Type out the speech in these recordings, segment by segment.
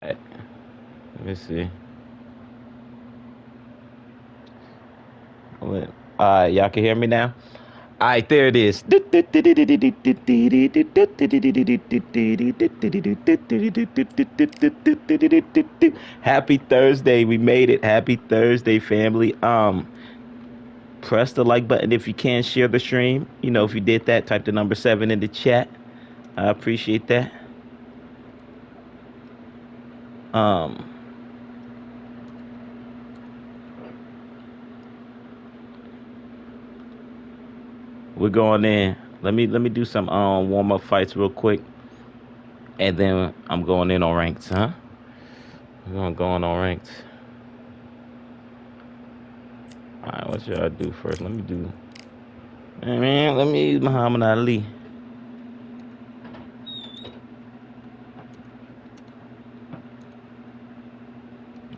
Let me see. Y'all can hear me now? All right, there it is. Happy Thursday. We made it. Happy Thursday, family. Press the like button if you can, share the stream. You know, if you did that, type the number 7 in the chat. I appreciate that. We're going in. Let me do some warm up fights real quick, and then I'm going in on ranked, huh? We're gonna go on ranked. All right, what should I do first? Let me do. Man, let me use Muhammad Ali.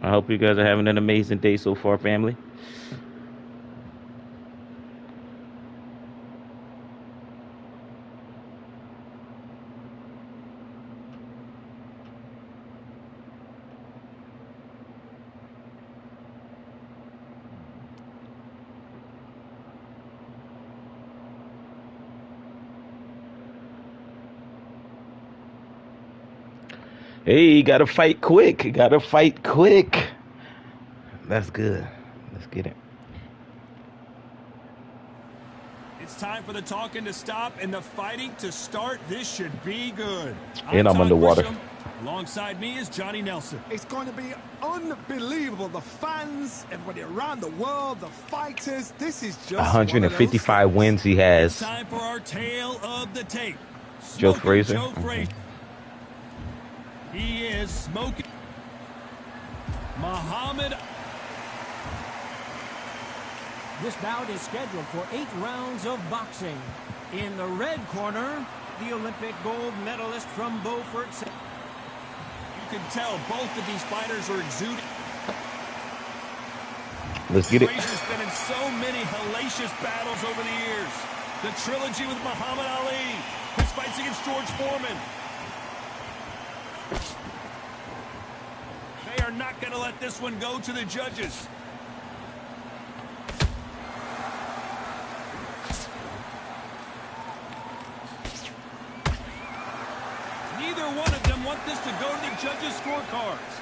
I hope you guys are having an amazing day so far, family. Hey, gotta fight quick. Gotta fight quick. That's good. Let's get it. It's time for the talking to stop and the fighting to start. This should be good. And I'm underwater. Grisham. Alongside me is Johnny Nelson. It's going to be unbelievable. The fans, everybody around the world, the fighters. This is just 155 wins he has. It's time for our tale of the tape. Joe Frazier. Joe Frazier. He is smoking. Muhammad. This bout is scheduled for 8 rounds of boxing. In the red corner, the Olympic gold medalist from Beaufort. You can tell both of these fighters are exuding. Let's get it. Frazier's been in so many hellacious battles over the years. The trilogy with Muhammad Ali. His fights against George Foreman. They are not going to let this one go to the judges. Neither one of them want this to go to the judges' scorecards.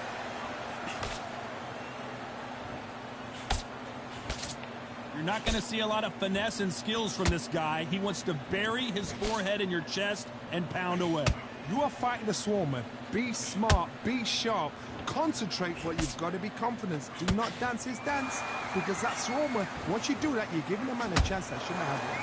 You're not going to see a lot of finesse and skills from this guy. He wants to bury his forehead in your chest and pound away. You are fighting the Swarmer. Be smart, be sharp, concentrate what you've got to be confident. Do not dance his dance, because that Swarmer, once you do that, you're giving the man a chance that shouldn't have one.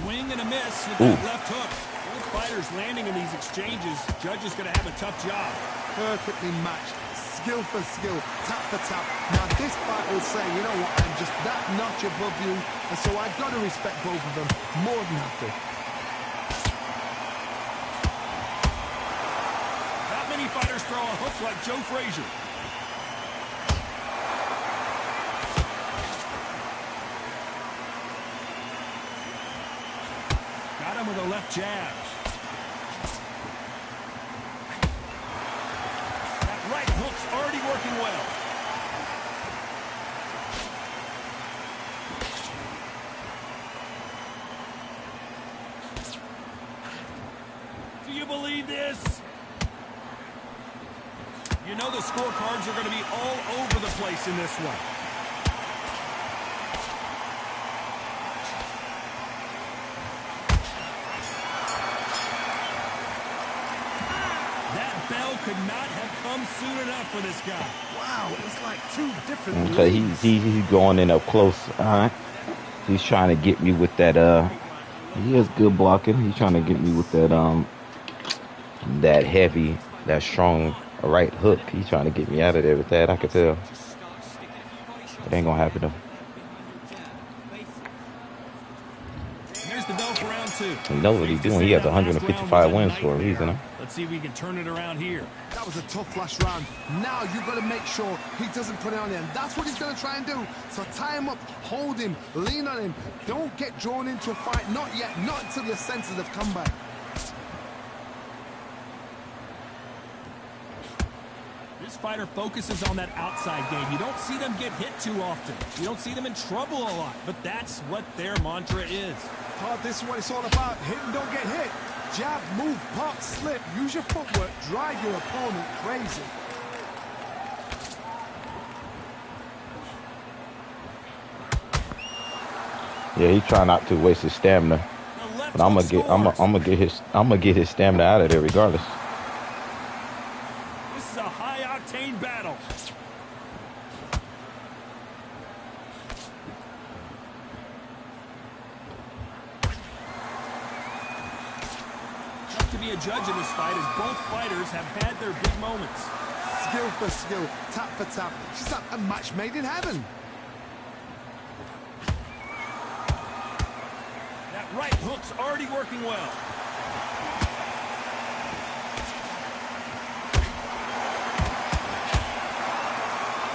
Swing and a miss with that left hook. Both fighters landing in these exchanges. Judge is going to have a tough job. Perfectly matched. Skill for skill, tap for tap. Now this fight will say, you know what, I'm just that notch above you, and so I've got to respect both of them more than have to. Not many fighters throw a hook like Joe Frazier. Got him with a left jab. Right hook's already working well. Do you believe this? You know the scorecards are going to be all over the place in this one. Could not have come soon enough for this guy. Wow, it's like 2 different Okay, he's going in up close. All right, he's trying to get me with that. He has good blocking. He's trying to get me with that that heavy, that strong right hook. He's trying to get me out of there with that. I could tell. It ain't gonna happen though. Here's the bell for round 2. He knows what he's doing. He has 155 wins for a reason. Huh? Let's see if we can turn it around here. That was a tough last round. Now you've got to make sure he doesn't put it on him. That's what he's going to try and do. So tie him up, hold him, lean on him. Don't get drawn into a fight. Not yet. Not until your senses have come back. This fighter focuses on that outside game. You don't see them get hit too often. You don't see them in trouble a lot. But that's what their mantra is. Todd, this is what it's all about. Hit and don't get hit. Jab, move, pop, slip. Use your footwork. Drive your opponent crazy. Yeah, he's trying not to waste his stamina. But I'm gonna get his stamina out of there regardless. This is a high-octane battle. Tough to be a judge in this fight as both fighters have had their big moments. Skill for skill, tap for tap. She's like a match made in heaven. That right hook's already working well.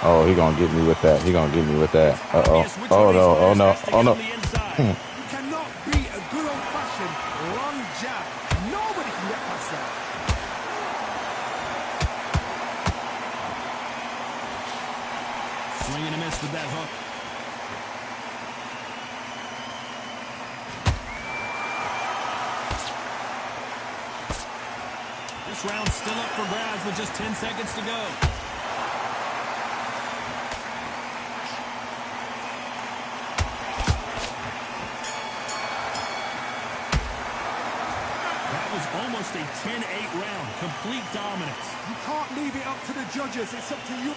Oh, he gonna get me with that. He gonna get me with that. Uh-oh. Oh, no. Oh, no. Oh, no. You cannot beat a good old-fashioned long jab. Nobody can get past that. Swing and a miss with that hook. This round's still up for grabs with just 10 seconds to go. Almost a 10-8 round. Complete dominance. You can't leave it up to the judges. It's up to you.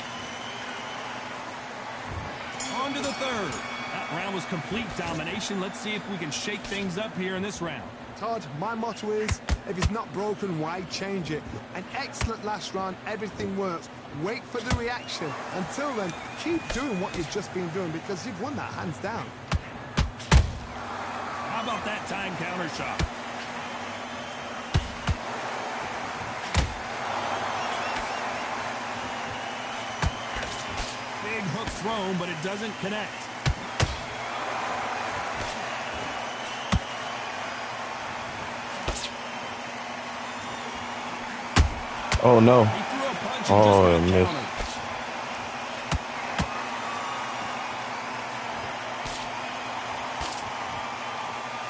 On to the third. That round was complete domination. Let's see if we can shake things up here in this round. Todd, my motto is, if it's not broken, why change it? An excellent last round. Everything works. Wait for the reaction. Until then, keep doing what you've just been doing because you've won that hands down. How about that time counter shot? Big hook thrown, but it doesn't connect. Oh, no. He threw a punch and Oh, just missed. countered.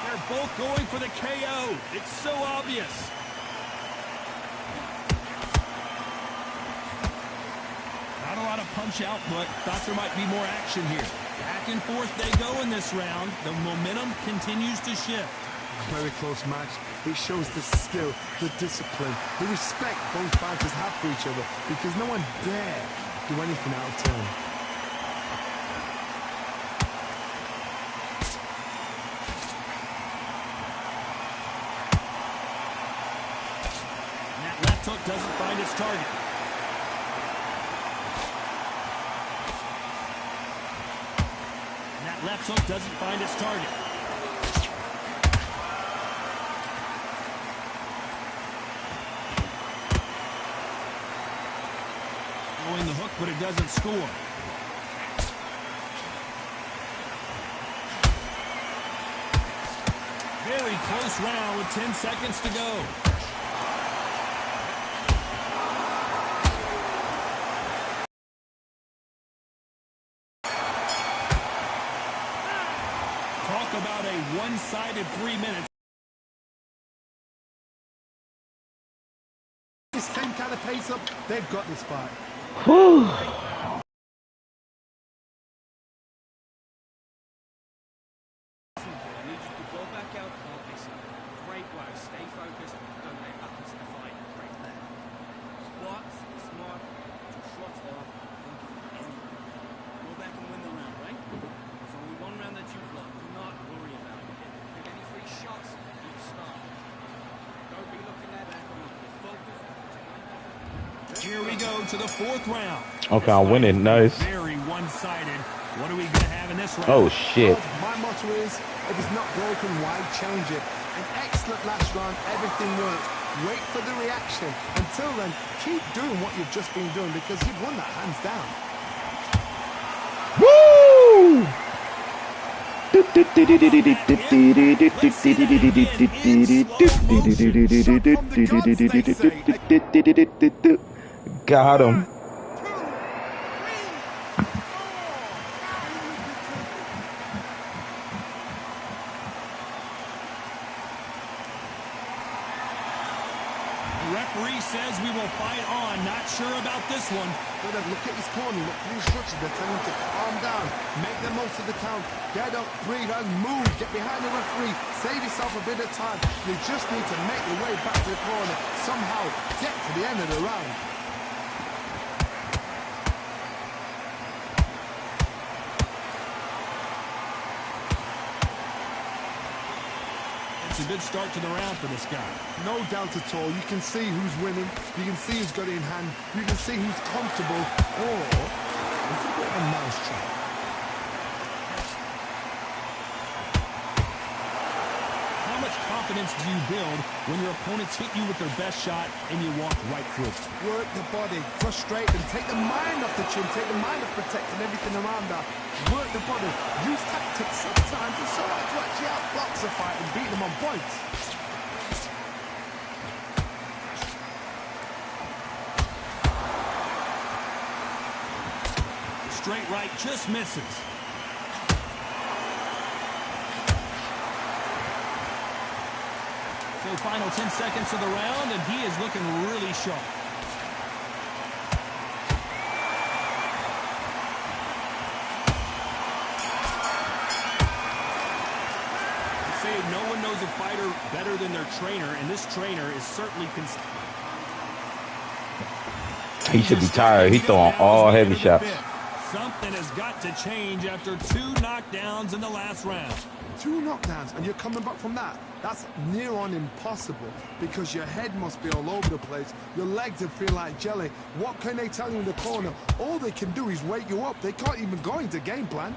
They're both going for the KO. It's so obvious. Not a lot of punch output. Thought there might be more action here. Back and forth they go in this round. The momentum continues to shift. Very close match. It shows the skill, the discipline, the respect both fighters have for each other because no one dare do anything out of turn. And that left hook doesn't find its target. And that left hook doesn't find its target. Throwing the hook, but it doesn't score. Very close round with 10 seconds to go. Talk about a one-sided 3 minutes. This same kind of pace up, they've got this fight. Whew. Here we go to the fourth round. Okay, I'm winning. Nice. Very one-sided. What are we going to have in this round? Oh, shit. My motto is, If it's not broken, why change it? An excellent last round, everything worked. Wait for the reaction. Until then, keep doing what you've just been doing because you've won that hands down. Woo! Got him. Referee says we will fight on. Not sure about this one. But look at his corner, look at the instructions. They're telling him to calm down, make the most of the count, get up, breathe, and move. Get behind the referee, save yourself a bit of time. You just need to make your way back to the corner. Somehow get to the end of the round. It's a good start to the round for this guy. No doubt at all. You can see who's winning. You can see who's got it in hand. You can see who's comfortable. Or it's a bit of a mousetrap. How much confidence do you build when your opponents hit you with their best shot and you walk right through it? Work the body, frustrate them, take the mind off the chin, take the mind off protecting everything around that. Work the body, use tactics sometimes. It's so hard to actually outbox a fight and beat them on points. Straight right just misses. So final 10 seconds of the round, and he is looking really sharp. They say no one knows a fighter better than their trainer, and this trainer is certainly... He should be tired. He's throwing all heavy shots. Something has got to change after 2 knockdowns in the last round. 2 knockdowns, and you're coming back from that. That's near on impossible because your head must be all over the place. Your legs will feel like jelly. What can they tell you in the corner? All they can do is wake you up. They can't even go into game plan.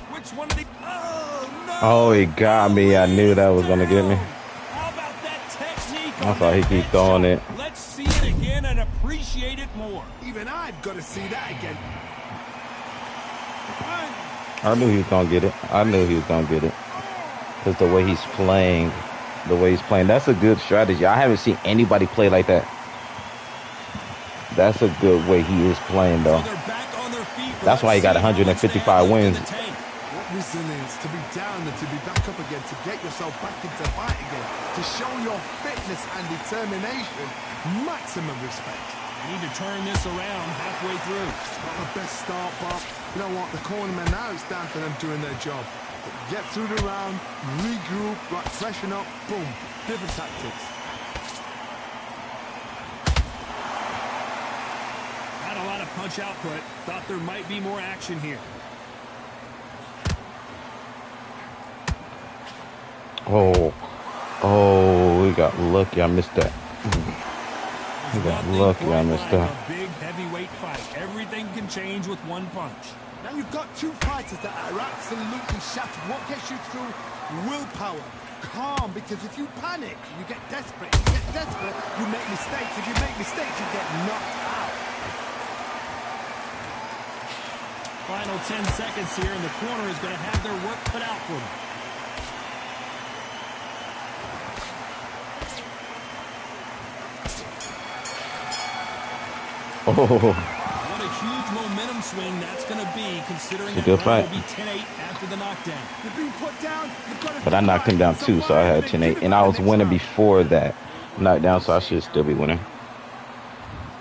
Which one of the... Oh, no! Oh, he got me. I knew that was going to get me. How about that technique? I thought he keep throwing it. Let's see it again and appreciate it more. Even I've got to see that again. I knew he was going to get it. I knew he was going to get it. Because the way he's playing, that's a good strategy. I haven't seen anybody play like that. That's a good way he is playing, though. That's why he got 155 wins. Resilience, to be down and to be back up again, to get yourself back into fight again, to show your fitness and determination. Maximum respect. You need to turn this around halfway through. Not the best start, Bob. You know what? The cornermen, now it's down to them doing their job. Get through the round, regroup, right, freshen up, boom. Different tactics. Not a lot of punch output. Thought there might be more action here. Oh, we got lucky. I missed that. We got lucky. I missed that. A big heavyweight fight. Everything can change with one punch. Now you've got 2 fighters that are absolutely shattered. What gets you through? Willpower. Calm, because if you panic, you get desperate. You get desperate, you make mistakes. If you make mistakes, you get knocked out. Final 10 seconds here, and the corner is going to have their work cut out for them. Oh, what a huge momentum swing that's going to be, considering that round will be 10-8 after the knockdown. You've been put down. but I knocked him down too, so I had 10-8. And I was winning before that knockdown, so I should still be winning.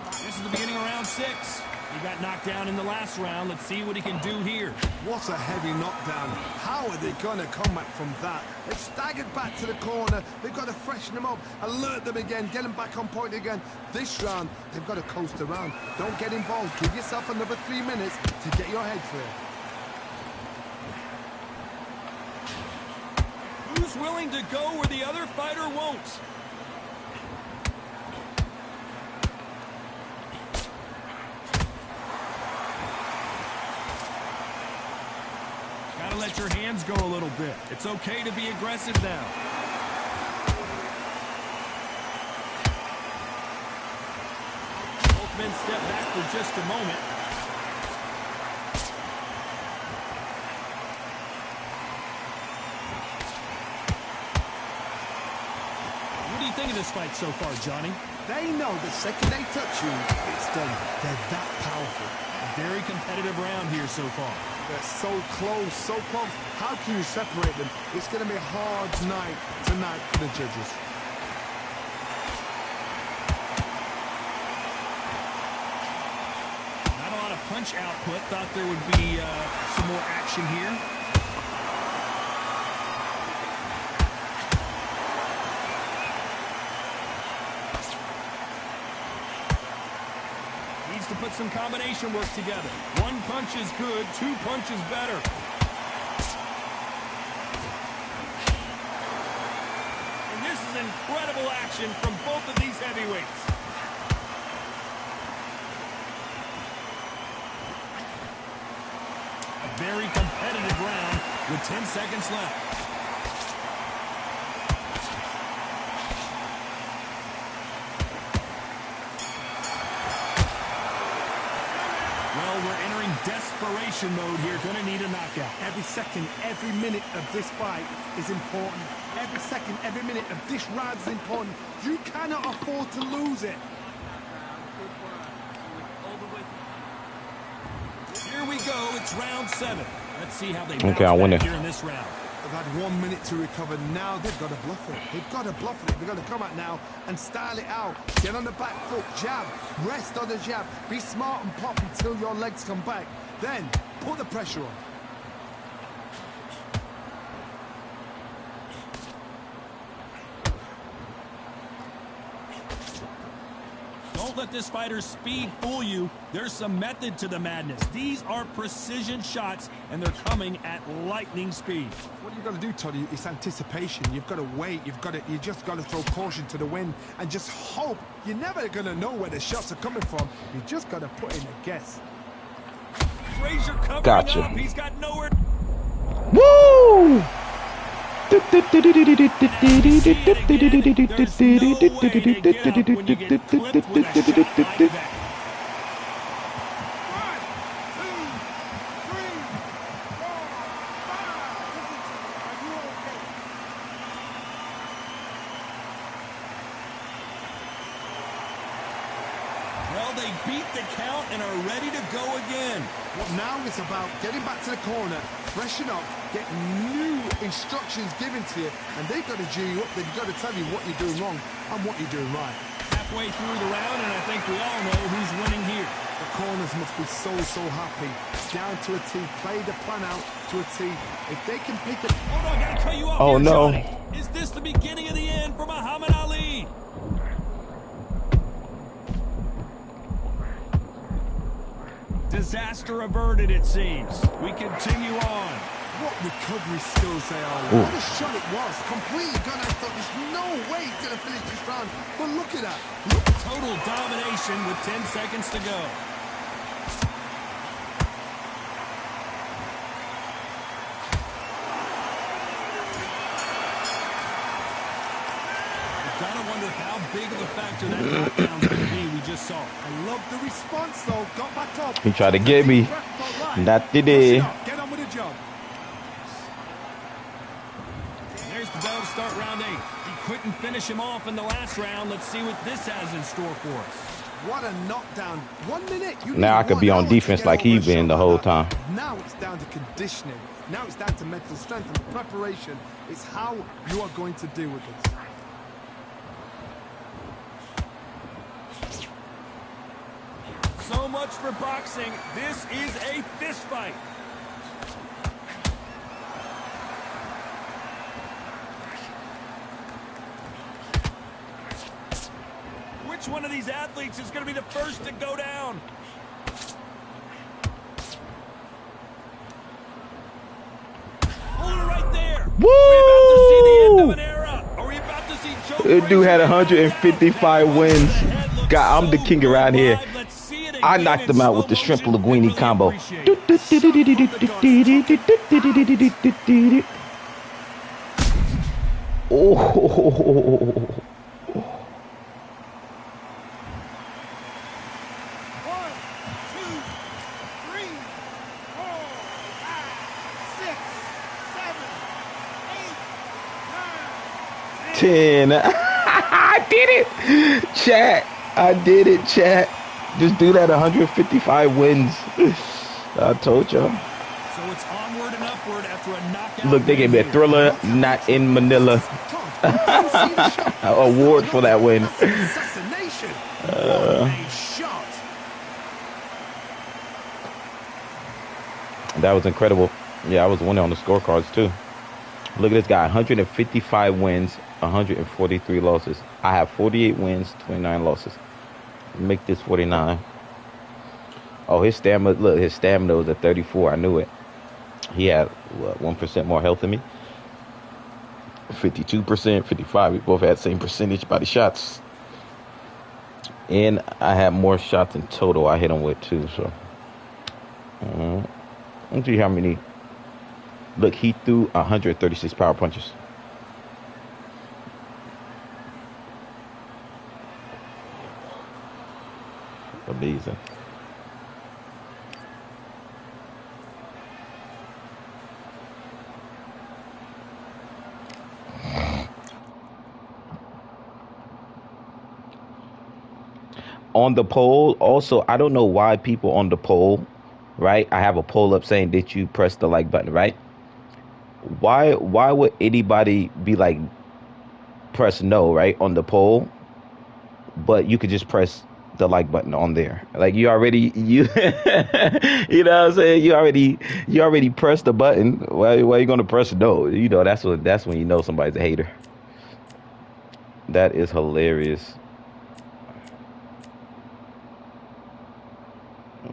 This is the beginning of round 6. He got knocked down in the last round. Let's see what he can do here. What a heavy knockdown. How are they going to come back from that? They've staggered back to the corner. They've got to freshen them up, alert them again, get them back on point again. This round, they've got to coast around. Don't get involved. Give yourself another 3 minutes to get your head clear. Who's willing to go where the other fighter won't? let your hands go a little bit. It's okay to be aggressive now. Both men step back for just a moment. What do you think of this fight so far, Johnny? They know the second they touch you, it's done. They're that powerful. A very competitive round here so far. They're so close, so close. How can you separate them? It's going to be a hard night tonight for the judges. Not a lot of punch output. Thought there would be some more action here. Needs to put some combination work together. One punch is good, two punches better. And this is incredible action from both of these heavyweights. A very competitive round with 10 seconds left. Well, we're entering desperation mode here. Gonna need a knockout. Every second, every minute of this fight is important. Every second, every minute of this round is important. You cannot afford to lose it. Here we go. It's round 7. Let's see how they Okay, I win back it. here in this round. They've had 1 minute to recover. Now they've got to bluff it. They've got to bluff it. They've got to come out now and style it out. Get on the back foot, jab, rest on the jab. Be smart and pop until your legs come back. Then put the pressure on. Don't let this fighter's speed fool you. There's some method to the madness. These are precision shots, and they're coming at lightning speed. What you got to do, Toddy, is anticipation. You've got to wait. You just got to throw caution to the wind and just hope. You're never going to know where the shots are coming from. You just got to put in a guess. Frazier covering Gotcha. up. He's got nowhere. Woo! Well, they beat the count and are ready to go again. Well, now it's about getting back to the corner, freshen up, get new instructions given to you, and they've got to G you up. They've got to tell you what you're doing wrong and what you're doing right. Halfway through the round, and I think we all know who's winning here. The corners must be so happy. Down to a T. Play the plan out to a T. If they can pick it... Hold on, gotta cut you off Oh, here, no. Johnny. Is this the beginning of the end for Muhammad Ali? Disaster averted, it seems. We continue on. What recovery skills they are. Ooh. What a shot it was. Completely gone. I thought there's no way he's going to finish this round. But look at that. Look. Total domination with 10 seconds to go. Gotta wonder how big of a factor that knockdown's going to be we just saw. I love the response, though. Got back up. He tried to get me. Not today. Get on with the job. There's the bell to start round 8. He couldn't finish him off in the last round. Let's see what this has in store for us. What a knockdown. 1 minute. You Now I need could be 1 on hour to defense get like over he a been shot the like whole that. time. Now it's down to conditioning. Now it's down to mental strength and preparation. It's how you are going to deal with this. So much for boxing. This is a fist fight. Which one of these athletes is going to be the first to go down? Hold it right there. Woo! Are we about to see the end of an era? Are we about to see Joe This dude had Frazier 155 wins. God, I'm the king around here. I knocked him out with the shrimp linguine combo. Oh. 10. I did it, chat. I did it, chat. Just do that. 155 wins. I told y'all. So it's onward and upward after a knockout. Look, they gave me a Thriller Not in Manila award for that win. That was incredible. Yeah, I was winning on the scorecards too. Look at this guy, 155 wins, 143 losses. I have 48 wins, 29 losses. Make this 49. Oh, his stamina, look, his stamina was at 34. I knew it. He had, what, 1% more health than me? 52%, 55. We both had the same percentage by the shots. And I had more shots in total I hit him with, too, so. Let's see how many. Look, he threw 136 power punches. Amazing. On the poll, also, I don't know why people on the poll, right? I have a poll up saying, did you press the like button, right? Why would anybody be like, press no, right, on the poll, but you could just press the like button on there? Like, you already, you know what I'm saying? You already pressed the button. Why are you gonna press no? You know, that's when you know somebody's a hater. That is hilarious.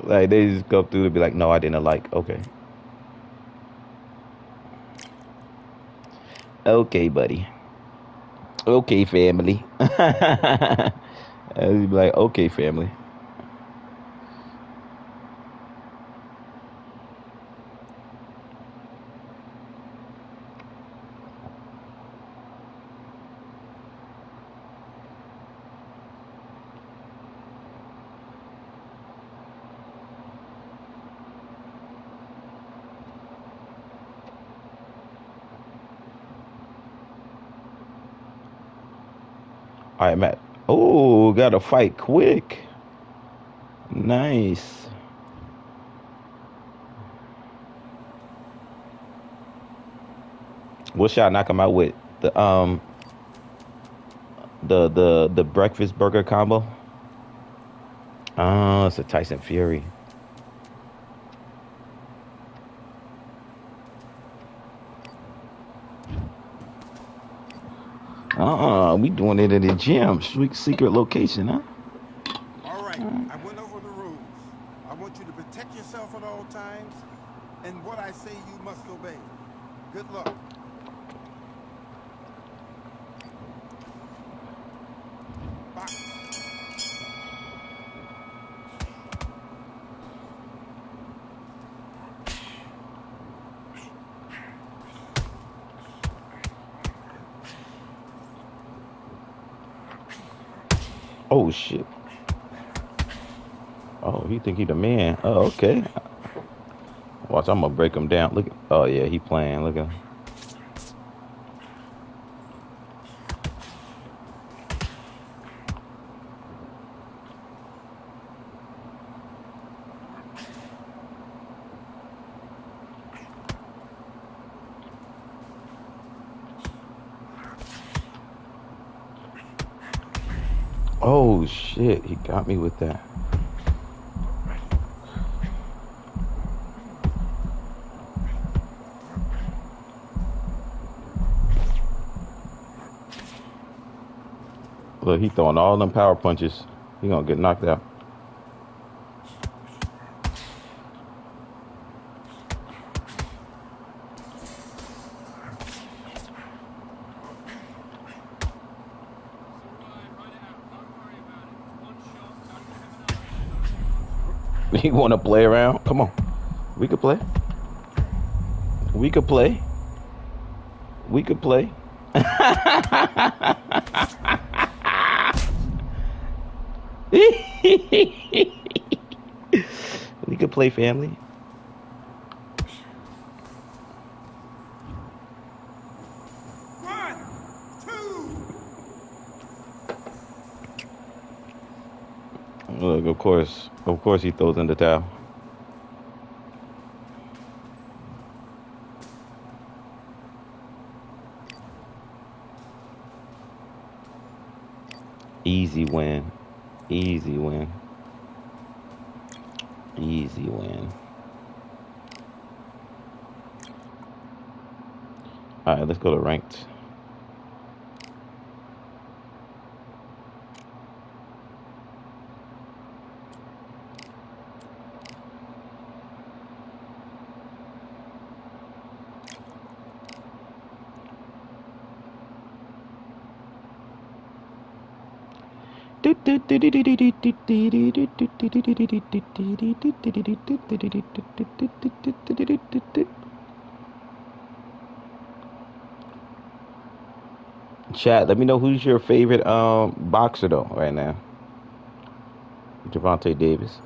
Like, they just go through to be like, no, I didn't like. Okay. Okay, buddy. Okay, family. And you'd be like, okay, family. All right, Matt. Oh, got to fight quick. Nice. What should I knock him out with? The breakfast burger combo. Oh, it's a Tyson Fury. We doing it at the gym. Secret location, huh? All right, I went over the rules. I want you to protect yourself at all times, and what I say you must obey. Good luck. Box. Oh shit. Oh, he think he the man. Oh, okay. Watch, I'm gonna break him down. Look. Oh yeah, he playing. Look at him. Oh shit, he got me with that. Look, he throwing all them power punches. He gonna get knocked out. He want to play around? Come on. We could play. We could play. We could play. We could play, family. One, two. Look, of course he throws in the towel. Easy win. Easy win. Easy win. All right, let's go to ranked. Chat, let me know who's your favorite boxer though right now. Javante Davis.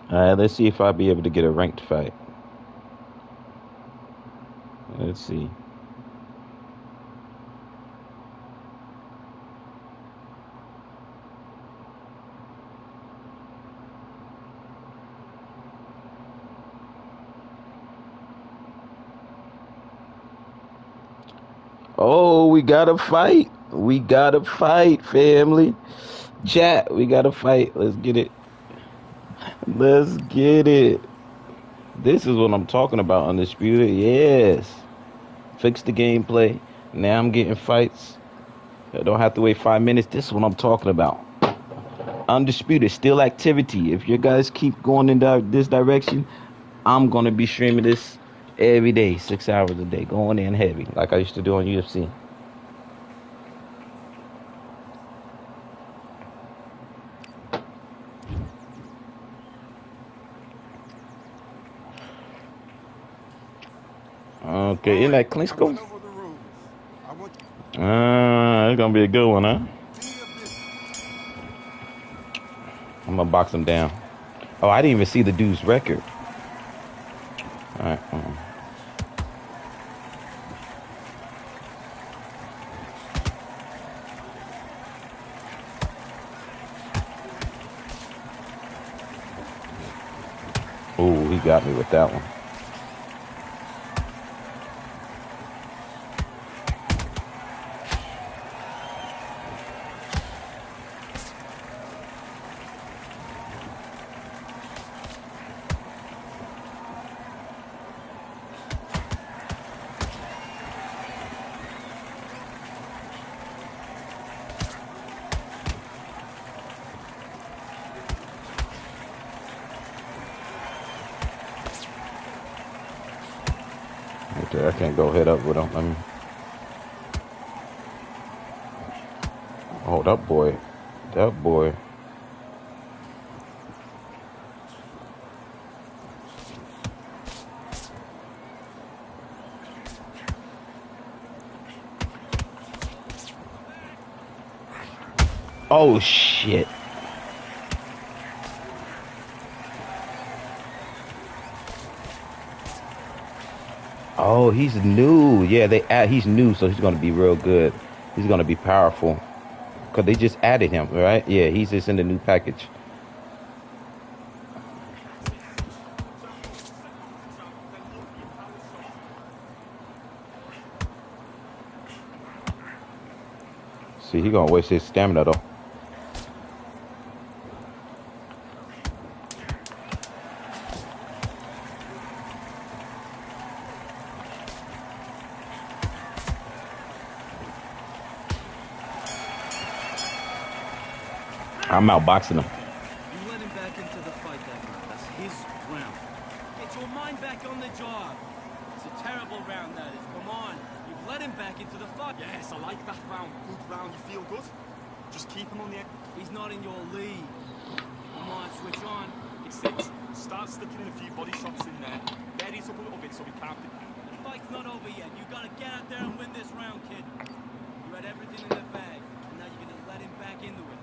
All right, let's see if I'll be able to get a ranked fight. Let's see. Oh, we got to fight. We got to fight, family. Chat, we got to fight. Let's get it. Let's get it. This is what I'm talking about, Undisputed. Yes. Fix the gameplay. Now I'm getting fights. I don't have to wait 5 minutes. This is what I'm talking about. Undisputed. Still activity. If you guys keep going in this direction, I'm going to be streaming this every day. 6 hours a day. Going in heavy. Like I used to do on UFC. Okay, in that clinch go. It's It's gonna be a good one, huh? I'm gonna box him down. Oh, I didn't even see the dude's record. All right. Oh, he got me with that one. Okay, I can't go head up with him. Let me... Oh, that boy. That boy. Oh, shit. Oh, he's new. Yeah, he's new, so he's gonna be real good. He's gonna be powerful. Cause they just added him, right? Yeah, he's just in the new package. See, he gonna waste his stamina though. I'm outboxing him. You let him back into the fight that round. That's his round. Get your mind back on the job. It's a terrible round, that is. Come on. You've let him back into the fight. Yes, I like that round. Good round. You feel good? Just keep him on the end. He's not in your league. Come on, switch on. Start sticking in a few body shots in there. There he's up a little bit so he can't. The fight's not over yet. You gotta get out there and win this round, kid. You had everything in the bag. And now you're gonna let him back into it.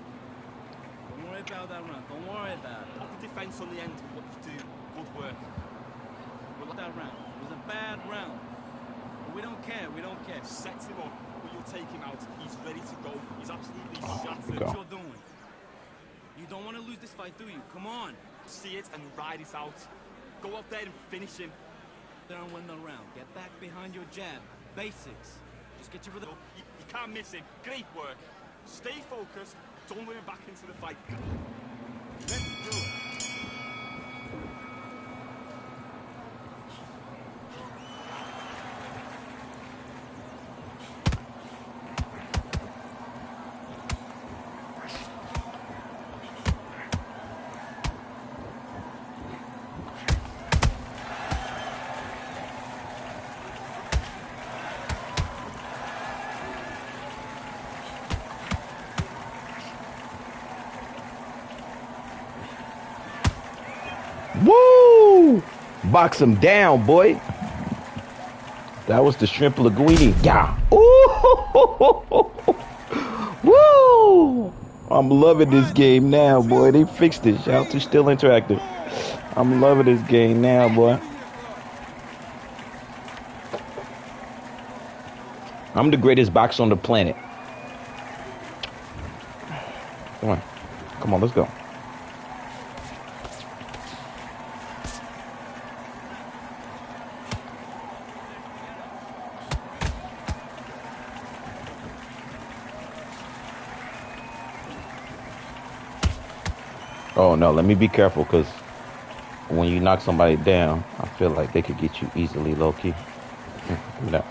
Don't worry about that round. Don't worry about it. Put the defense on the end of what you do. Good work. That round. It was a bad round. But we don't care. We don't care. Set him up, but you'll take him out. He's ready to go. He's absolutely go. shattered. What you're doing. You don't want to lose this fight, do you? Come on. See it and ride it out. Go out there and finish him. There and win the round. Get back behind your jab. Basics. Just get you with the... You can't miss him. Great work. Stay focused. Don't let him back into the fight. Let's do it. Woo! Box him down, boy. That was the shrimp linguine. Yeah. Ooh! Woo! I'm loving this game now, boy. They fixed it. Shout out to Still Interactive. I'm loving this game now, boy. I'm the greatest boxer on the planet. Come on. Come on, let's go. Oh no, let me be careful, because when you knock somebody down, I feel like they could get you easily low key. Give me that.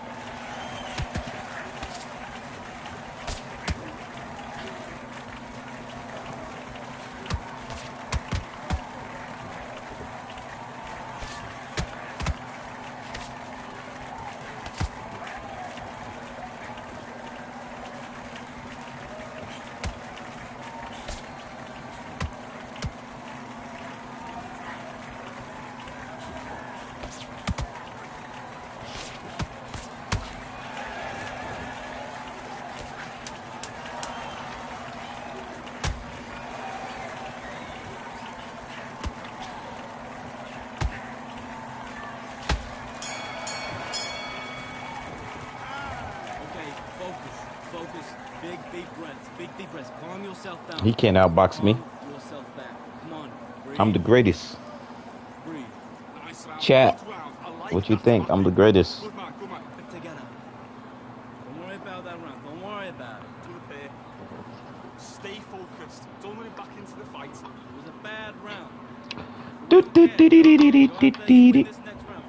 Focus. Big deep breaths. Big deep breaths. Calm yourself down. He can't outbox me. Calm yourself back. Come on. Breathe. I'm the greatest. Breathe. Nice round. Chat, Good round. I like what you that. think? I'm the greatest. Good man, good man. Get together. Don't worry about that round. Don't worry about it. Do it there. Stay focused. Don't let him back into the fight. It was a bad round. Do, do, do, do, do, do, do, Go do, out there and do. win this next round.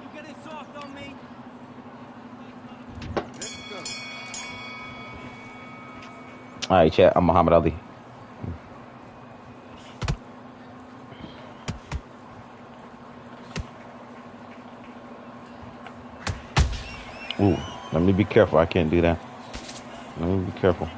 You getting soft on me? Let's go. All right, chat. I'm Muhammad Ali. Ooh, let me be careful. I can't do that. Let me be careful.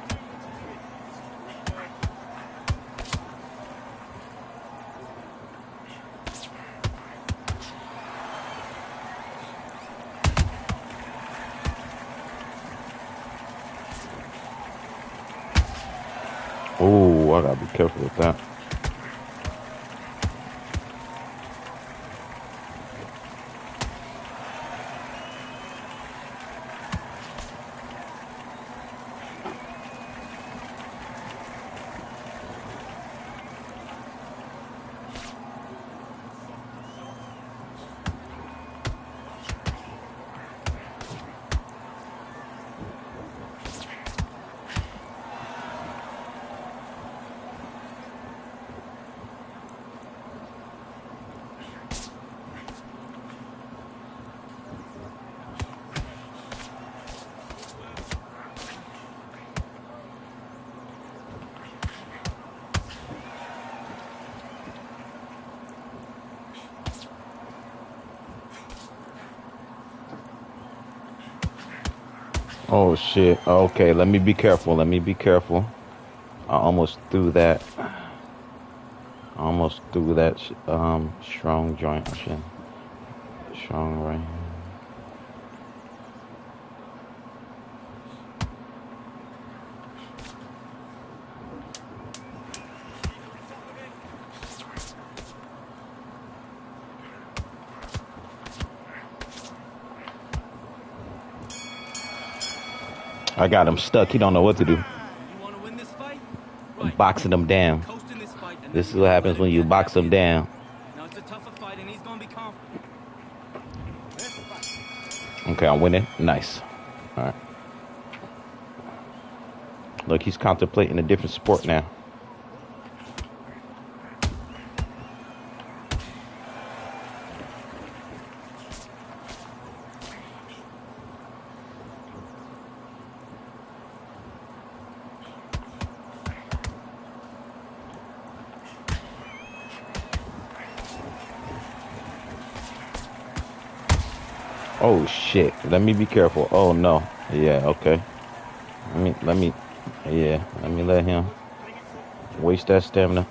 Ooh, I gotta be careful with that. Oh shit. Okay, let me be careful. Let me be careful. I almost threw that. I almost threw that strong joint. Shit. Strong right hand. I got him stuck. He don't know what to do. You want to win this fight? I'm Right. boxing him down. Coast in this fight, and This then is you're what gonna happens let when you get box back him in. down. Now it's a tougher fight, and he's gonna be confident. Okay, I'm winning. Nice. All right. Look, he's contemplating a different sport now. Oh shit. Let me be careful. Oh no. Yeah, okay. Let me let him waste that stamina.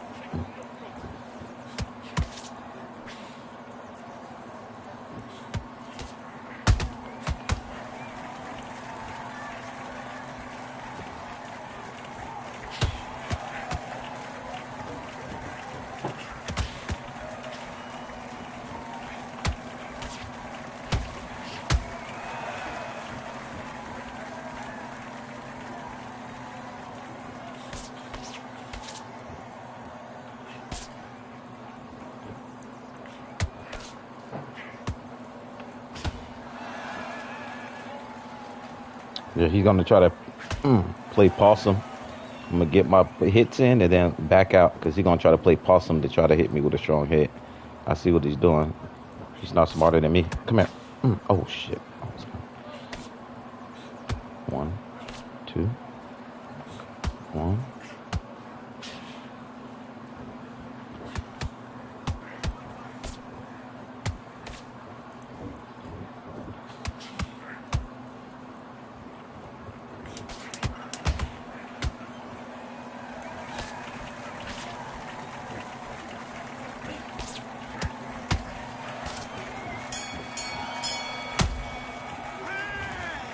Yeah, he's gonna try to play possum. I'm gonna get my hits in and then back out because he's gonna try to play possum to try to hit me with a strong hit. I see what he's doing. He's not smarter than me. Come here. Oh shit. One, two, one.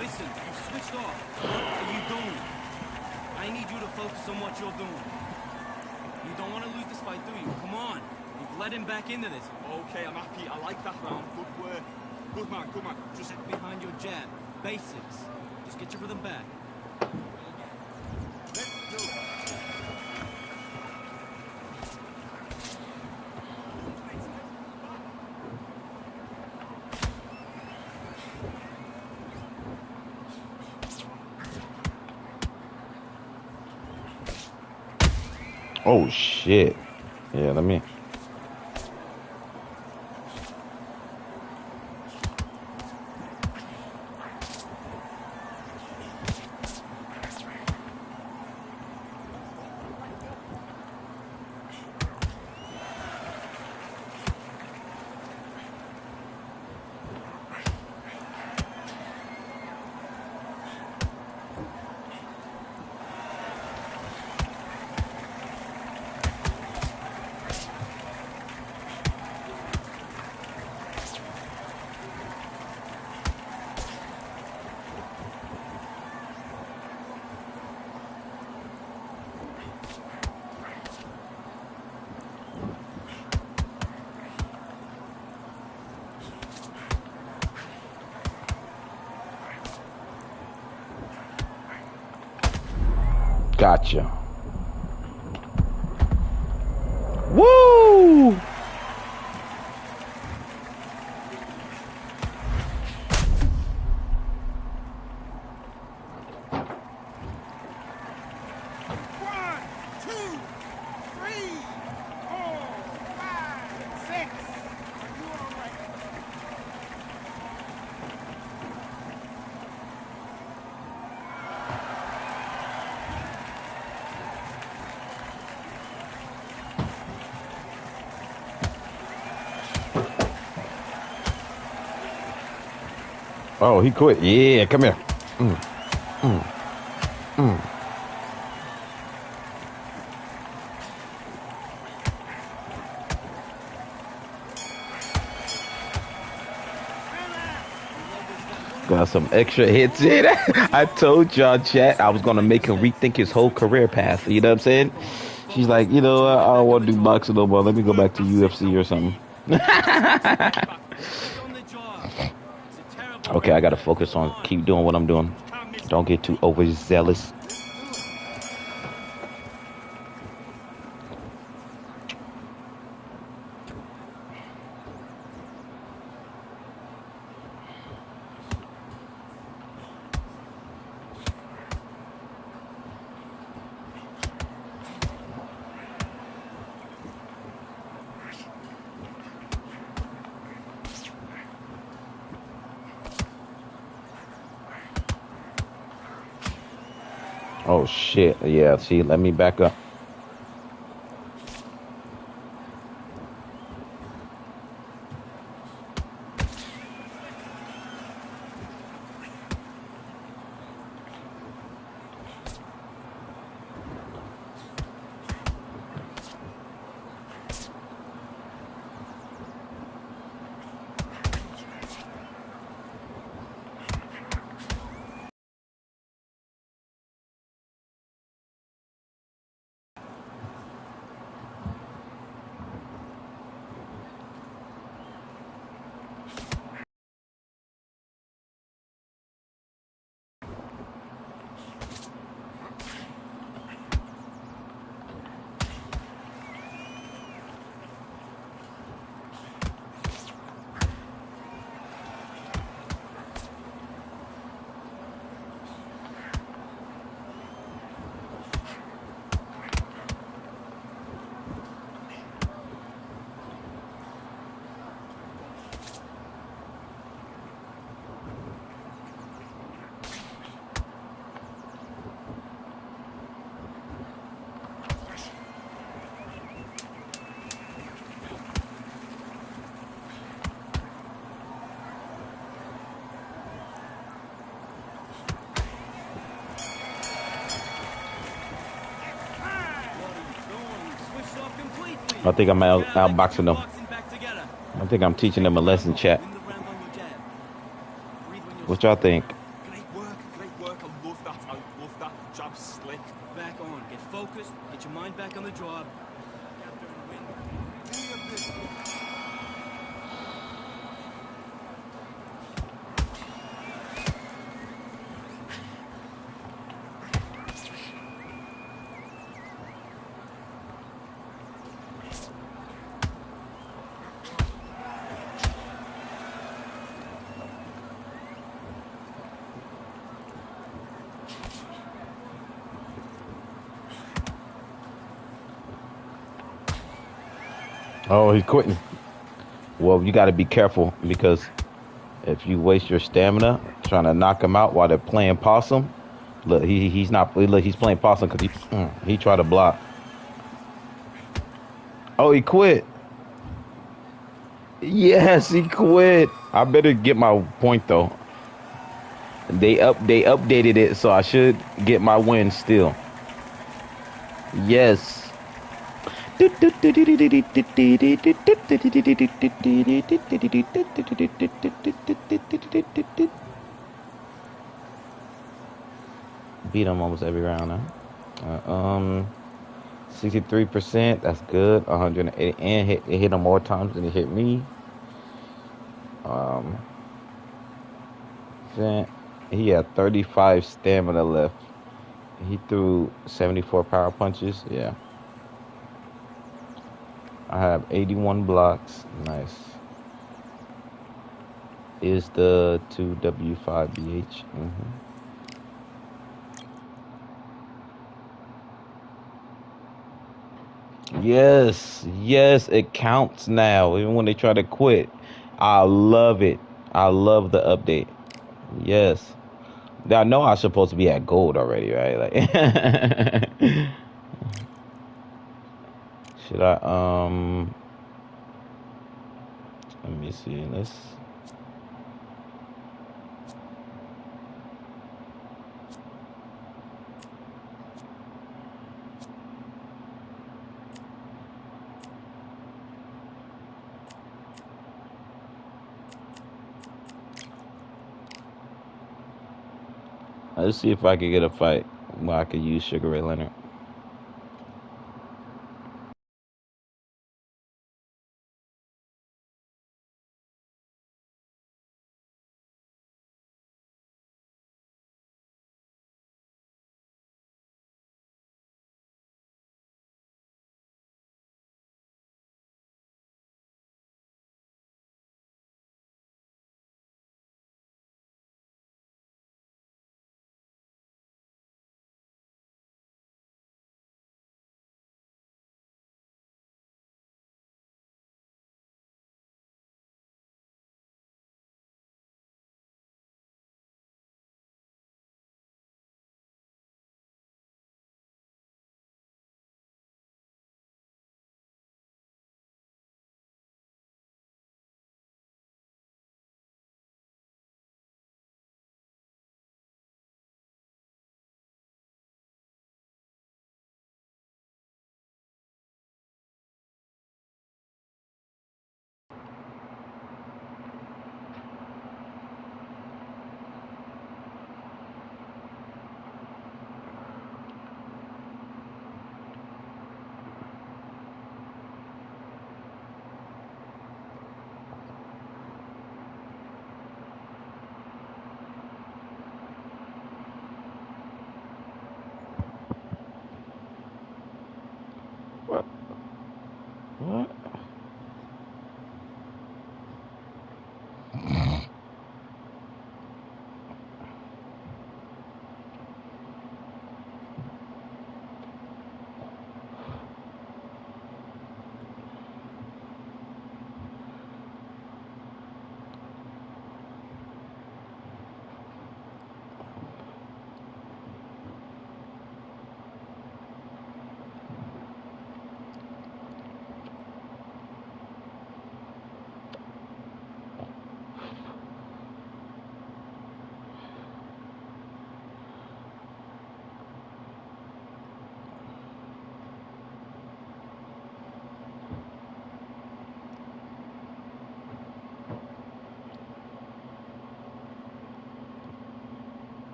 Listen, you switched off. What are you doing? I need you to focus on what you're doing. You don't want to lose this fight, do you? Come on. You've let him back into this. Okay, I'm happy. I like that round. Good work. Good man, good man. Just Check behind your jab. Basics. Just get your rhythm back. Let's do it. Oh shit. Yeah, let me. Gotcha. Woo! One, two, three, four, five, six. Are you all right? Oh, he quit. Yeah, come here. Got some extra hits in. I told y'all, chat, I was gonna make him rethink his whole career path. You know what I'm saying? She's like, you know, I don't want to do boxing no more. Let me go back to UFC or something. Back on the job. It's a terrible Okay, I gotta reflex. focus Come on on. keep doing what I'm doing. Can't miss Don't get too overzealous. Oh shit. Yeah, see, let me back up. Switched off completely. I think I'm Yeah, get outboxing your them. boxing back together. I think I'm teaching them a lesson, chat. Win the round on your jab. Breathe when you're What y'all striking. think? Great work, great work. I love that. I love that. Jab slick. Back on. Get focused. Get your mind back on the job. After and win. Any of this. Oh, he's quitting. Well, you got to be careful because if you waste your stamina trying to knock him out while they're playing possum, look, he's not. Look, he's playing possum because he tried to block. Oh, he quit. Yes, he quit. I better get my point though. They updated it, so I should get my win still. Yes. Beat him almost every round, huh? 63%. That's good. 180, and it hit him more times than it hit me. Um, he had 35 stamina left. He threw 74 power punches. Yeah. I have 81 blocks. Nice. Is the 2W5BH. Yes, yes, it counts now. Even when they try to quit, I love it. I love the update. Yes, I know I'm supposed to be at gold already, right? Like, should I? Let me see. Let's see if I can get a fight where I can use Sugar Ray Leonard. What? What?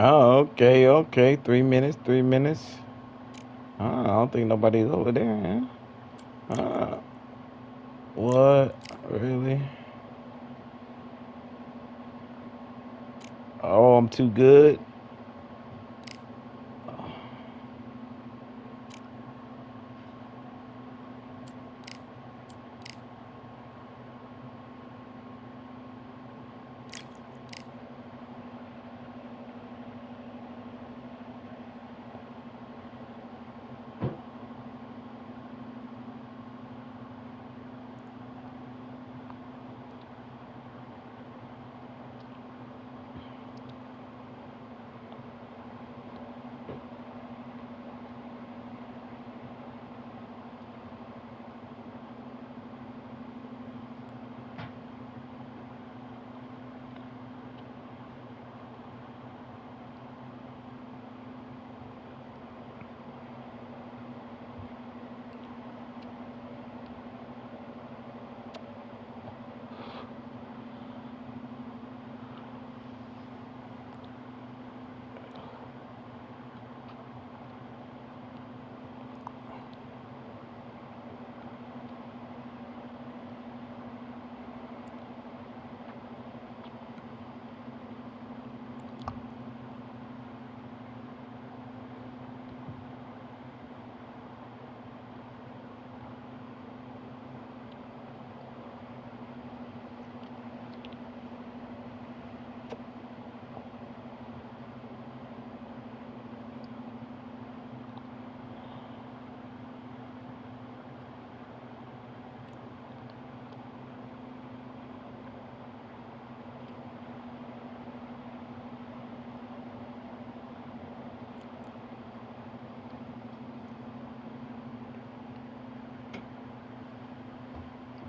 Oh, okay, okay. 3 minutes, 3 minutes. I don't think nobody's over there, huh? What? Really? Oh, I'm too good?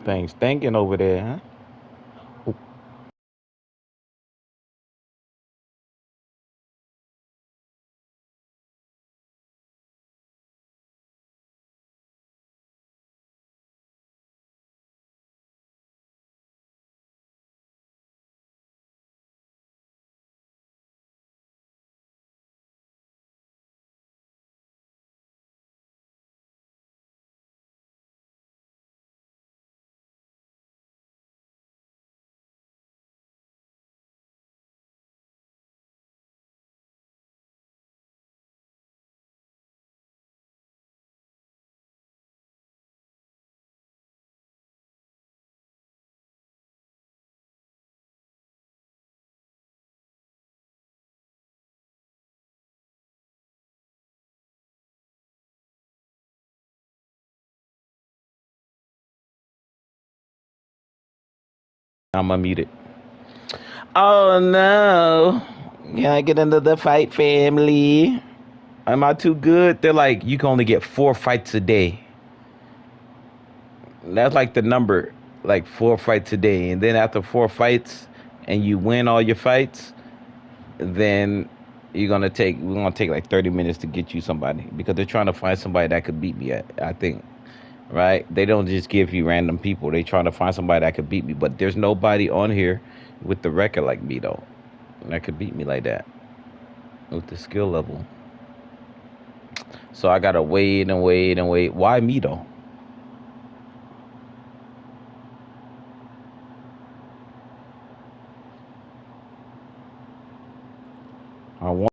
Things stinking over there, huh? I'm gonna mute it. Oh no. Can I get into the fight, family? Am I too good? They're like, you can only get 4 fights a day. That's like the number, like 4 fights a day. And then after 4 fights and you win all your fights, then we're gonna take like 30 minutes to get you somebody because they're trying to find somebody that could beat me, I think. Right? They don't just give you random people. They trying to find somebody that could beat me. But there's nobody on here with the record like me though. That could beat me like that. With the skill level. So I gotta wait and wait and wait. Why me though? I want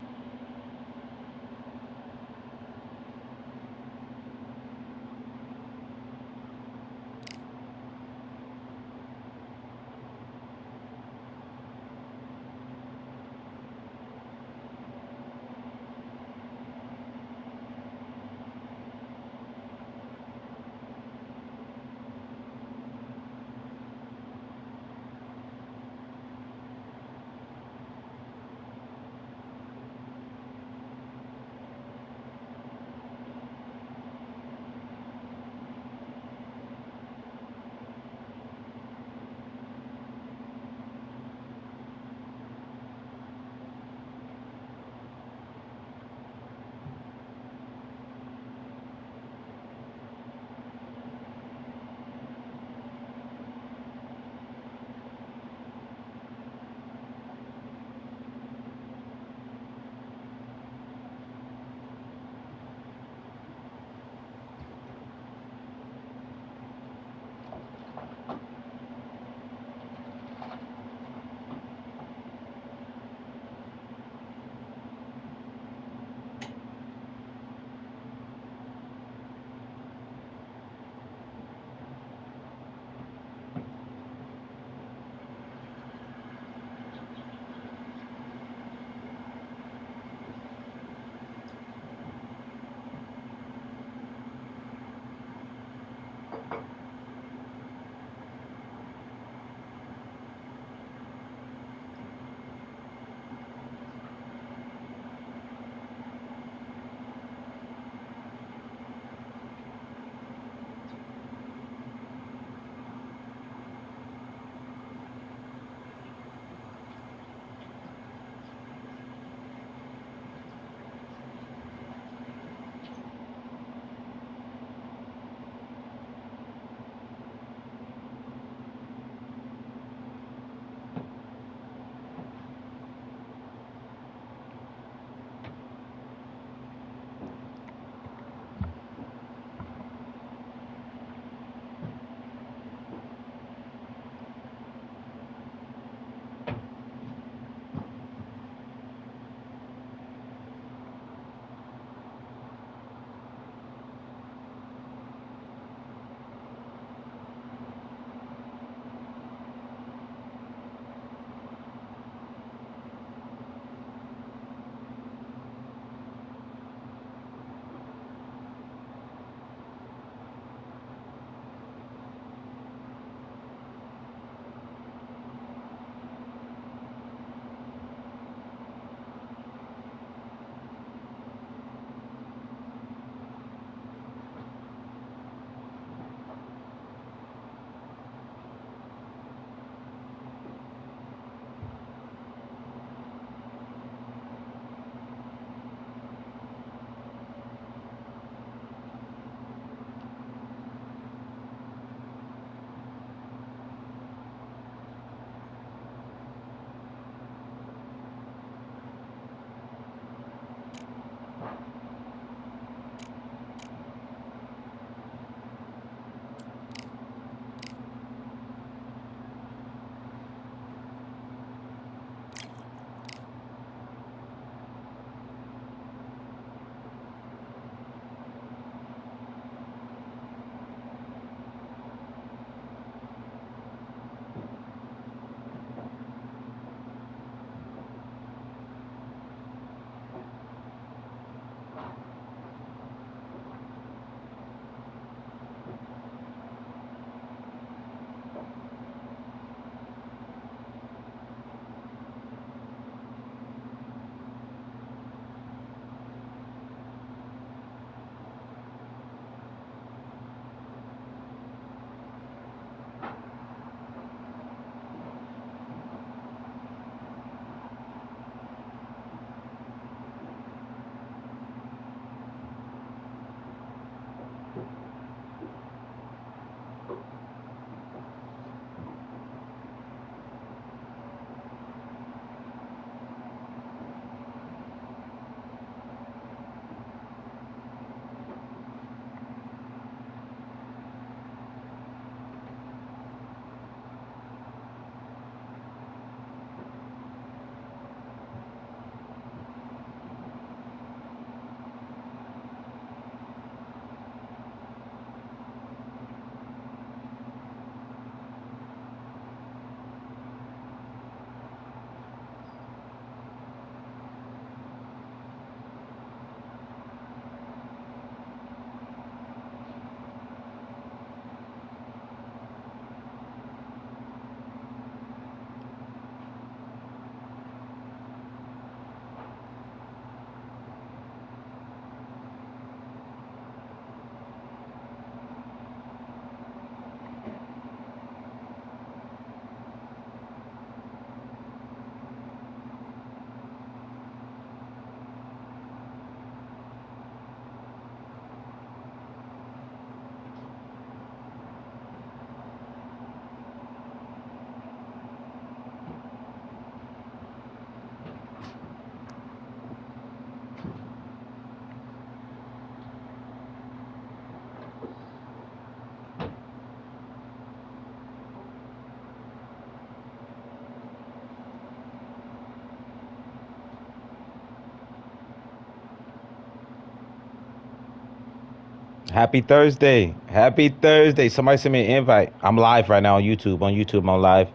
Happy Thursday. Happy Thursday. Somebody send me an invite. I'm live right now on YouTube. On YouTube, I'm live.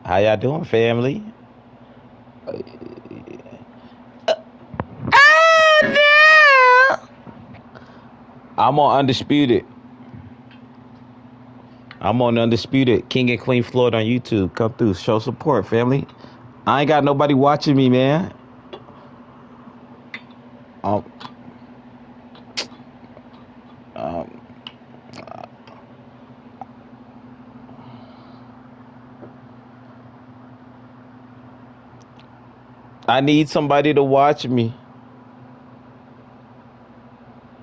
How y'all doing, family? Oh, no. I'm on Undisputed. I'm on Undisputed. King and Queen Floyd on YouTube. Come through. Show support, family. I ain't got nobody watching me, man. Um, um, I need somebody to watch me.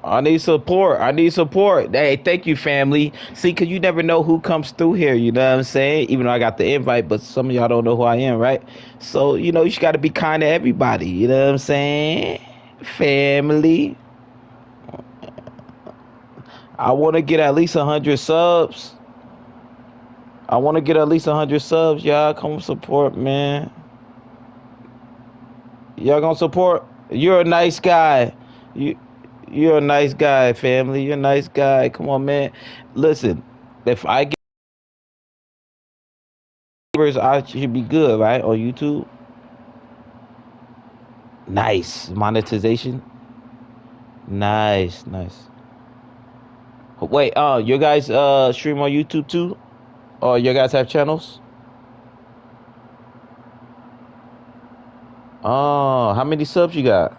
I need support. I need support. Hey, thank you, family. See, because you never know who comes through here. You know what I'm saying? Even though I got the invite, but some of y'all don't know who I am, right? So, you know, you just got to be kind to everybody. You know what I'm saying? Family. I want to get at least 100 subs. I want to get at least 100 subs. Y'all come support, man. Y'all gonna support? You're a nice guy. You're a nice guy, family. You're a nice guy. Come on, man. Listen, if I get viewers, I should be good, right? On YouTube. Nice monetization. Nice, nice. Wait, you guys stream on YouTube too? Or you guys have channels? Oh, how many subs you got?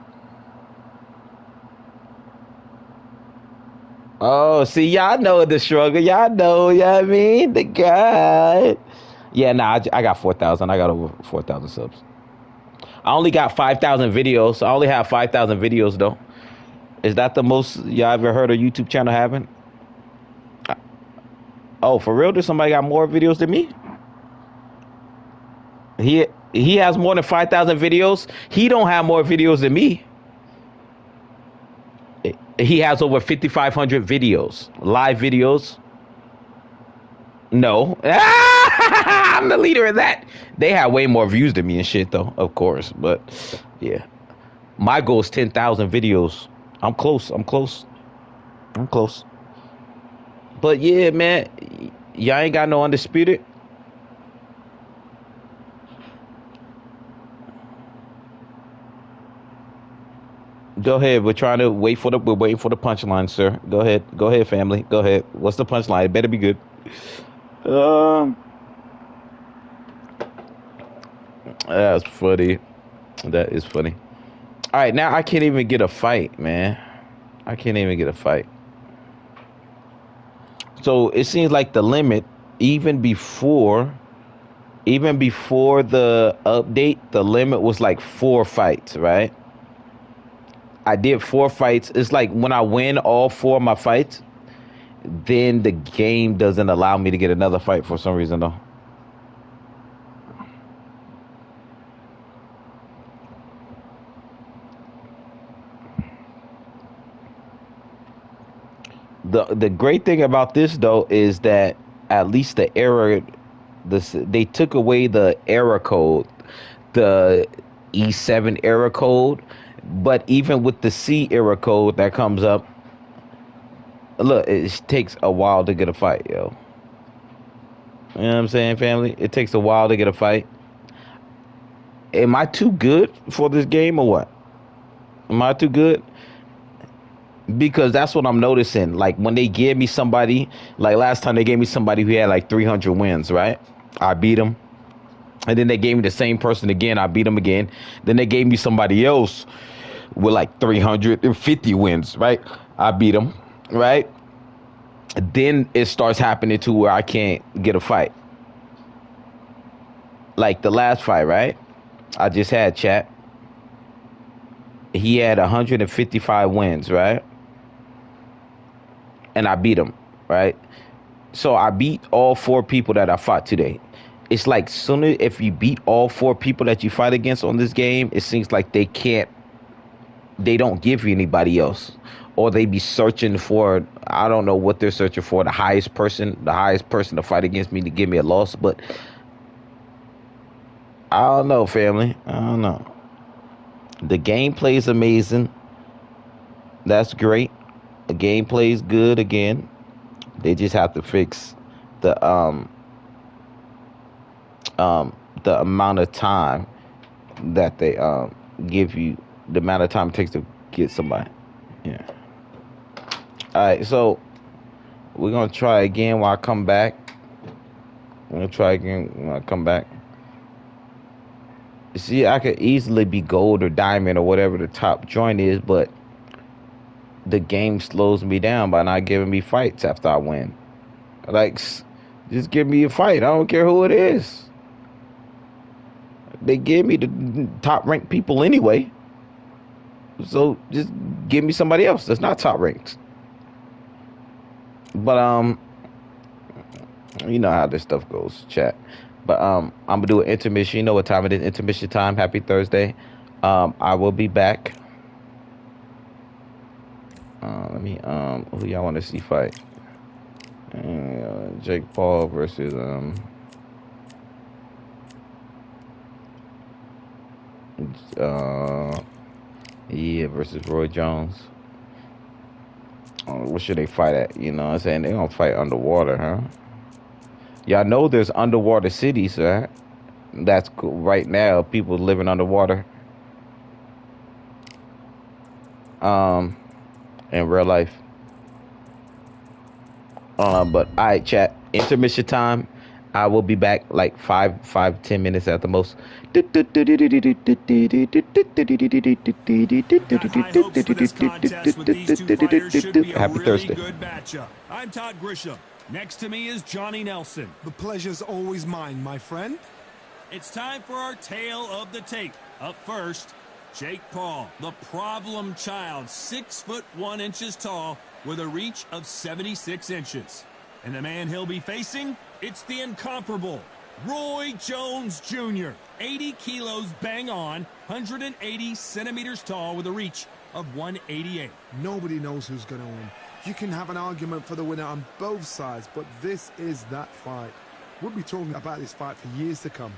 Oh, see, y'all know the struggle. Y'all know, you know what I mean? The guy. Yeah, nah, I got 4,000. I got over 4,000 subs. I only got 5,000 videos. I only have 5,000 videos, though. Is that the most y'all ever heard a YouTube channel having? Oh, for real? Does somebody got more videos than me? He has more than 5,000 videos. He don't have more videos than me. He has over 5,500 videos, live videos. No. I'm the leader of that. They have way more views than me and shit, though, of course. But, yeah. My goal is 10,000 videos. I'm close. I'm close. I'm close. But, yeah, man. Y'all ain't got no Undisputed? Go ahead. We're waiting for the punchline, sir. Go ahead. Go ahead, family. Go ahead. What's the punchline? It better be good. That's funny. That is funny. All right, now I can't even get a fight, man. I can't even get a fight. So it seems like the limit, even before the update, the limit was like 4 fights, right? I did 4 fights. It's like when I win all 4 of my fights, then the game doesn't allow me to get another fight for some reason, though. The great thing about this, though, is that at least they took away the error code, the E7 error code, but even with the C error code that comes up, look, it takes a while to get a fight, yo. You know what I'm saying, family? It takes a while to get a fight. Am I too good for this game or what? Am I too good? Because that's what I'm noticing. Like when they give me somebody, like last time they gave me somebody who had like 300 wins, right? I beat him. And then they gave me the same person again. I beat him again. Then they gave me somebody else with like 350 wins, right? I beat him, right? Then it starts happening to where I can't get a fight. Like the last fight, right? I just had chat. He had 155 wins, right? And I beat him, right? So I beat all 4 people that I fought today. It's like sooner if you beat all 4 people that you fight against on this game, it seems like they don't give you anybody else. Or they be searching for, I don't know what they're searching for, the highest person to fight against me to give me a loss. But I don't know, family. I don't know. The gameplay is amazing. That's great. The gameplay is good again. They just have to fix the amount of time that they give you, the amount of time it takes to get somebody. Yeah. All right, so we're gonna try again when I come back. I'm gonna try again when I come back. See, I could easily be gold or diamond or whatever the top joint is, but the game slows me down by not giving me fights after I win. Like, just give me a fight. I don't care who it is. They give me the top ranked people anyway. So just give me somebody else that's not top ranked. But you know how this stuff goes, chat. But I'm gonna do an intermission. You know what time it is? Intermission time. Happy Thursday. I will be back. Let me who y'all want to see fight? Jake Paul versus versus Roy Jones. What should they fight at? You know what I'm saying? They're gonna fight underwater, huh? Y'all know there's underwater cities, right? That's cool. Right now, people living underwater. In real life. But all right, chat. Intermission time. I will be back like 10 minutes at the most. Got high hopes for this contest with these two fighters. Should be a Happy really Thursday. good matchup. I'm Todd Grisham. Next to me is Johnny Nelson. The pleasure's always mine, my friend. It's time for our tale of the tape. Up first, Jake Paul, the problem child, 6'1" tall, with a reach of 76 inches. And the man he'll be facing, it's the incomparable Roy Jones Jr., 80 kilos bang on, 180 centimeters tall with a reach of 188. Nobody knows who's going to win. You can have an argument for the winner on both sides, but this is that fight. We'll be talking about this fight for years to come.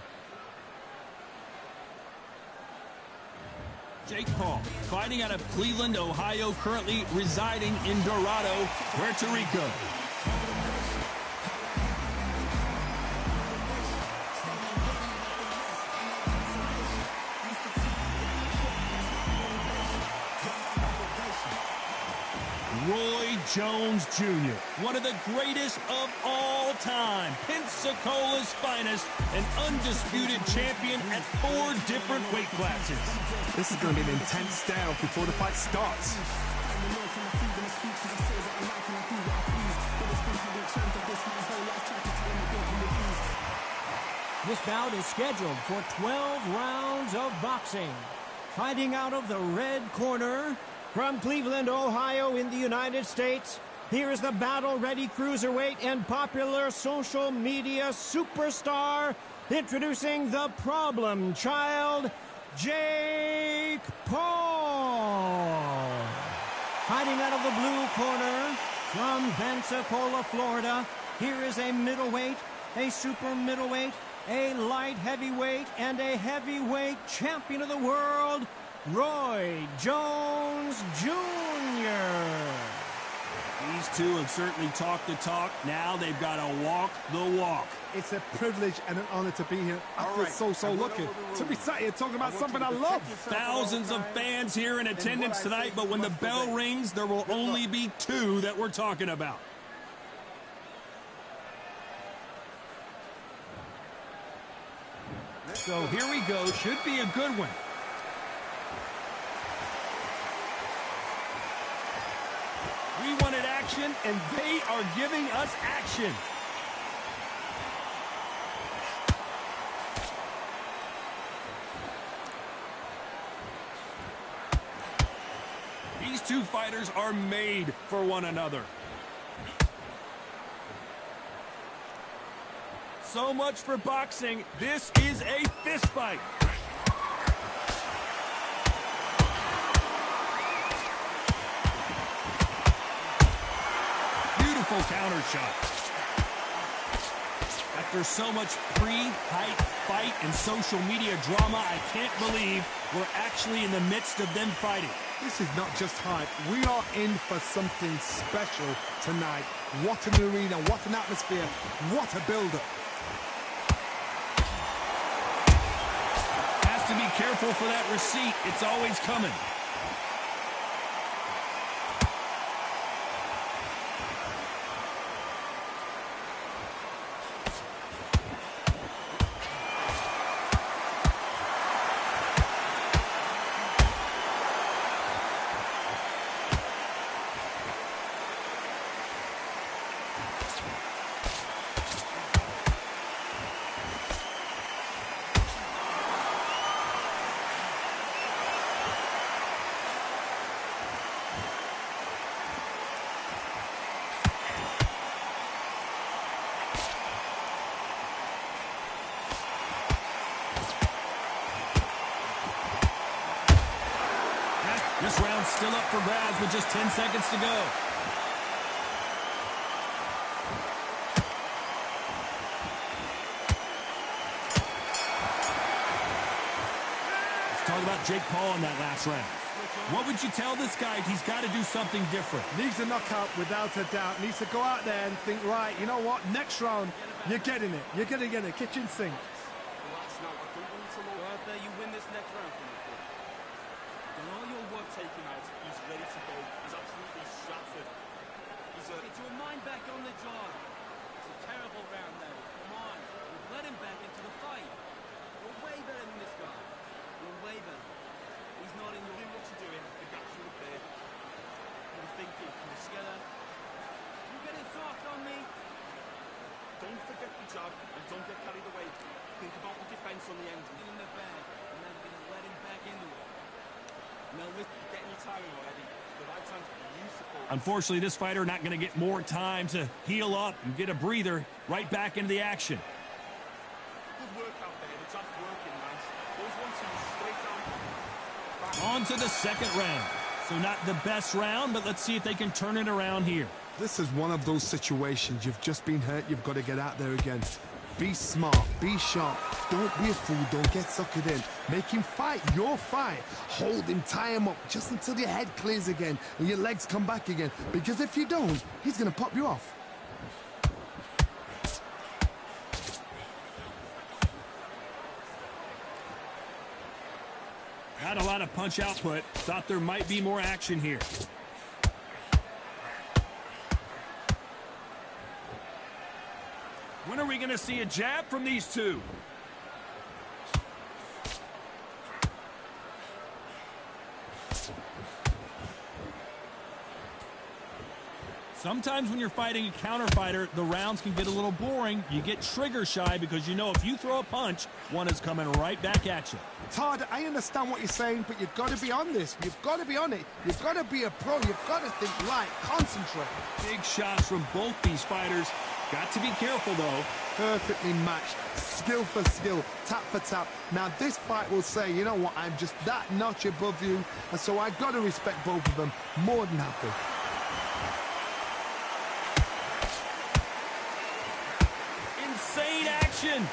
Jake Paul, fighting out of Cleveland, Ohio, currently residing in Dorado, Puerto Rico. Roy Jones Jr., one of the greatest of all time, Pensacola's finest, an undisputed champion at 4 different weight classes. This is going to be an intense standoff before the fight starts. This bout is scheduled for 12 rounds of boxing. Fighting out of the red corner, from Cleveland, Ohio in the United States, here is the battle-ready cruiserweight and popular social media superstar, introducing the problem child, Jake Paul. Fighting out of the blue corner, from Pensacola, Florida, here is a middleweight, a super middleweight, a light heavyweight, and a heavyweight champion of the world, Roy Jones Jr. These two have certainly talked the talk. Now they've got to walk the walk. It's a privilege and an honor to be here. I feel so lucky to be sat here talking about something I love. Thousands of fans here in attendance tonight, but when the bell rings, there will only be 2 that we're talking about. So here we go. Should be a good one. We wanted action, and they are giving us action. These two fighters are made for one another. So much for boxing. This is a fist fight. Beautiful counter shot. After so much pre-hype fight and social media drama, I can't believe we're actually in the midst of them fighting. This is not just hype. We are in for something special tonight. What an arena, what an atmosphere, what a build-up. Has to be careful for that receipt. It's always coming. This round's still up for grabs with just 10 seconds to go. Let's talk about Jake Paul in that last round. What would you tell this guy? He's got to do something different. Needs a knockout without a doubt. Needs to go out there and think, right, you know what? Next round, you're getting it. You're going to get it. Kitchen sink. Relax now. I don't want you to look. Go out there, you win this next round for me, kid. Done all your work taken out. He's ready to go. He's absolutely shattered. Get your mind back on the job. It's a terrible round now. Come on. We've let him back into the fight. You're way better than this guy. You're way better. He's not in your... Doing what you're doing. The gap's right there. You're thinking. You're scared. You're getting soft on me. Don't forget the jab and don't get carried away. Think about the defense on the end. Get in the bag. And then you're going to let him back into it. Now listen, you're getting your timing already. The right time's beautiful. Unfortunately, this fighter not going to get more time to heal up and get a breather right back into the action. Good work out there. The jab's working nice. Those 1-2s straight down. On to the second round. So not the best round, but let's see if they can turn it around here. This is one of those situations. You've just been hurt. You've got to get out there again. Be smart. Be sharp. Don't be a fool. Don't get suckered in. Make him fight your fight. Hold him. Tie him up just until your head clears again and your legs come back again. Because if you don't, he's going to pop you off. Not a lot of punch output. Thought there might be more action here. When are we going to see a jab from these two? Sometimes when you're fighting a counter fighter, the rounds can get a little boring. You get trigger shy because you know if you throw a punch, one is coming right back at you. Todd, I understand what you're saying, but you've got to be on this. You've got to be on it. You've got to be a pro. You've got to think light, concentrate. Big shots from both these fighters. Got to be careful, though. Perfectly matched, skill for skill, tap for tap. Now this fight will say, you know what, I'm just that notch above you, and so I've got to respect both of them. More than happy. Insane action.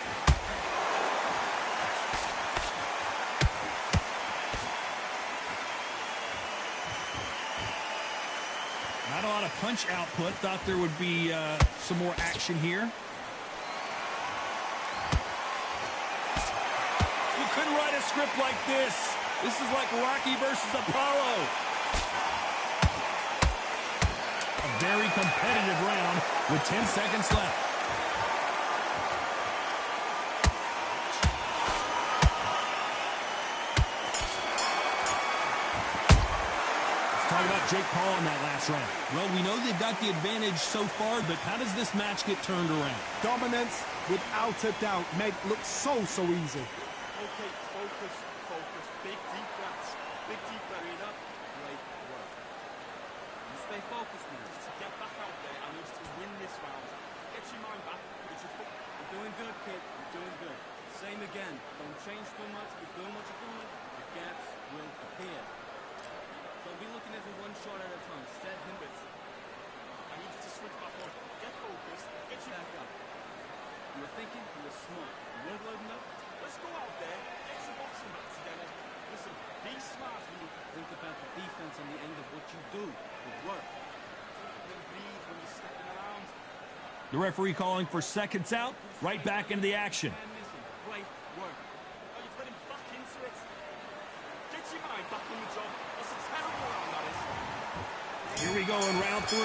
Not a lot of punch output. Thought there would be some more action here. You couldn't write a script like this. This is like Rocky versus Apollo. A very competitive round with 10 seconds left. Talk about Jake Paul in that last round. Well, we know they've got the advantage so far, but how does this match get turned around? Dominance, without a doubt, made it look so easy. Okay, focus, focus. Big deep breaths. Big deep breath. Breathe up. Great work. You stay focused, man. To get back out there, I need to win this round. Get your mind back. You're doing good, kid. You're doing good. Same again. Don't change too much. Keep doing what you're doing. The gaps will appear. Don't be looking at it one shot at a time. Set him with. I need you to switch back on. Get focused. Get your Back up. You were thinking. You were smart. You weren't loading up. Let's go out there. Get some boxing back together. Listen, Be smart when you Think about the defense on the end of what you do. The work. breathe when you're stepping around. The referee calling for seconds out, right back into the action. Man missing. Great work. Oh, you've let him back into it. Get your mind back on the job. That's a terrible round, that is. Here we go in round 3.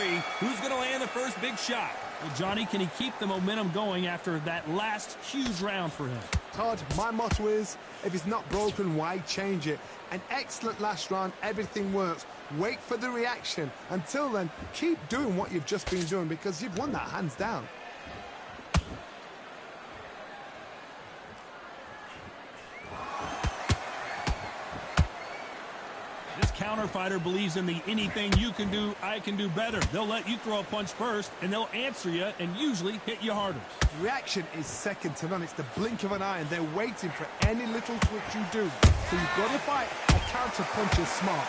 Who's going to land the first big shot? Well, Johnny, can he keep the momentum going after that last huge round for him? Todd, my motto is, if it's not broken, why change it? An excellent last round, everything works. Wait for the reaction. Until then, keep doing what you've just been doing because you've won that hands down. This counter fighter believes in the anything you can do, I can do better. They'll let you throw a punch first, and they'll answer you and usually hit you harder. Reaction is second to none. It's the blink of an eye, and they're waiting for any little twitch you do. So you've got to fight. A counter punch is smart.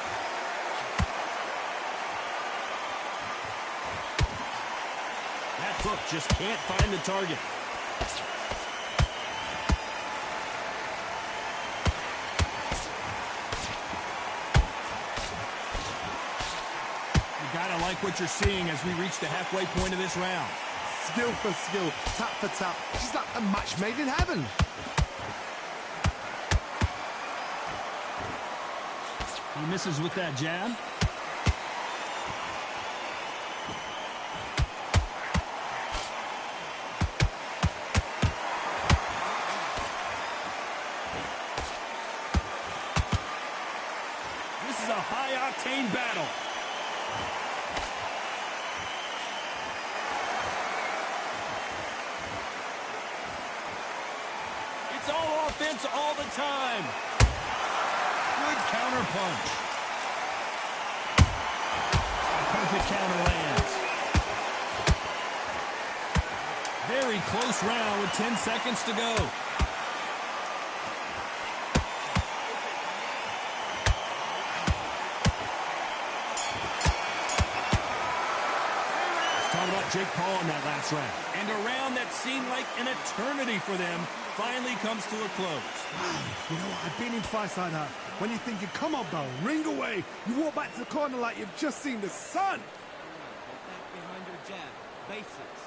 That hook just can't find the target. You gotta like what you're seeing as we reach the halfway point of this round. Skill for skill, tap for tap. Just like a match made in heaven. He misses with that jab. This is a high-octane battle. It's all offense all the time. Good counter punch. Perfect counter lands. Very close round with 10 seconds to go. Talk about Jake Paul in that last round. And a round that seemed like an eternity for them finally comes to a close. You know what? I've been in fights like that. When you're thinking, come on, Bell, ring away. You walk back to the corner like you've just seen the sun. Get back behind your jab. Basics.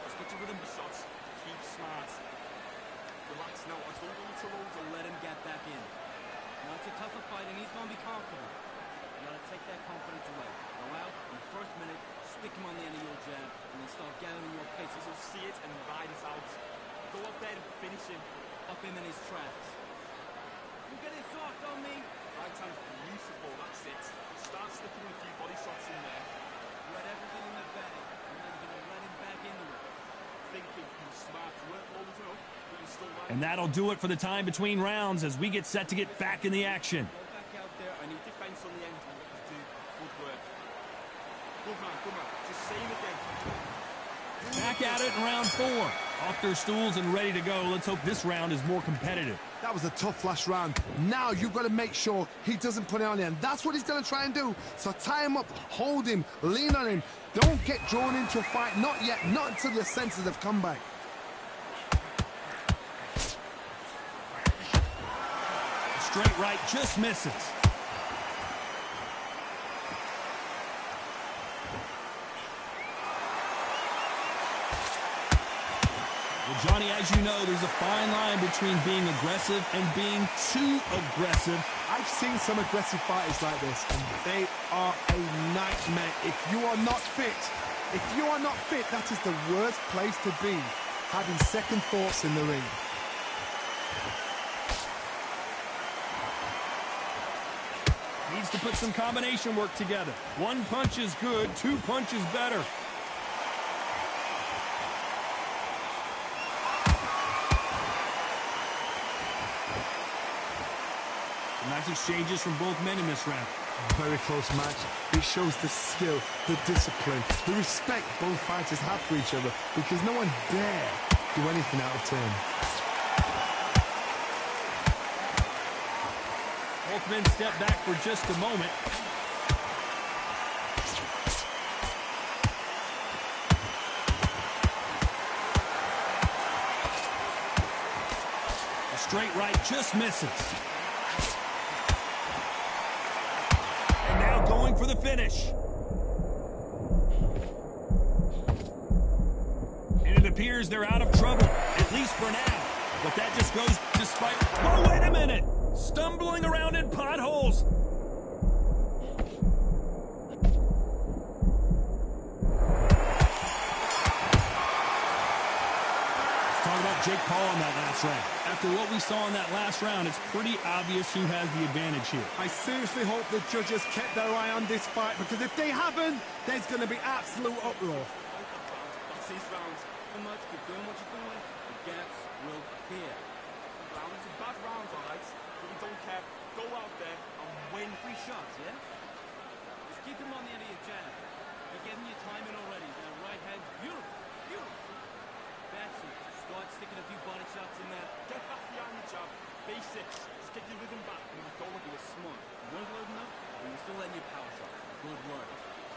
Just get your rhythm shots. Keep smart. Relax now. I don't want you to load So let him get back in. Now it's a tougher fight and he's going to be confident. You got to take that confidence away. Go out in the first minute, stick him on the end of your jab, and then start gathering your pace. So see it and ride it out. Go up there and finish him. Up him in his tracks. You get it soft on me. Right hand's beautiful, that's it. Start sticking a few body shots in there. You had everything in the bag. And now you're going to let him back into it. Thinking you're smart, you weren't loaded enough, but you're still right. And that'll do it for the time between rounds as we get set to get back in the action. Go back out there. I need defense on the end. You do good work. Good man. Just say it again. Back at it in round 4. Off their stools and ready to go. Let's hope this round is more competitive. That was a tough last round. Now you've got to make sure he doesn't put it on you. And that's what he's going to try and do. So tie him up, hold him, lean on him. Don't get drawn into a fight. Not yet. Not until your senses have come back. A straight right just misses. Well, Johnny, as you know, there's a fine line between being aggressive and being too aggressive. I've seen some aggressive fighters like this, and they are a nightmare. If you are not fit, that is the worst place to be, having second thoughts in the ring. Needs to put some combination work together. One punch is good, 2 punches better. Nice exchanges from both men in this round. Very close match. It shows the skill, the discipline, the respect both fighters have for each other, because no one dare do anything out of turn. Both men step back for just a moment. A straight right just misses. for the finish. And it appears they're out of trouble, at least for now. But that just goes despite... Oh, wait a minute! Stumbling around in potholes. Talk about Jake Paul in that last round. After what we saw in that last round, it's pretty obvious who has the advantage here. I seriously hope the judges kept their eye on this fight, because if they haven't, there's going to be absolute uproar. That's these rounds. How much? Keep doing what you're doing. The gaps will appear. Rounds are bad rounds, alright? But we don't care. Go out there and win. 3 shots, yeah? Just keep him on the end of your jab. You're getting your timing already. That right hand, beautiful, beautiful. That's it. Start sticking a few body shots in there. Get back behind the jab. Basics. Just get your rhythm back. And go with you smart. You weren't loading up, and you're still letting your power shot. Good work.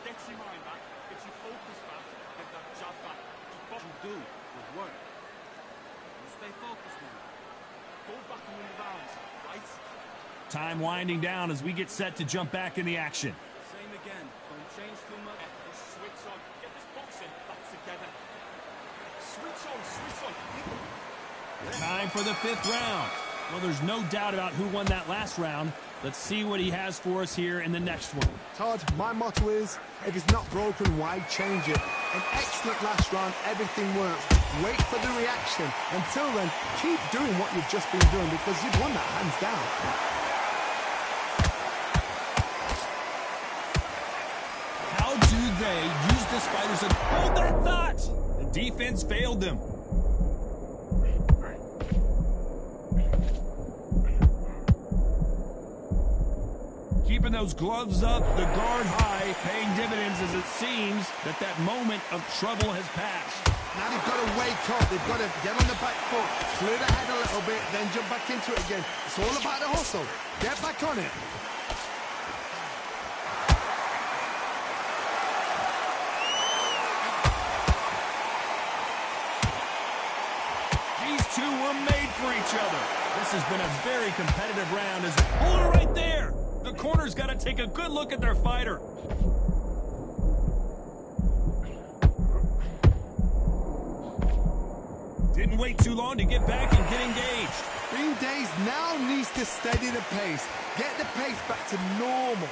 Get your mind back. Get your focus back. Get that jab back. Just You do. Good work. You stay focused now. go back and win the rounds, right? Time winding down as we get set to jump back in the action. Same again. Don't change too much. Switch on. Get this boxing back together. Switch on, switch on. Time for the 5th round. Well, there's no doubt about who won that last round. Let's see what he has for us here in the next one. Todd, my motto is, if it's not broken, why change it? An excellent last round, everything works. Wait for the reaction. Until then, keep doing what you've just been doing, because you've won that hands down. How do they use this fighter to hold that thought? The defense failed them. Keeping those gloves up, the guard high, paying dividends as it seems that moment of trouble has passed. Now they've got to wake up. They've got to get on the back foot, clear the head a little bit, then jump back into it again. It's all about the hustle. Get back on it. These two were made for each other. This has been a very competitive round. Hold it right there. The corner's got to take a good look at their fighter. Didn't wait too long to get back and get engaged. Green Days now needs to steady the pace. Get the pace back to normal.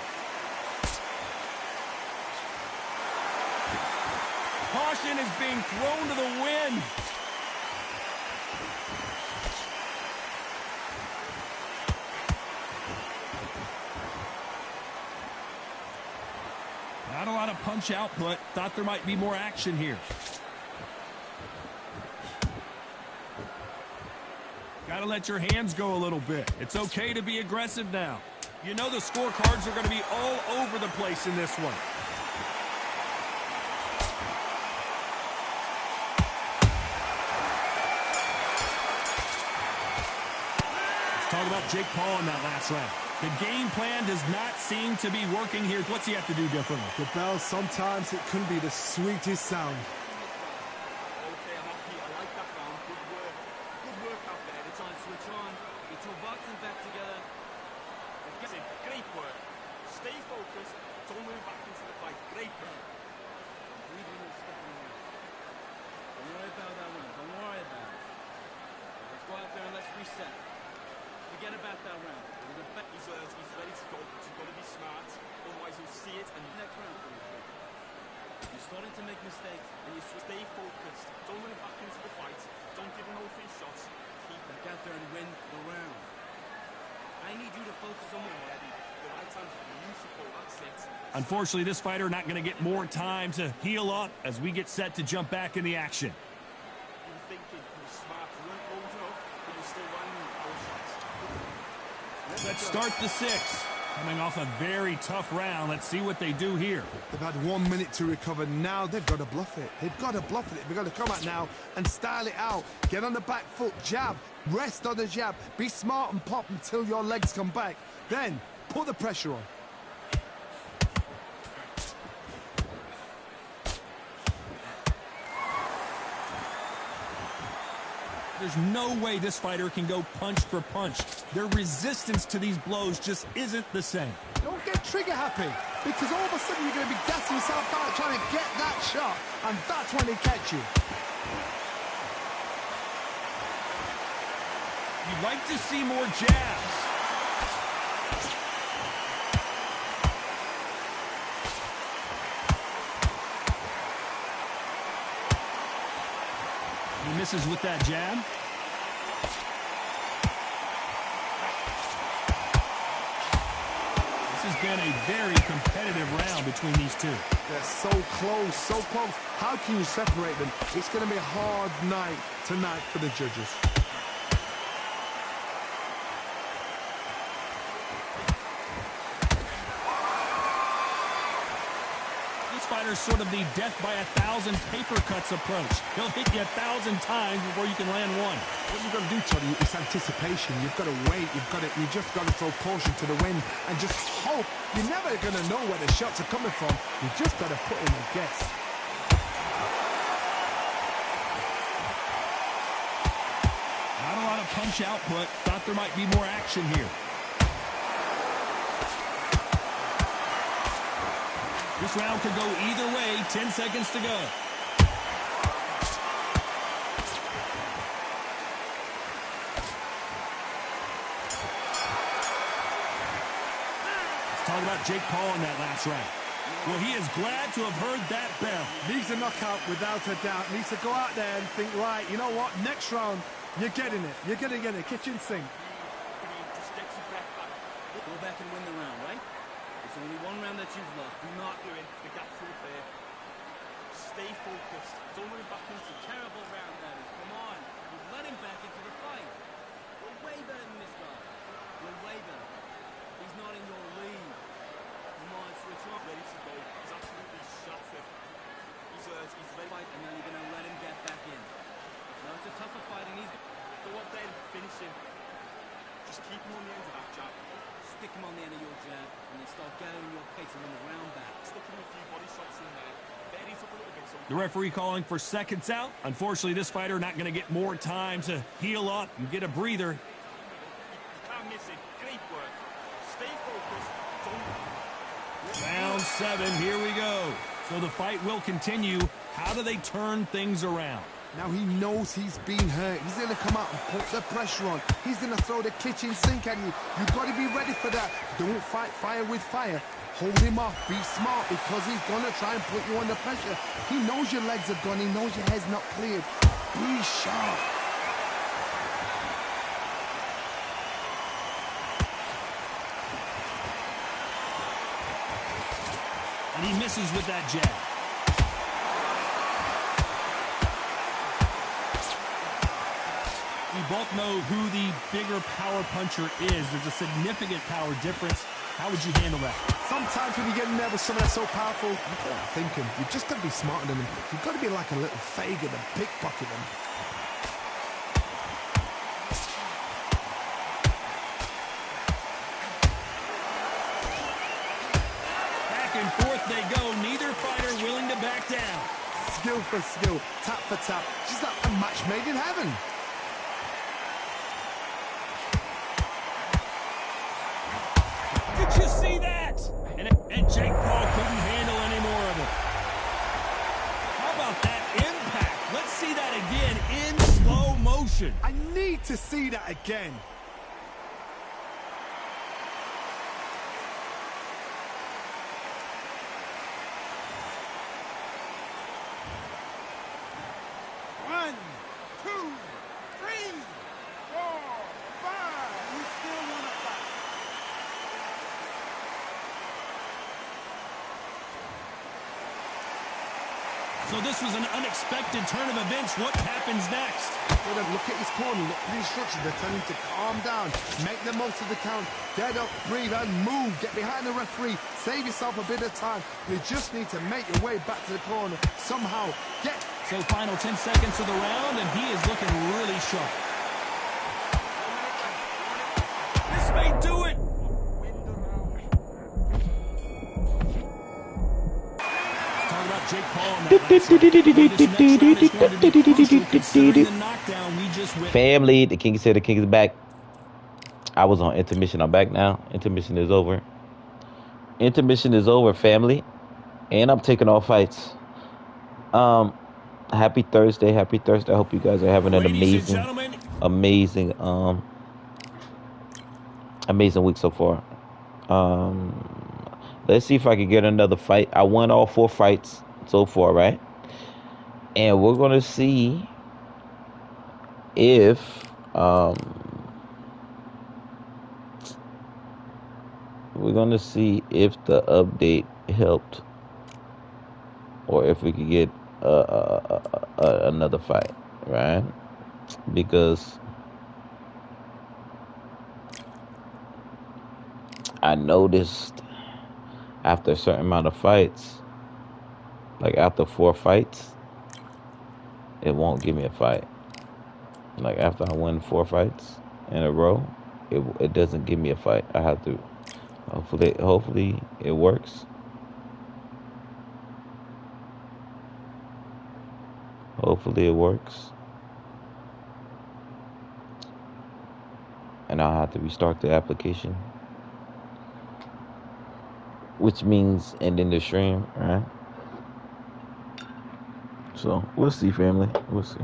Caution is being thrown to the wind. Not a lot of punch output. Thought there might be more action here. Got to let your hands go a little bit. It's okay to be aggressive now. You know the scorecards are going to be all over the place in this one. Let's talk about Jake Paul in that last round. The game plan does not seem to be working here. What's he have to do differently? The bell, sometimes it can be the sweetest sound. Okay, I'm happy. I like that round. Good work. Good work out there. It's on, switch on. Get your boxing back together. Listen, great work. Stay focused. Don't move back into the fight. Great work. Breathe in and step in there. Don't worry about that one. Don't worry about it. Let's go out there and let's reset. Forget about that round. It was a bet. He's ready to go. But you've got to be smart. Otherwise, you'll see it and Next round. You're starting to make mistakes, and you stay focused. Don't move back into the fight. Don't give him no free shots. Keep back out there and win the round. I need you to focus on the ready. The right hand's beautiful. That's it. Unfortunately, this fighter not going to get more time to heal up as we get set to jump back in the action. You were thinking you were smart. You weren't old enough, but you're still landing power shots. Let's start the 6th. Coming off a very tough round. Let's see what they do here. They've had 1 minute to recover. Now they've got to bluff it. They've got to bluff it. They've got to come out now and style it out. Get on the back foot, jab, rest on the jab. Be smart and pop until your legs come back. Then put the pressure on. There's no way this fighter can go punch for punch. Their resistance to these blows just isn't the same. Don't get trigger happy. Because all of a sudden you're going to be gassing yourself out trying to get that shot, and that's when they catch you. You'd like to see more jabs. He misses with that jab. This has been a very competitive round between these two. They're so close, so close. How can you separate them? It's going to be a hard night tonight for the judges. Fighter's sort of the death by 1,000 paper cuts approach. He'll hit you 1,000 times before you can land one. What you've got to do, Tony, is anticipation. You've got to wait. You just got to throw caution to the wind and just hope. You're never going to know where the shots are coming from. You just got to put in a guess. Not a lot of punch output. Thought there might be more action here. This round could go either way. 10 seconds to go. Let's talk about Jake Paul in that last round. Well, he is glad to have heard that bell. Needs a knockout without a doubt. Needs to go out there and think, right, you know what? Next round, you're getting it. You're going to get it. Kitchen sink. Just get your breath back. Go back and win the round, right? It's only one round that you've lost. Do not do it. The gap's right there. Stay focused. Don't worry back into terrible round that is. Come on. You've let him back into the fight. You're way better than this guy. You're way better. He's not in your league. Come on, switch on. ready to go. He's absolutely shattered. He's ready. Fight, and now you're going to let him get back in. Now it's a tougher fight, and he's... Go up there and finish him. Just keep him on the end of that jab. Stick him on the end of your jab, and then start gathering your pace and win the round back. Stick him a few body shots in there. Buries up a little bit. The referee calling for seconds out. Unfortunately, this fighter not going to get more time to heal up and get a breather. You can't miss it. Great work. Stay focused. Round 7, here we go. So the fight will continue. How do they turn things around? Now he knows he's been hurt. He's going to come out and put the pressure on. He's going to throw the kitchen sink at you. You've got to be ready for that. Don't fight fire with fire. Hold him off. Be smart because he's going to try and put you under pressure. He knows your legs are gone. He knows your head's not cleared. Be sharp. And he misses with that jab. We both know who the bigger power puncher is. There's a significant power difference. How would you handle that? Sometimes when you get nervous, someone that's so powerful, you start thinking, you've just got to be smarter than them. You've got to be like a little Fagin and pickpocket them. Back and forth they go. Neither fighter willing to back down. Skill for skill, tap for tap. Just like a match made in heaven. Did you see that? And Jake Paul couldn't handle any more of it. How about that impact? Let's see that again in slow motion. I need to see that again. One, two, three, 4, 5. You still want to fight? So this was an unexpected turn of events. What happens next? Look at his corner, look at the instructions. They're telling him to calm down, make the most of the count, get up, breathe, and move. Get behind the referee, save yourself a bit of time. You just need to make your way back to the corner somehow. Get. So final 10 seconds of the round, and he is looking really sharp. This may do it. Talk about Jake Paul in that last round. This next round is going to be crucial considering the knockdown we just witnessed. Family, the king said the king is back. I was on intermission. I'm back now. Intermission is over. Intermission is over, family, and I'm taking all fights. Happy Thursday, happy Thursday. I hope you guys are having an Ladies and amazing, gentlemen, amazing, amazing week so far. Let's see if I can get another fight. I won all 4 fights so far, right? And we're gonna see if the update helped, or if we could get another fight, right? Because I noticed after a certain amount of fights, like after 4 fights, it won't give me a fight. Like after I win 4 fights in a row, it doesn't give me a fight. I have to hopefully it works. Hopefully it works. And I'll have to restart the application, which means ending the stream, right? So we'll see, family. We'll see.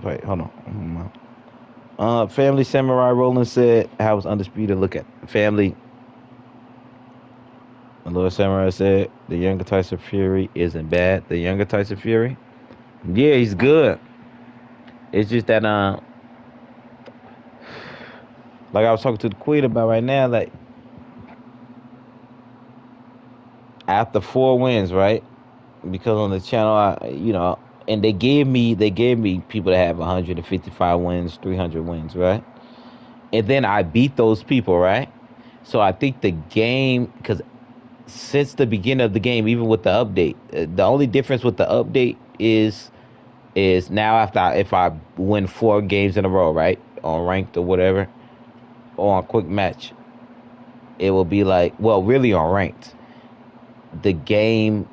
fight. Hold on. Family Samurai Roland said, "How was Undisputed? Look at family." The Lord Samurai said, "The younger Tyson Fury isn't bad. The younger Tyson Fury, yeah, he's good. It's just that like I was talking to the Queen about right now, like after 4 wins, right? Because on the channel, and they gave me people that have 155 wins, 300 wins, right? And then I beat those people, right? So I think the game, because since the beginning of the game, even with the update, the only difference with the update is now if I win 4 games in a row, right, on ranked or whatever, or on quick match, it will be like, well, really on ranked, the game,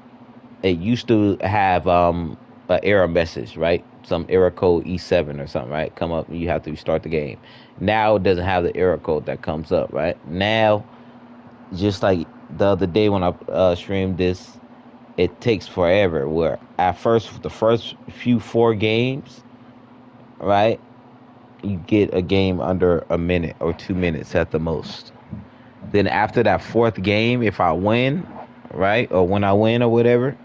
it used to have an error message, right? Some error code E7 or something, right? Come up and you have to restart the game. Now it doesn't have the error code that comes up, right? Now, just like the other day when I streamed this, it takes forever. Where at first, the first few 4 games, right, you get a game under a minute or 2 minutes at the most. Then after that 4th game, if I win, right, or when I win or whatever,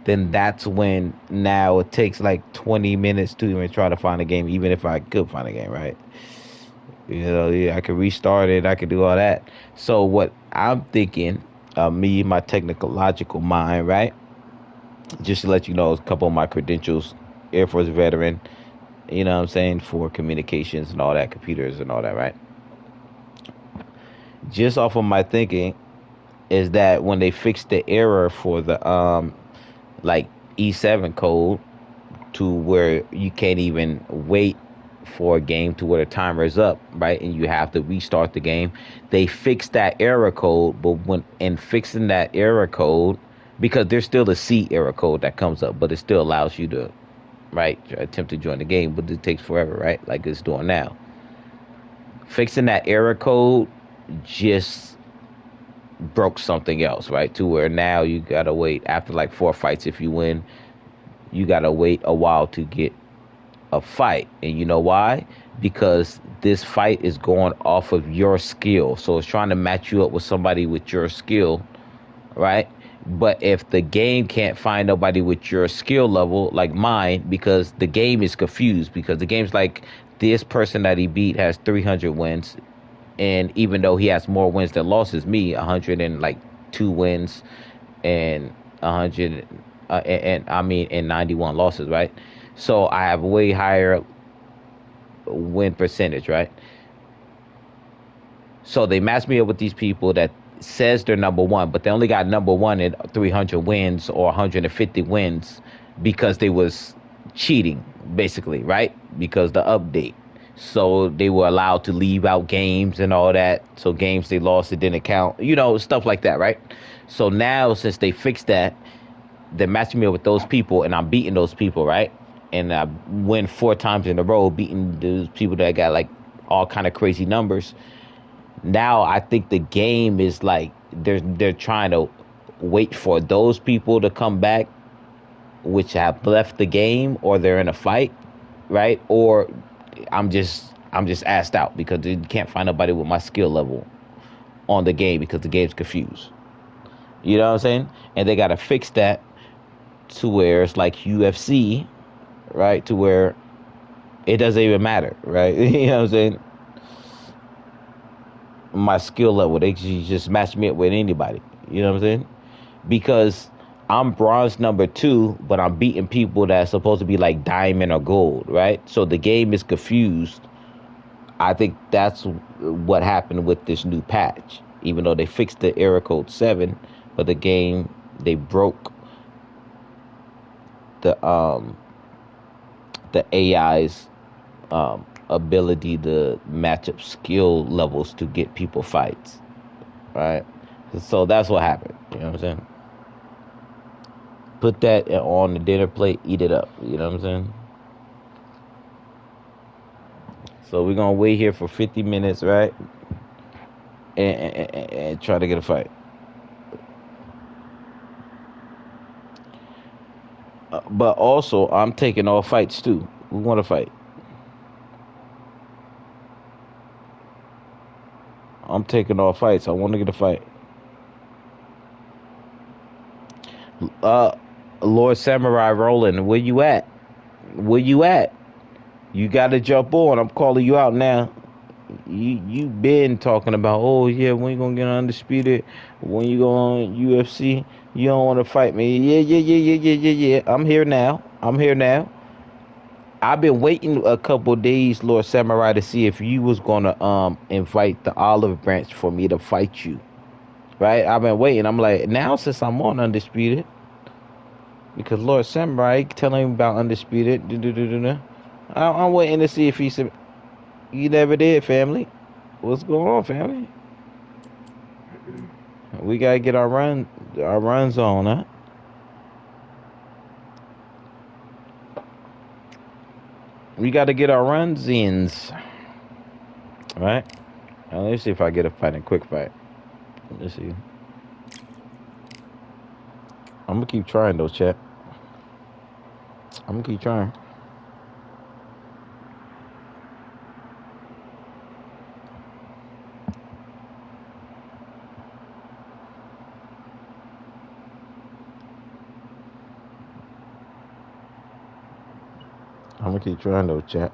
then that's when now it takes like 20 minutes to even try to find a game, even if I could find a game, right? Yeah, I could restart it, I could do all that. So what I'm thinking, my technological mind, right? Just to let you know, a couple of my credentials: Air Force veteran, you know what I'm saying, for communications and all that, computers and all that, right? Just off of my thinking is that when they fixed the error for the like E7 code, to where you can't even wait for a game to where the timer is up, right? And you have to restart the game. They fixed that error code, but when in fixing that error code, because there's still a C error code that comes up, but it still allows you to, right, attempt to join the game, but it takes forever, right? Like it's doing now. Fixing that error code just broke something else, right? To where now you gotta wait after like 4 fights. If you win, you gotta wait a while to get a fight. And you know why? Because this fight is going off of your skill. So it's trying to match you up with somebody with your skill, right? But if the game can't find nobody with your skill level, like mine, because the game is confused, because the game's like, this person that he beat has 300 wins, and even though he has more wins than losses, me 102 wins and 100 and 91 losses, right? So I have way higher win percentage, right? So they match me up with these people that says they're number one, but they only got number one at 300 wins or 150 wins because they was cheating, basically, right? Because the update. So they were allowed to leave out games and all that. So games they lost, it didn't count, stuff like that, right? So now, since they fixed that, they're matching me up with those people, and I'm beating those people, right? And I win 4 times in a row, beating those people that got like all kind of crazy numbers. Now I think the game is like they're trying to wait for those people to come back, which have left the game or they're in a fight, right? Or I'm just asked out because they can't find nobody with my skill level on the game because the game's confused. You know what I'm saying? And they gotta fix that to where it's like UFC, right? To where it doesn't even matter, right? You know what I'm saying? My skill level, they just match me up with anybody. You know what I'm saying? Because I'm bronze number 2, but I'm beating people that's supposed to be like diamond or gold, right? So the game is confused. I think that's what happened with this new patch. Even though they fixed the error code 7, but the game, they broke the AI's ability to match up skill levels to get people fights, right? So that's what happened. You know what I'm saying? Put that on the dinner plate, eat it up. You know what I'm saying? So we're gonna wait here for 50 minutes, right? And try to get a fight. But also, I'm taking all fights too. We want to fight. I'm taking all fights. I want to get a fight. Uh, Lord Samurai Roland, where you at? Where you at? You got to jump on. I'm calling you out now. You been talking about, oh yeah, when you gonna get undisputed? When you go on UFC? You don't want to fight me? Yeah. I'm here now. I've been waiting a couple days, Lord Samurai, to see if you was gonna invite the olive branch for me to fight you. Right? I've been waiting. I'm like, now since I'm on undisputed, because Lord Samurai telling me about undisputed. I'm waiting to see if he said you never did, family. What's going on, family? We gotta get our runs on, huh? We gotta get our runs ins, right? Now, let's see if I get a fight, a quick fight. Let's see. I'm gonna keep trying though, chat. I'm gonna keep trying. I'm gonna keep trying though, chat.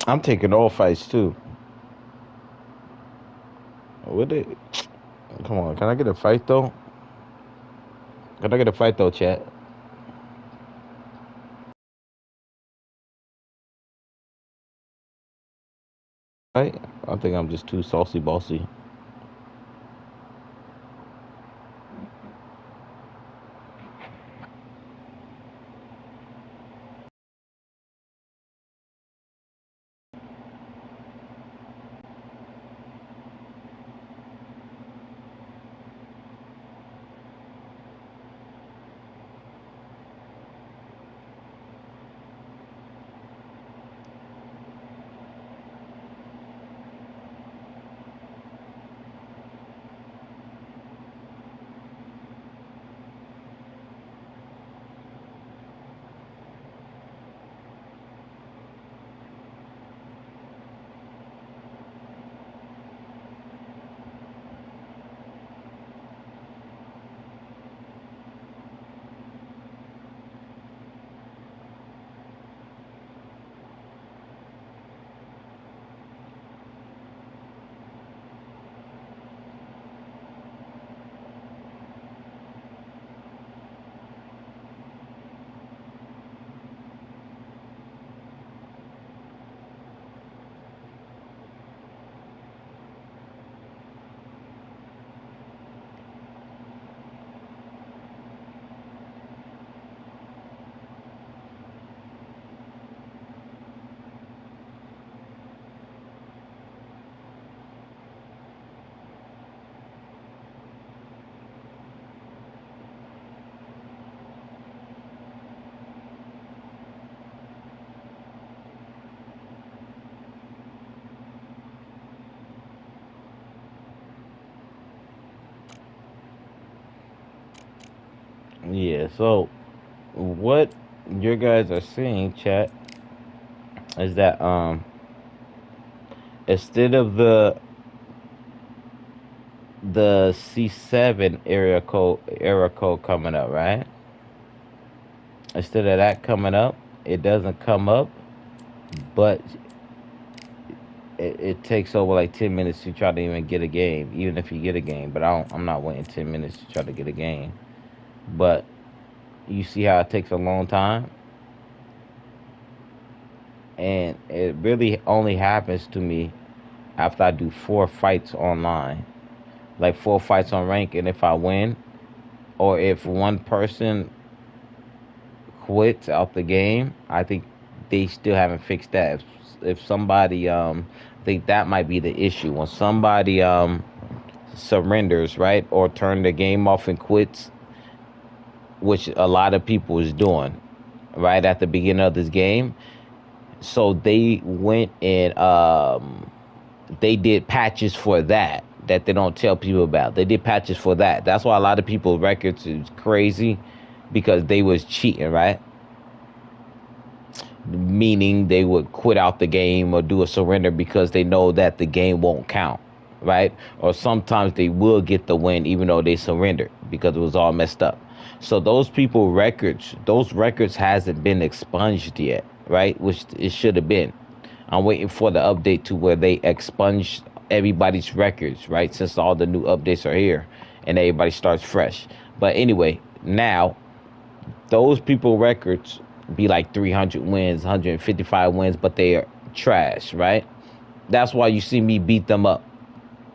I'm taking all fights too. What it? Come on, can I get a fight though? Can I get a fight though, chat? Right? I think I'm just too saucy bossy. Yeah. So what you guys are seeing, chat, is that instead of the C7 area code coming up, right? Instead of that coming up, it doesn't come up, but it takes over like 10 minutes to try to even get a game, even if you get a game. But I'm not waiting 10 minutes to try to get a game. But you see how it takes a long time, and it really only happens to me after I do 4 fights online, like 4 fights on rank, and if I win, or if one person quits out the game, I think they still haven't fixed that. If somebody, I think that might be the issue when somebody surrenders, right, or turn the game off and quits, which a lot of people is doing, right at the beginning of this game. So they went and they did patches for that they don't tell people about. They did patches for that. That's why a lot of people's records is crazy because they was cheating, right? Meaning they would quit out the game or do a surrender because they know that the game won't count, right? Or sometimes they will get the win even though they surrendered because it was all messed up. So those records hasn't been expunged yet, right? Which it should have been. I'm waiting for the update to where they expunge everybody's records, right? Since all the new updates are here and everybody starts fresh. But anyway, now those people records be like 300 wins, 155 wins, but they are trash, right? That's why you see me beat them up.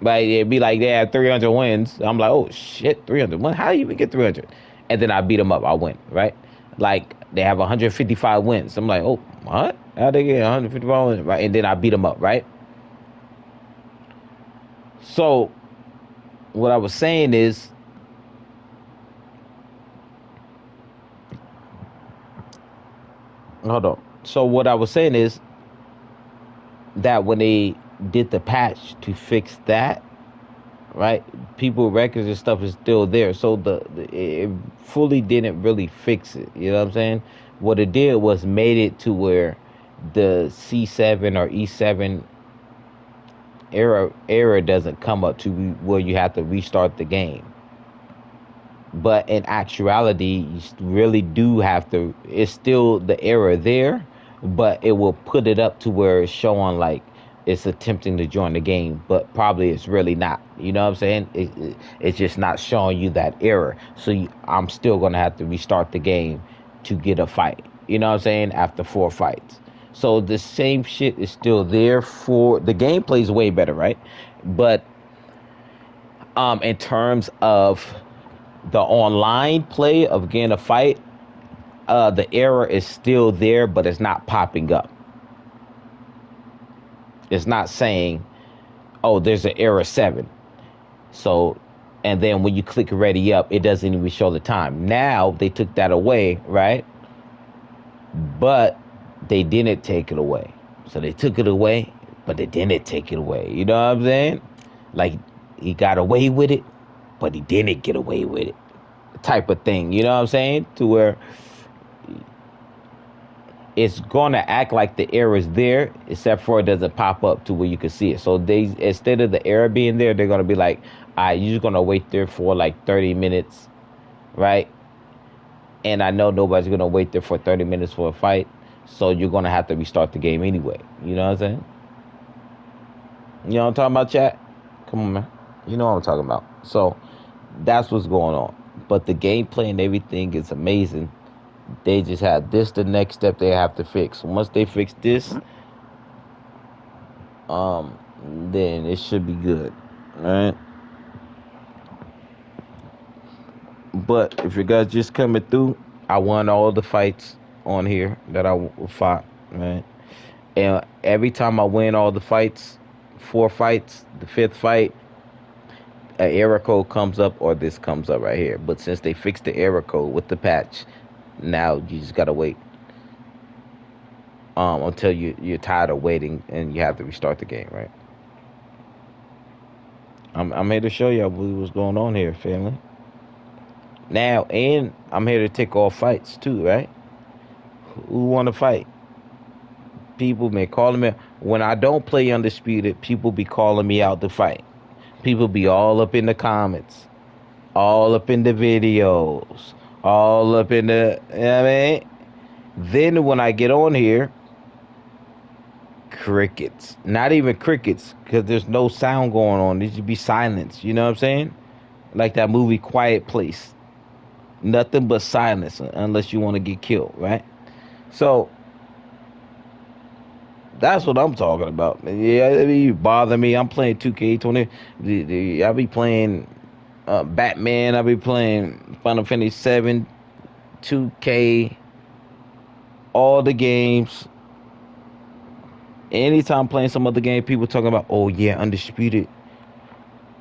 Right? It'd be like they have 300 wins. I'm like, oh shit, 300 wins? How do you even get 300? And then I beat them up. I win, right? Like they have 155 wins. I'm like, oh, what? How they get 155 wins? Right? And then I beat them up, right? So what I was saying is, hold on. So what I was saying is that when they did the patch to fix that, right? People records and stuff is still there. So it fully didn't really fix it. You know what I'm saying? What it did was made it to where the C7 or E7 error doesn't come up to where you have to restart the game. But in actuality, you really do have to. It's still the error there, but it will put it up to where it's showing like it's attempting to join the game, but probably it's really not. You know what I'm saying? It's just not showing you that error. So I'm still gonna have to restart the game to get a fight. You know what I'm saying? After 4 fights. So the same shit is still there for the gameplay is way better, right? But in terms of the online play of getting a fight, the error is still there, but it's not popping up. It's not saying, oh, there's an error 7. So, and then when you click ready up, it doesn't even show the time. Now they took that away, right? But they didn't take it away. So they took it away, but they didn't take it away. You know what I'm saying? Like he got away with it, but he didn't get away with it. Type of thing. You know what I'm saying? To where it's gonna act like the error is there, except for it doesn't pop up to where you can see it. So they, instead of the error being there, they're gonna be like, all right, you're just gonna wait there for like 30 minutes, right? And I know nobody's gonna wait there for 30 minutes for a fight, so you're gonna have to restart the game anyway. You know what I'm saying? You know what I'm talking about, chat? Come on, man. You know what I'm talking about. So that's what's going on. But the gameplay and everything is amazing. They just have this the next step they have to fix. Once they fix this, then it should be good. Alright. But if you guys just coming through, I won all the fights on here that I fought, right? And every time I win all the fights, 4 fights, the 5th fight, an error code comes up or this comes up right here. But since they fixed the error code with the patch, now you just gotta wait until you're tired of waiting and you have to restart the game, right? I'm here to show y'all what's going on here, family. Now, and I'm here to take all fights too, right? Who want to fight? People been calling me when I don't play Undisputed. People be calling me out to fight. People be all up in the comments, all up in the videos, all up in the. You know what I mean? Then when I get on here, crickets. Not even crickets, because there's no sound going on. There should be silence. You know what I'm saying? Like that movie Quiet Place. Nothing but silence unless you want to get killed, right? So that's what I'm talking about. Yeah, I mean, you bother me. I'm playing 2K20. I be playing Batman. I be playing Final Fantasy 7, 2K, all the games. Anytime playing some other game, people talking about, oh yeah, Undisputed,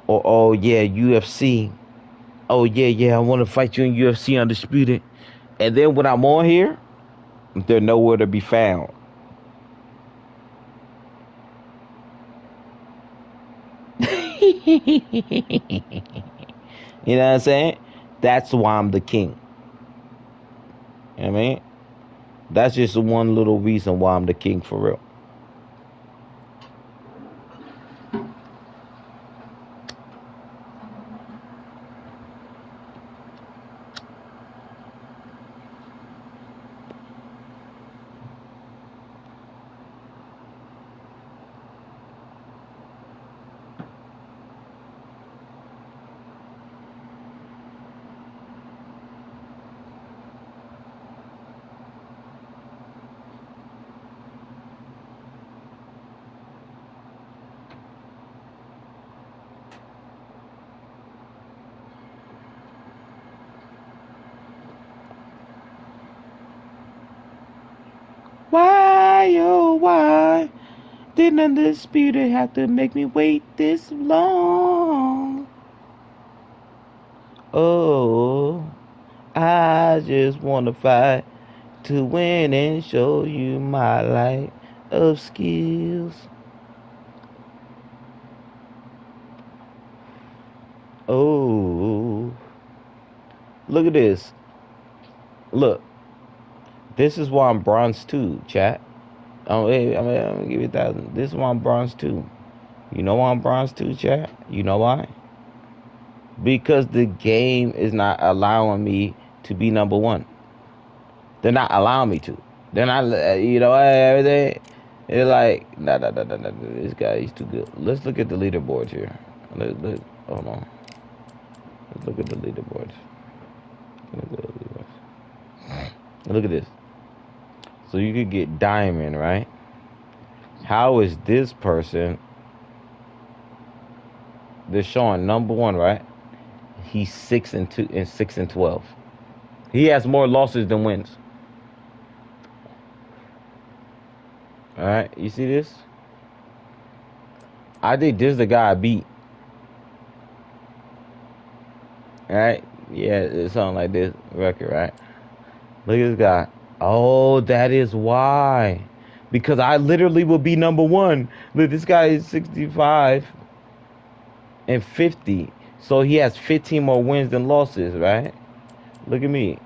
or oh yeah, UFC. Oh yeah, I want to fight you in UFC Undisputed. And then when I'm on here, they're nowhere to be found. You know what I'm saying? That's why I'm the king. You know what I mean? That's just one little reason why I'm the king for real. Why, oh, why did Undisputed have to make me wait this long? Oh, I just want to fight to win and show you my light of skills. Oh, look at this. Look, this is why I'm bronze 2, chat. Oh, hey, I'm gonna give you 1,000. This is why I'm bronze 2. You know why I'm bronze 2, chat? You know why? Because the game is not allowing me to be number 1. They're not allowing me to. They're not, you know, everything. It's like, nah. This guy, he's too good. Let's look at the leaderboards here. Hold on. Let's look at the leaderboards. Look at this. So you could get diamond, right? How is this person? They're showing number 1, right? He's 6-2 and 6-12. He has more losses than wins. All right, you see this? I think this is the guy I beat. All right, yeah, it's something like this record, right? Look at this guy. Oh, that is why. Because I literally will be number 1. Look, this guy is 65 and 50. So he has 15 more wins than losses, right? Look at me.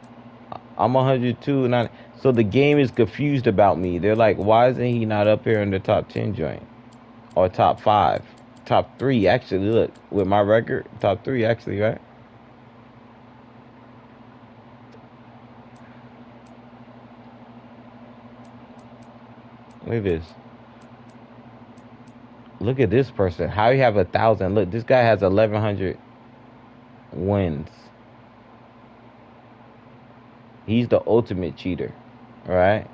I'm 102 and so the game is confused about me. They're like, why isn't he not up here in the top 10 joint? Or top 5? Top 3, actually, look. With my record, top 3, actually, right? Look at this. Look at this person. How you have 1,000? Look, this guy has 1,100 wins. He's the ultimate cheater, right?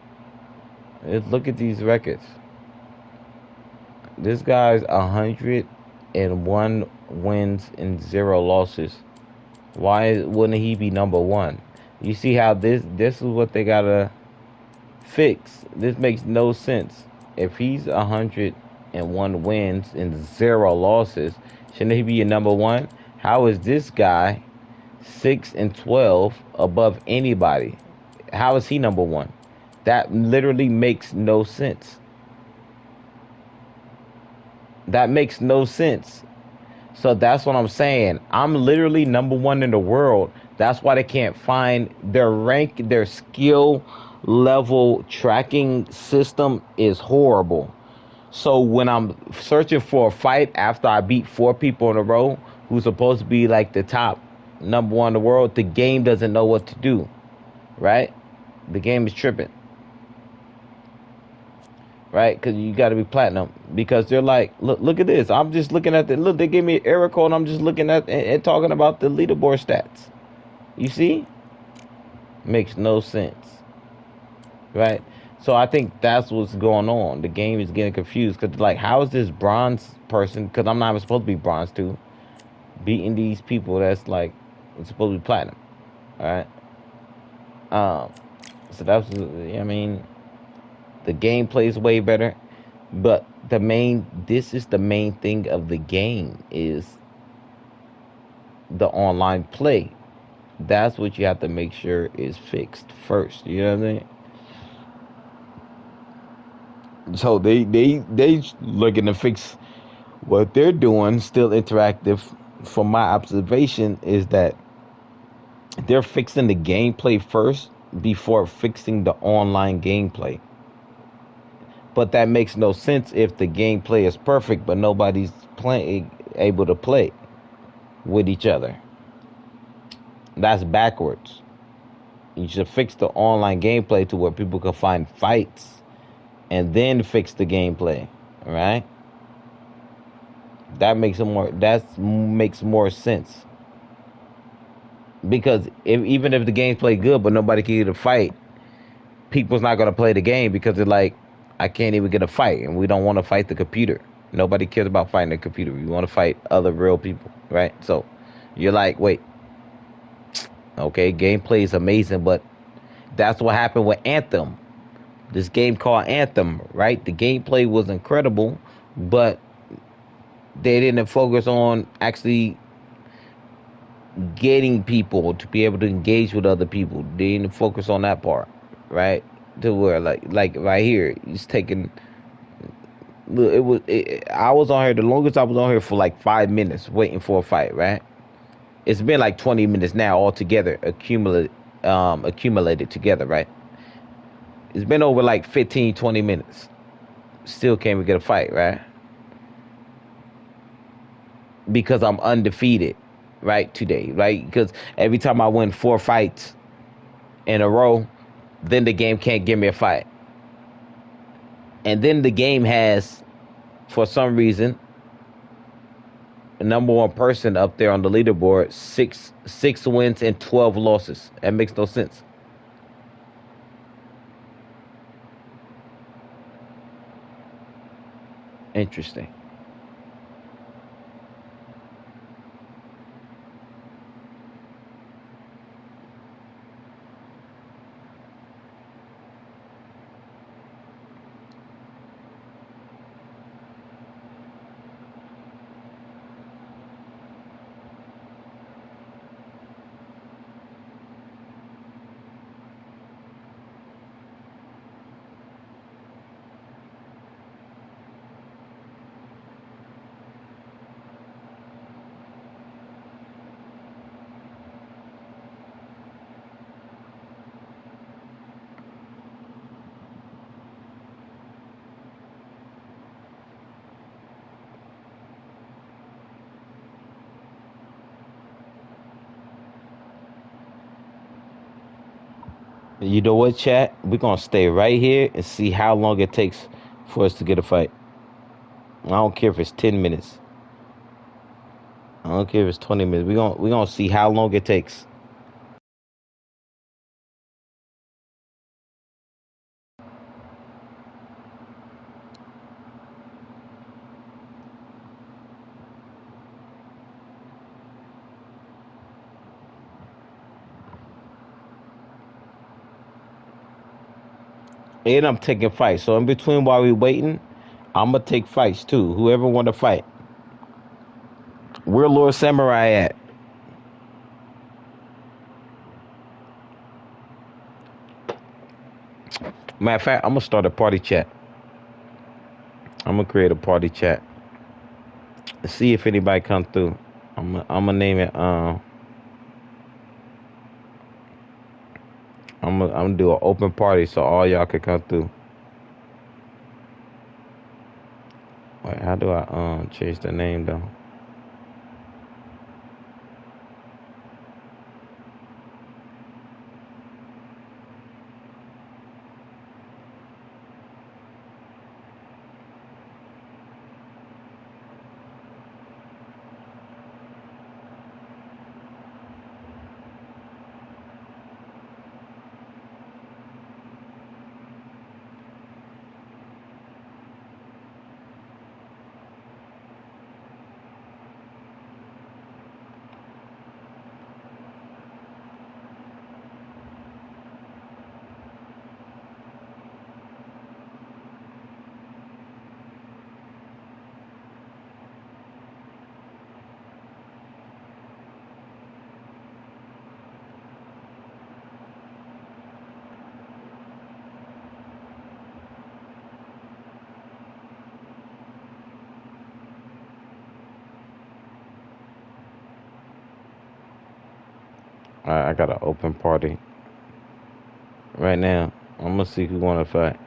Let's look at these records. This guy's 101 wins and 0 losses. Why wouldn't he be number 1? You see how this is what they gotta fix. This makes no sense. If he's 101 wins and 0 losses, shouldn't he be a number 1? How is this guy 6-12 above anybody? How is he number 1? That literally makes no sense. That makes no sense. So that's what I'm saying. I'm literally number 1 in the world. That's why they can't find their rank, their skill level tracking system is horrible. So when I'm searching for a fight after I beat 4 people in a row who's supposed to be like the top #1 in the world, the game doesn't know what to do, right? The game is tripping, right? Because you got to be platinum. Because they're like, look at this. I'm just looking at look. They gave me an error code. And I'm just looking at and talking about the leaderboard stats. You see, makes no sense, right? So I think that's what's going on. The game is getting confused because like, how is this bronze person? Because I'm not even supposed to be bronze too, beating these people that's like it's supposed to be platinum, all right? So that's, I mean, the gameplay is way better, but this is the main thing of the game is the online play. That's what you have to make sure is fixed first. You know what I mean? So they looking to fix what they're doing. Still interactive. From my observation, is that they're fixing the gameplay first before fixing the online gameplay. But that makes no sense if the gameplay is perfect, but nobody's able to play with each other. That's backwards. You should fix the online gameplay to where people can find fights, and then fix the gameplay. All right? That makes more sense. Because even if the gameplay good, but nobody can get a fight, people's not gonna play the game because they're like, I can't even get a fight, and we don't want to fight the computer. Nobody cares about fighting the computer. We want to fight other real people, right? So you're like, wait, okay, gameplay is amazing, but that's what happened with Anthem. This game called Anthem, right? The gameplay was incredible, but they didn't focus on actually getting people to be able to engage with other people. They didn't focus on that part, right? To where like right here, it's taking. I was on here. The longest I was on here for like 5 minutes waiting for a fight. Right? It's been like 20 minutes now altogether, accumulated together. Right? It's been over like 15, 20 minutes. Still can't even get a fight. Right? Because I'm undefeated. Right? Today. Right? Because every time I win 4 fights in a row, then the game can't give me a fight. And then the game has, for some reason, the #1 person up there on the leaderboard, six wins and 12 losses. That makes no sense. Interesting. You know what, chat? We're going to stay right here and see how long it takes for us to get a fight. I don't care if it's 10 minutes. I don't care if it's 20 minutes. We're gonna see how long it takes. And I'm taking fights. So in between while we waiting, I'm gonna take fights too. Whoever want to fight. Where Lord Samurai at? Matter of fact, I'm gonna start a party chat. I'm gonna create a party chat. See if anybody comes through. I'm gonna name it. I'm gonna do an open party so all y'all can come through. Wait, how do I change the name though? Alright, I got an open party right now. I'm gonna see who wanna fight.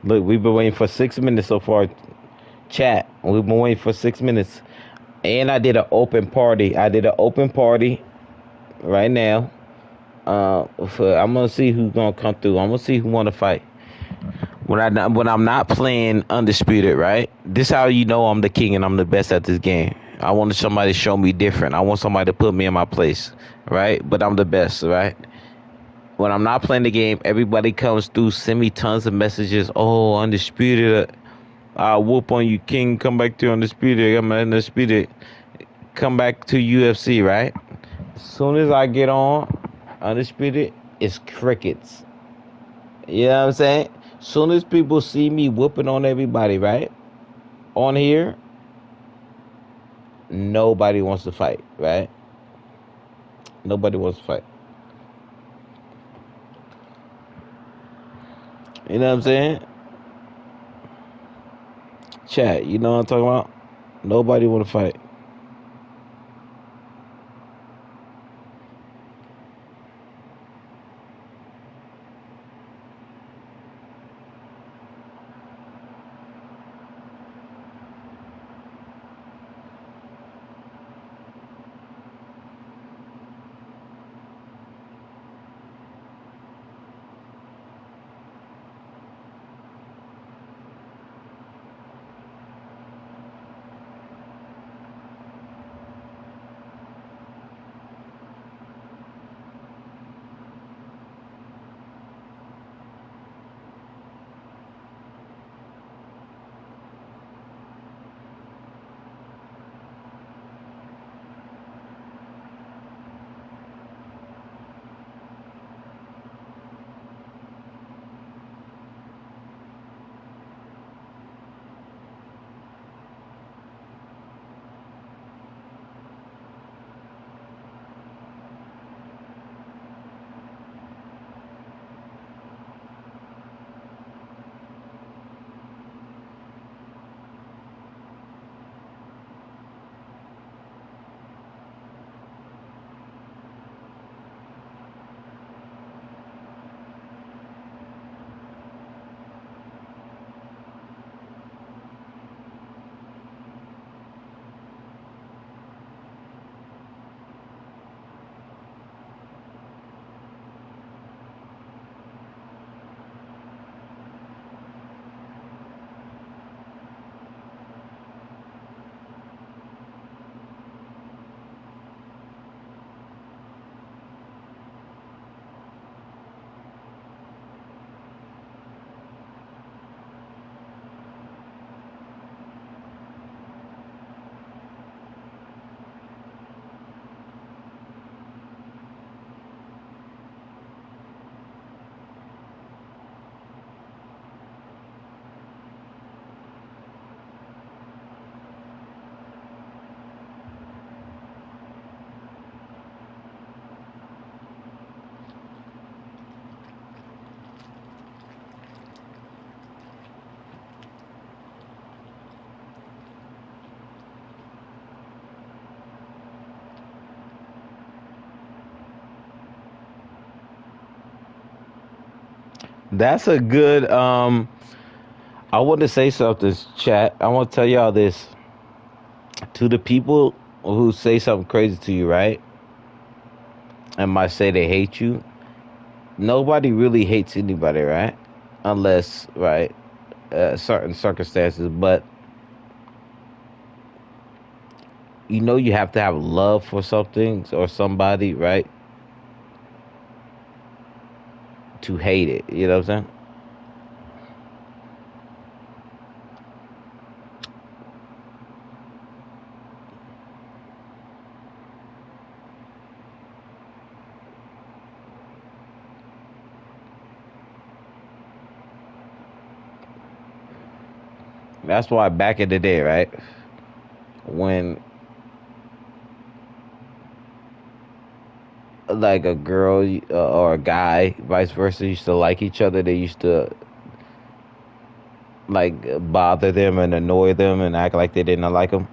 Look, we've been waiting for 6 minutes so far. Chat. We've been waiting for 6 minutes. And I did an open party. I did an open party right now. I'm gonna see who's gonna come through. I'm gonna see who wanna fight. When I'm not playing Undisputed, right? This how you know I'm the king and I'm the best at this game. I want somebody to show me different. I want somebody to put me in my place, right? But I'm the best, right? When I'm not playing the game, everybody comes through, send me tons of messages. Oh, Undisputed, I'll whoop on you, king. Come back to Undisputed. I'm Undisputed. Come back to UFC, right? As soon as I get on Undisputed, it's crickets. You know what I'm saying? As soon as people see me whooping on everybody, right? On here, nobody wants to fight, right? Nobody wants to fight. You know what I'm saying? Chat, you know what I'm talking about? Nobody want to fight. That's a good. I want to say something, chat. I want to tell y'all this. To the people who say something crazy to you, right? And might say they hate you. Nobody really hates anybody, right? Unless, right, certain circumstances. But you know, you have to have love for something or somebody, right? To hate it. You know what I'm saying? That's why back in the day, right? When like a girl or a guy, vice versa, used to like each other, they used to like bother them and annoy them and act like they didn't like them.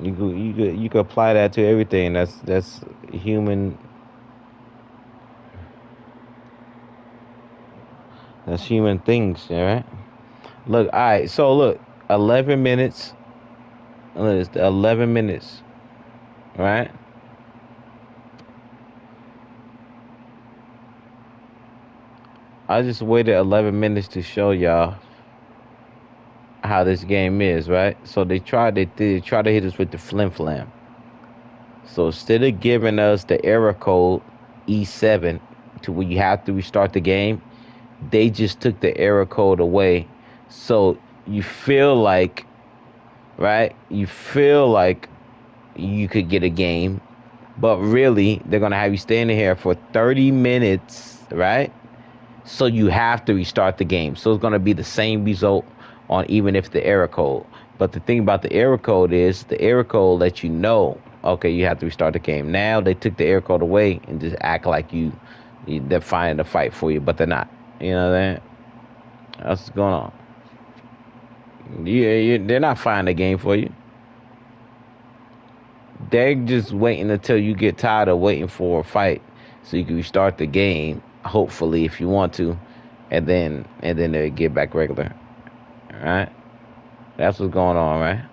You could apply that to everything. That's human. That's human things, all right? Look, all right. So look, 11 minutes. It's 11 minutes, right? I just waited 11 minutes to show y'all how this game is, right? So they try to hit us with the flim flam. So instead of giving us the error code E7 to where you have to restart the game, they just took the error code away. So you feel like, right? You feel like you could get a game, but really they're gonna have you standing here for 30 minutes, right? So you have to restart the game. So it's gonna be the same result on even if the error code. But the thing about the error code is the error code lets you know, okay, you have to restart the game. Now they took the error code away and just act like they're fighting the fight for you, but they're not. You know what I mean? That's what's going on. They're not fighting the game for you. They're just waiting until you get tired of waiting for a fight, so you can restart the game. Hopefully, if you want to, and then they get back regular. All right, that's what's going on, right?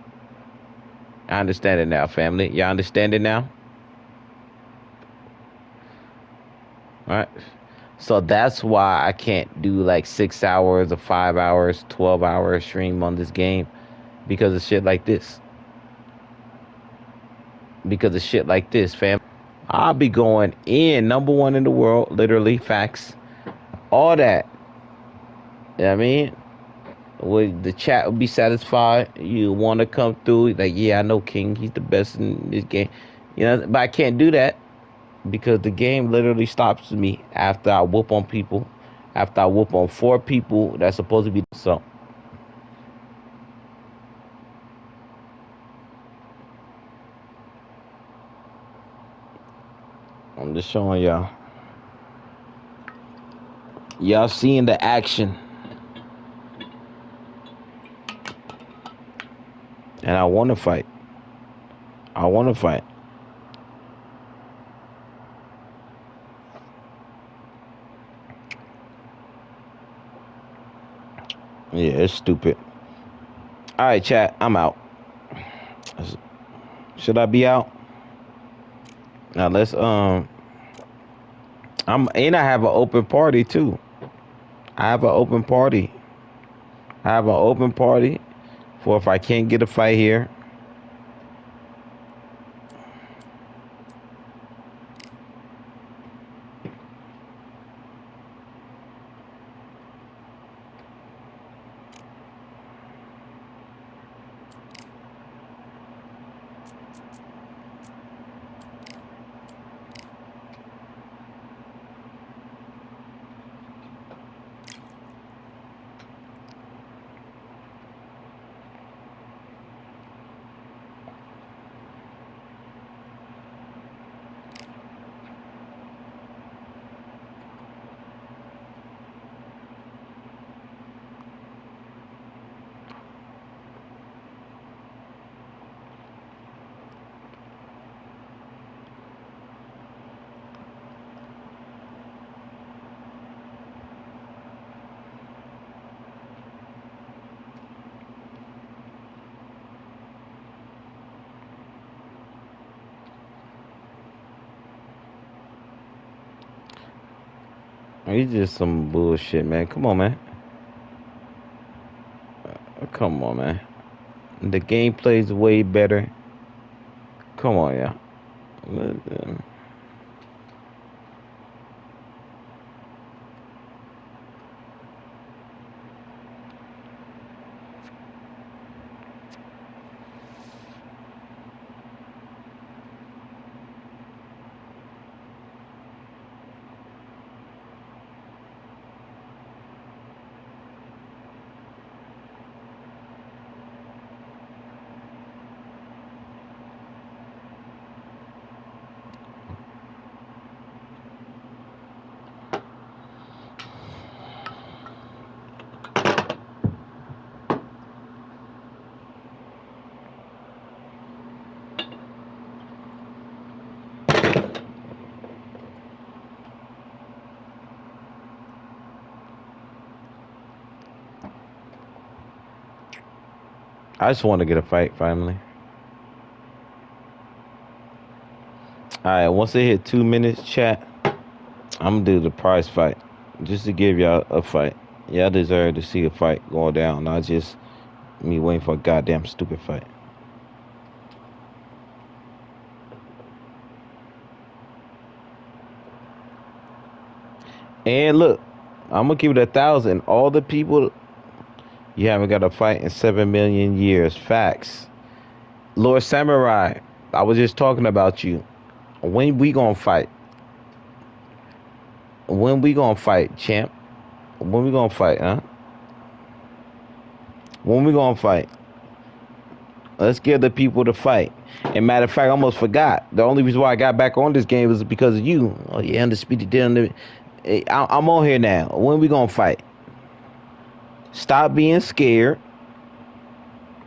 I understand it now, family. Y'all understand it now? All right. So that's why I can't do like 6 hours or 5 hours, 12 hours stream on this game because of shit like this. Because of shit like this, fam. I'll be going in #1 in the world, literally, facts. All that. You know what I mean? Would the chat would be satisfied? You want to come through? Like, yeah, I know King. He's the best in this game. You know, but I can't do that because the game literally stops me after I whoop on people. After I whoop on 4 people that's supposed to be so. I'm just showing y'all. Y'all seeing the action. And I want to fight. I want to fight. Yeah, it's stupid. All right, chat. I'm out. Should I be out? Now let's I have an open party too. I have an open party. I have an open party for if I can't get a fight here. He's just some bullshit, man. Come on, man. Come on, man. The gameplay's way better. Come on, yeah. I just want to get a fight finally. Alright, once they hit 2 minutes, chat, I'm gonna do the prize fight. Just to give y'all a fight. Y'all deserve to see a fight going down, not just me waiting for a goddamn stupid fight. And look, I'm gonna keep it 1,000. All the people you haven't got a fight in 7 million years. Facts. Lord Samurai, I was just talking about you. When we gonna fight? When we gonna fight, champ? When we gonna fight, huh? When we gonna fight? Let's give the people the fight. And matter of fact, I almost forgot. The only reason why I got back on this game was because of you. Oh yeah, Undisputed. I'm on here now. When we gonna fight? Stop being scared.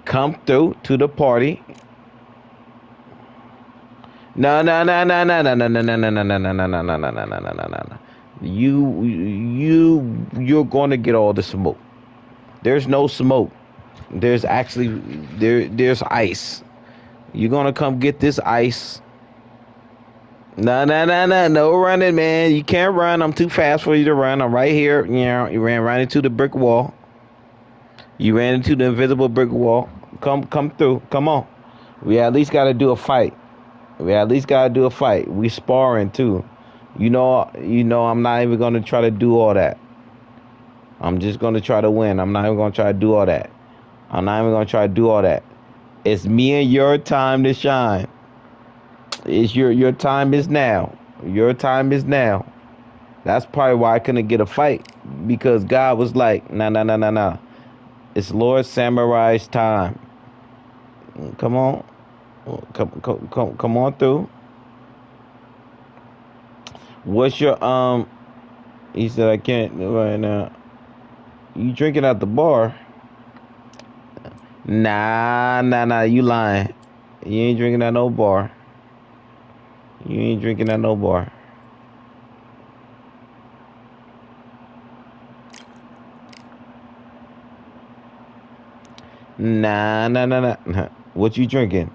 Come through to the party. No. You're gonna get all the smoke. There's no smoke. There's actually there's ice. You're gonna come get this ice. No running, man. You can't run. I'm too fast for you to run. I'm right here. You know, you ran right into the brick wall. You ran into the invisible brick wall. Come through. Come on. We at least gotta do a fight. We sparring too. You know I'm not even gonna try to do all that. I'm just gonna try to win. I'm not even gonna try to do all that. It's me and your time to shine. It's your time is now. Your time is now. That's probably why I couldn't get a fight. Because God was like, nah. It's Lord Samurai's time. Come on. Come on through. What's your he said I can't do right now. You drinking at the bar? Nah, you lying. You ain't drinking at no bar. Nah. What you drinking?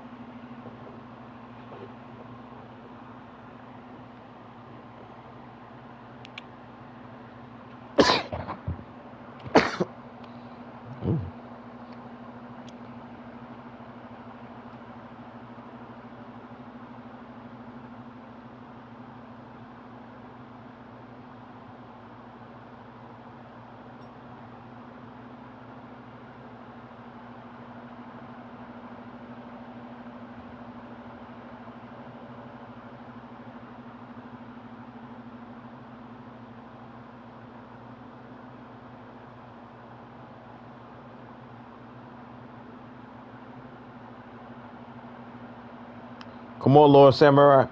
Come on, Lord Samurai.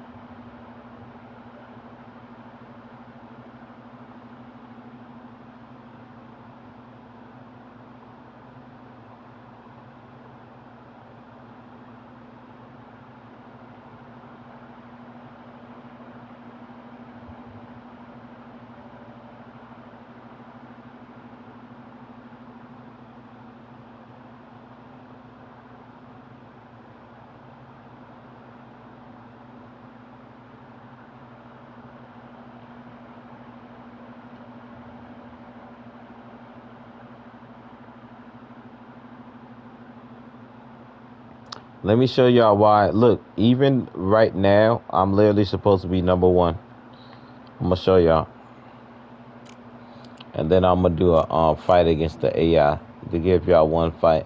Let me show y'all why. Look, even right now, I'm literally supposed to be #1. I'm gonna show y'all, and then I'm gonna do a fight against the AI to give y'all one fight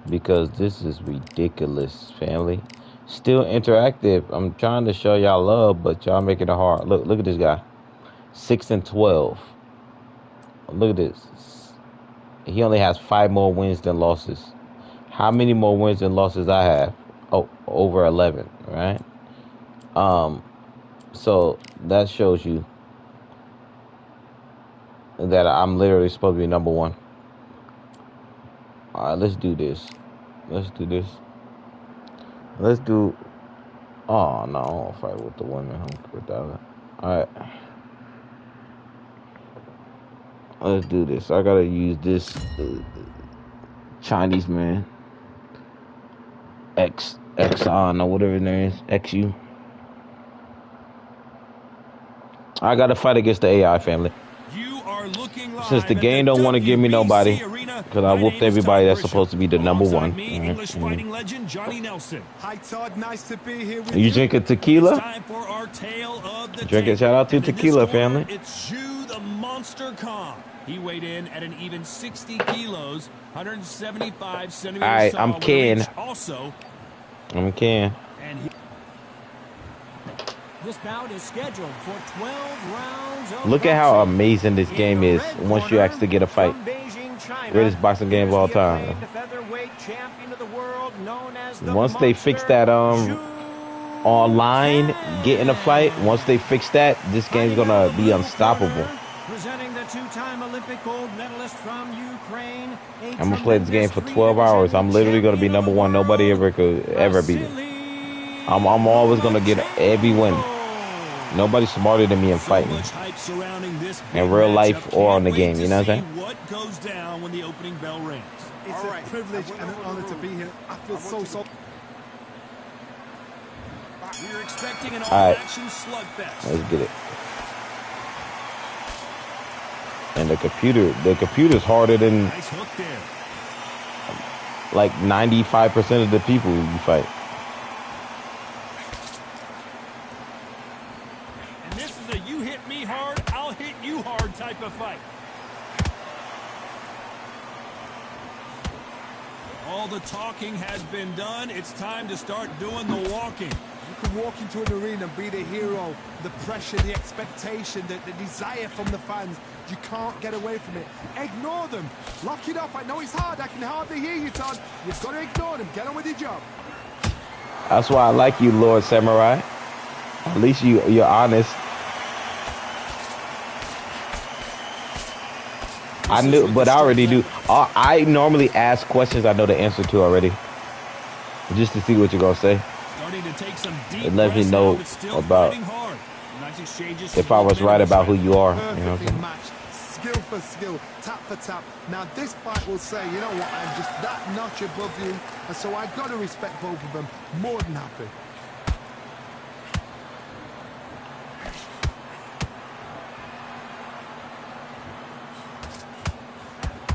because this is ridiculous, family. Still interactive. I'm trying to show y'all love, but y'all making it hard. Look at this guy, 6-12. Look at this. He only has 5 more wins than losses. How many more wins than losses I have? Oh, over 11, right? So that shows you that I'm literally supposed to be #1. All right, let's do this. Let's do this. Let's do. Oh no, I don't want to fight with the women. I'm with that. All right, let's do this. I gotta use this Chinese man. X or whatever his name is. XU. I gotta fight against the AI, family. You are looking live Since the game don't want to give me nobody, because I whooped everybody that's supposed to be the #1. Me, English fighting legend Johnny Nelson. Hi, Todd. Nice to be here with You drinking It's tequila? time for our tale of the Drinking. tape. Shout out to And in this tequila, corner, family. It's Zhu the Monster Kong. He weighed in at an even 60 kilos, 175 centimeters All right, tall. I'm with a Ken. reach also, I'm Ken. and he This bout is scheduled for 12 rounds of Look at how boxing. amazing this In game the is red once you corner, actually get a fight. from Beijing, China, Greatest boxing game of all here's the time. acclaimed featherweight champion of the world, known as the Once they fix Monster, that Zhu online Ken. getting a fight, once they fix that, this game's Fighting out gonna of the be blue unstoppable. corner, presenting the two-time Olympic gold medalist from Ukraine. I'm gonna play this game for 12 hours. I'm literally gonna be #1. Nobody ever could ever beat me. I'm always gonna get every win. Nobody's smarter than me in fighting. much hype surrounding this In big real matchup. life or on the Can't wait game, you to know what I'm see saying? what goes down when the opening bell rings. It's All a right. privilege I went and an over honor the to be rules. here. I feel so. We're expecting an All right. all-action slugfest. Let's get it. And the computer's harder than Nice hook there. like 95% of the people you fight. And this is a you hit me hard, I'll hit you hard type of fight. All the talking has been done. It's time to start doing the walking. You can walk into an arena and be the hero. The pressure, the expectation, the desire from the fans. You can't get away from it. Ignore them. Lock it off. I know it's hard. I can hardly hear you, Todd. You've got to ignore them. Get on with your job. That's why I like you, Lord Samurai. At least you're honest. I knew, but I already do. I normally ask questions I know the answer to already, just to see what you're gonna say. Starting to take some deep It lets me breaths know now, but still about fighting hard. Nice exchanges if from I both was men right in the about who fight. you are. You know what I'm Perfectly saying? matched. Skill for skill. Tap for tap. Now, this fight will say, you know what, I'm just that notch above you. And so I've got to respect both of them. More than happy.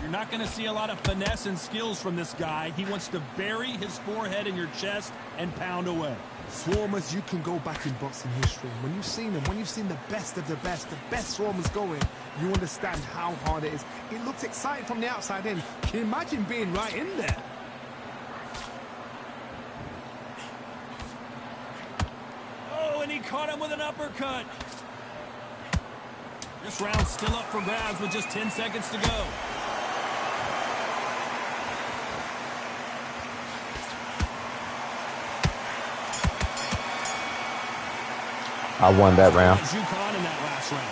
You're not going to see a lot of finesse and skills from this guy. He wants to bury his forehead in your chest and pound away. Swarmers, you can go back in boxing history. When you've seen them, when you've seen the best swarmers going, you understand how hard it is. It looks exciting from the outside in. Can you imagine being right in there? Oh, and he caught him with an uppercut. This round's still up for grabs with just 10 seconds to go. I won that round. Zhukan in that last round.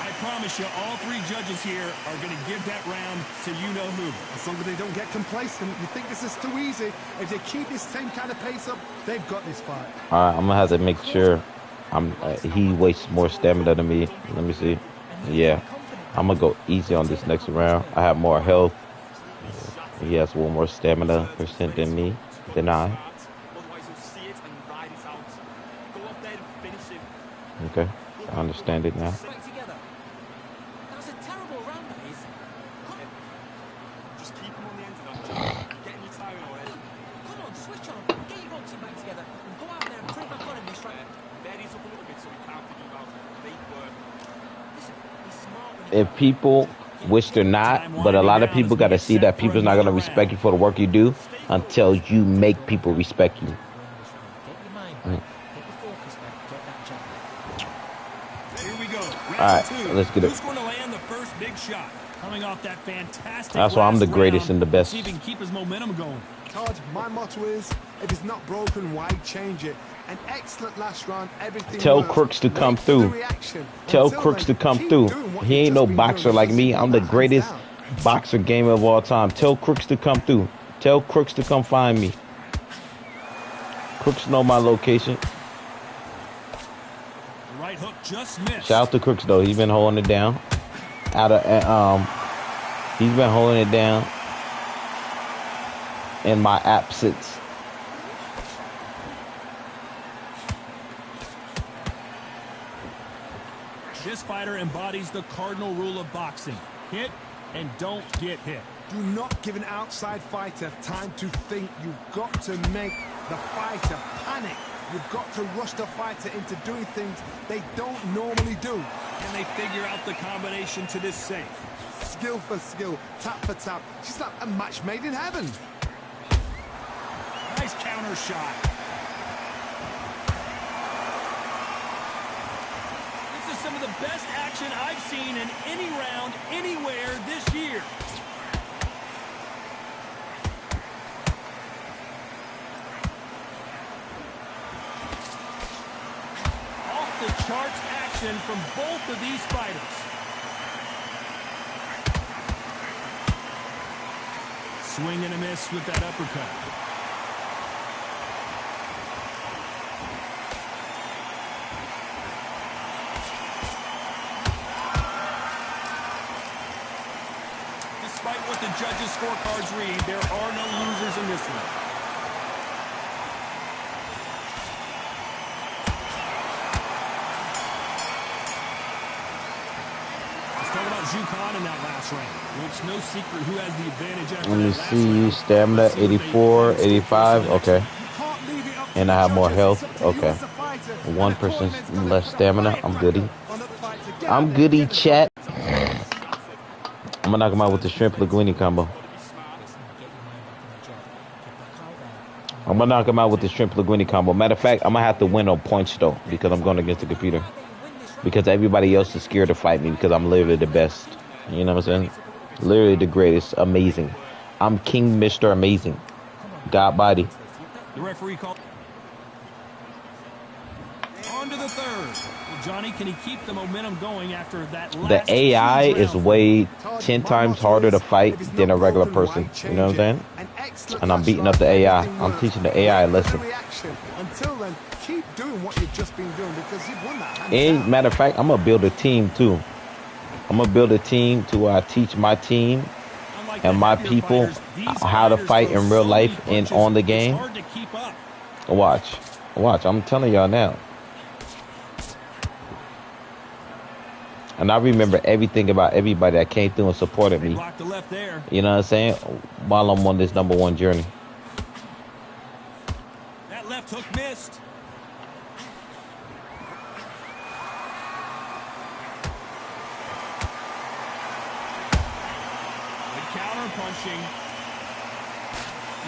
I promise you, all three judges here are going to give that round to you-know-who. As long as they don't get complacent, you think this is too easy. If they keep this same kind of pace up, they've got this fight. All right, I'm gonna have to make sure he wastes more stamina than me. Let me see. Yeah, I'm gonna go easy on this next round. I have more health. He has one more stamina percent than me, than I. Otherwise, he'll see it and ride it out. Go up there and finish him. Okay, I understand it now. Straight together. That was a terrible round, that is. Just keep him on the end of that. You're getting you tiring already. Come on, switch on. Get if people, which they're not, but a lot of people got to see that people's not going to respect you for the work you do until you make people respect you. Get your mind back. Get your focus back. Get that jab. Here we go. Round All right, two. let's get it. Who's going to land the first big shot? Coming off that fantastic That's why I'm the last greatest round, and the best. See if he can keep his momentum going. Todd, my motto is, if it's not broken, why change it? An excellent last round, everything Tell worked. Crooks to come Wait for the through. reaction. Tell Until Crooks to then, come keep through. doing what He you've ain't just no been boxer doing, like because me. you've I'm got the hands greatest down. boxer gamer of all time. Tell Crooks to come through. Tell Crooks to come find me. Crooks know my location. The right hook just missed. Shout out to Crooks though. He's been holding it down. He's been holding it down in my absence. This fighter embodies the cardinal rule of boxing. Hit and don't get hit. Do not give an outside fighter time to think. You've got to make the fighter panic. You've got to rush the fighter into doing things they don't normally do. Can they figure out the combination to this safe? Skill for skill, tap for tap. She's like a match made in heaven. Nice counter shot. This is some of the best action I've seen in any round anywhere this year. Off the charts action from both of these fighters. Swing and a miss with that uppercut. Despite what the judges' scorecards read, there are no losers in this one. Let's talk about Jukan in that last round. Well, it's no secret who has the advantage after Let me that last see. round. Stamina Let's see what they 84, plan to do 85. first in the next Okay. one. Can't leave it up to And the I have more judges. health. It's up to you Okay. as a fighter. And 1% the cornerman's less gotta stamina. put a I'm fire goody. back on the fighter. Get I'm out there, goody, get the chat. I'm gonna knock him out with the shrimp linguine combo. Get your mind back on the job. Get back out there. I'm gonna knock him out with the shrimp linguine combo. Matter of fact, I'm gonna have to win on points though, because I'm going against the computer. Because everybody else is scared to fight me because I'm literally the best. You know what I'm saying? Literally the greatest. Amazing. I'm King Mr. Amazing. God body. The referee called. On to the third. Well, Johnny, can he keep the momentum going after that The last AI huge is round? way Todd, 10 my times motto harder to is, fight if it's than not a regular broken, why person. You know what I'm change saying? it? An excellent And I'm last beating round, up the AI. everything I'm worked. teaching the AI a Wait for the lesson. reaction. Until then, keep doing what you've just been doing because you've won that hands And down. matter of fact, I'm gonna build a team too. I'm gonna build a team to where I teach my team Unlike and the my heavier people fighters, these how to fighters fight throw in real so many life and punches, on the it's game. hard to keep up. Watch. I'm telling y'all now. And I remember everything about everybody that came through and supported They me. blocked the left there. You know what I'm saying? While I'm on this #1 journey. That left hook missed. Good counter punching.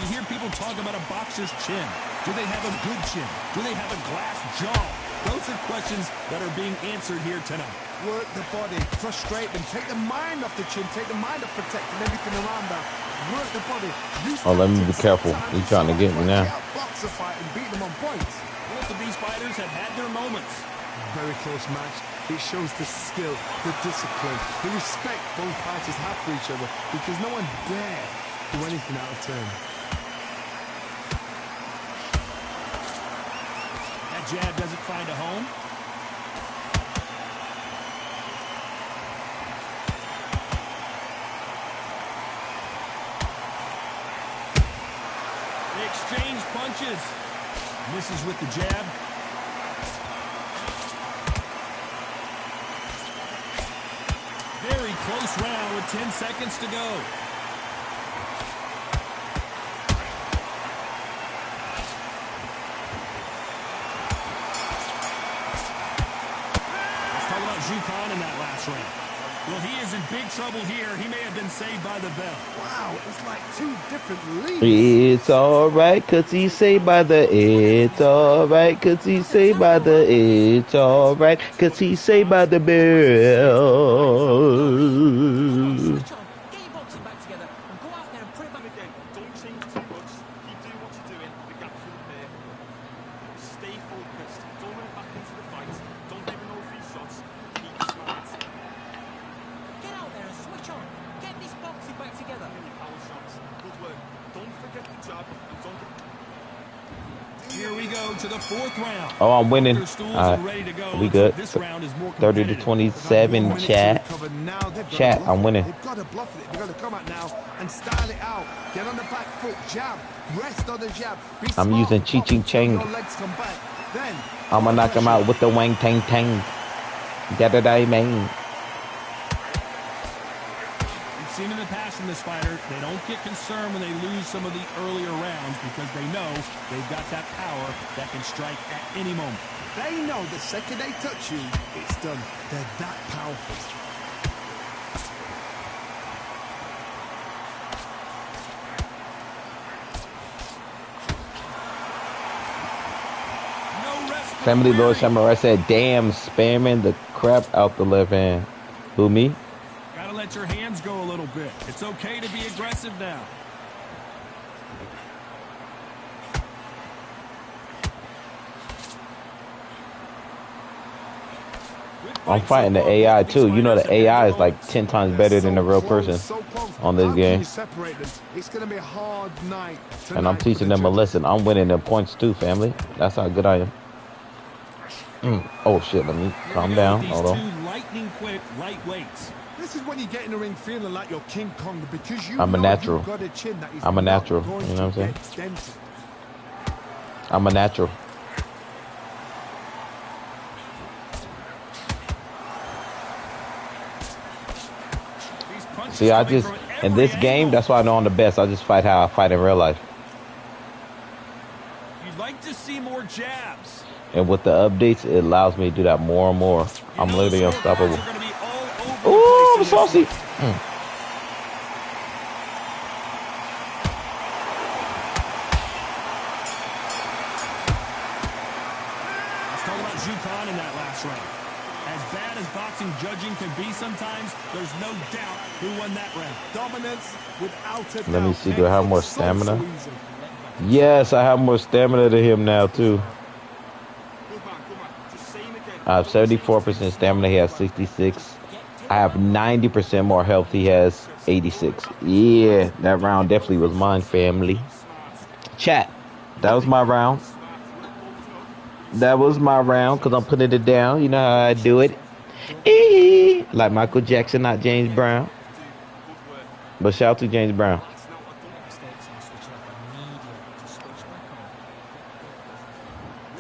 You hear people talk about a boxer's chin. Do they have a good chin? Do they have a glass jaw? Those are questions that are being answered here tonight. Work the body, frustrate them, take the mind off the chin, take the mind off protecting everything around that. Work the body. Use Oh, let me be tactics, careful. sometimes He's trying to get me now. Box a fight and beat them on points. Both of these fighters have had their moments. Very close match. It shows the skill, the discipline, the respect both fighters have for each other because no one dare do anything out of turn. That jab doesn't find a home. They exchange punches. Misses with the jab. Very close round with 10 seconds to go. Let's talk about Jukan in that last round. Well, he is in big trouble here. He may have been saved by the bell. Wow, it's like two different leagues. It's alright, cause he's saved by the. It's alright, cause he's saved by the. It's alright, cause he's saved by the bell. Switch on. Get your boxing back together and go out there and put it back. And again, don't change too much. Keep doing what you're doing. The gaps will appear. Stay focused. Don't run it back into the fight. Don't give him no free shots. Keep smart. Get out there and switch on. Get this boxing back together. Many power shots. Good work. Don't forget the jab and don't get... Here we go to the fourth round. Oh, I'm winning. Both stools All are right. ready to go. We Looks good. like This round is more 30 to competitive. 27, chat. Chat, I'm winning. They've got to bluff it. They've got to come out now and style it out. Get on the back foot, jab, rest on the jab. Be I'm smart, using pop Ching until Chang. your legs come back. Then I'm gonna knock him out with the wang tang tang. Da man. We've seen in the past from this fighter, they don't get concerned when they lose some of the earlier rounds because they know they've got that power that can strike at any moment. they know the second they touch you, it's done. They're that powerful. No rest for Family Lord Weary. Samurai said, damn, spamming the crap out the left hand. Who, me? Gotta let your hands go a little bit. It's okay to be aggressive now. I'm fighting the AI too. You know the AI is like 10 times better than the real person on this game. It's going to be a hard night. And I'm teaching them a lesson. I'm winning them points too, family. That's how good I am. Oh shit, let me calm down. These Hold on. two lightning quick lightweights. This is when you get in the ring feeling like you're King Kong because you I'm a know natural. you've got a chin that is I'm a not natural, going you know what I'm to get dented. I'm a natural. These punches See, I coming just, from in every this game, angle. that's why I know I'm the best. I just fight how I fight in real life. You'd like to see more jabs. And with the updates, it allows me to do that more and more. I'm You know literally the scorecards unstoppable. are gonna be all over the Ooh, I'm place in this saucy. one. Let's talk about Jukan in that last round. As bad as boxing judging can be sometimes, there's no doubt who won that round. Dominance without a doubt. Let me see, do I have more It's so stamina? easy. Yes, I have more stamina than him now, too. Good man, good man. Just same again. I have 74% stamina. He has 66. I have 90% more health. He has 86. Yeah, that round definitely was mine, family. Chat, that was my round. That was my round because I'm putting it down. You know how I do it. Like Michael Jackson, not James Brown. But shout out to James Brown.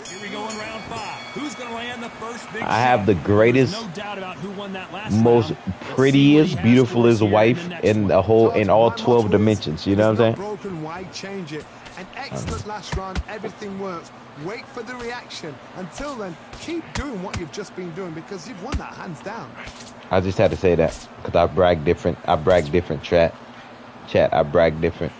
Here we go in round 5. Who's going to land the first big I have shot? the greatest, There's no doubt about who won that last most round. Let's see what prettiest, he has beautiful for us as here in wife the next in one. the whole, in all My 12 motto is, dimensions. You know if what I'm it's saying? not broken, why change it? An excellent last round, everything works. Wait for the reaction. Until then, keep doing what you've just been doing because you've won that hands down. I just had to say that because I brag different. I brag different, chat. Chat, I brag different.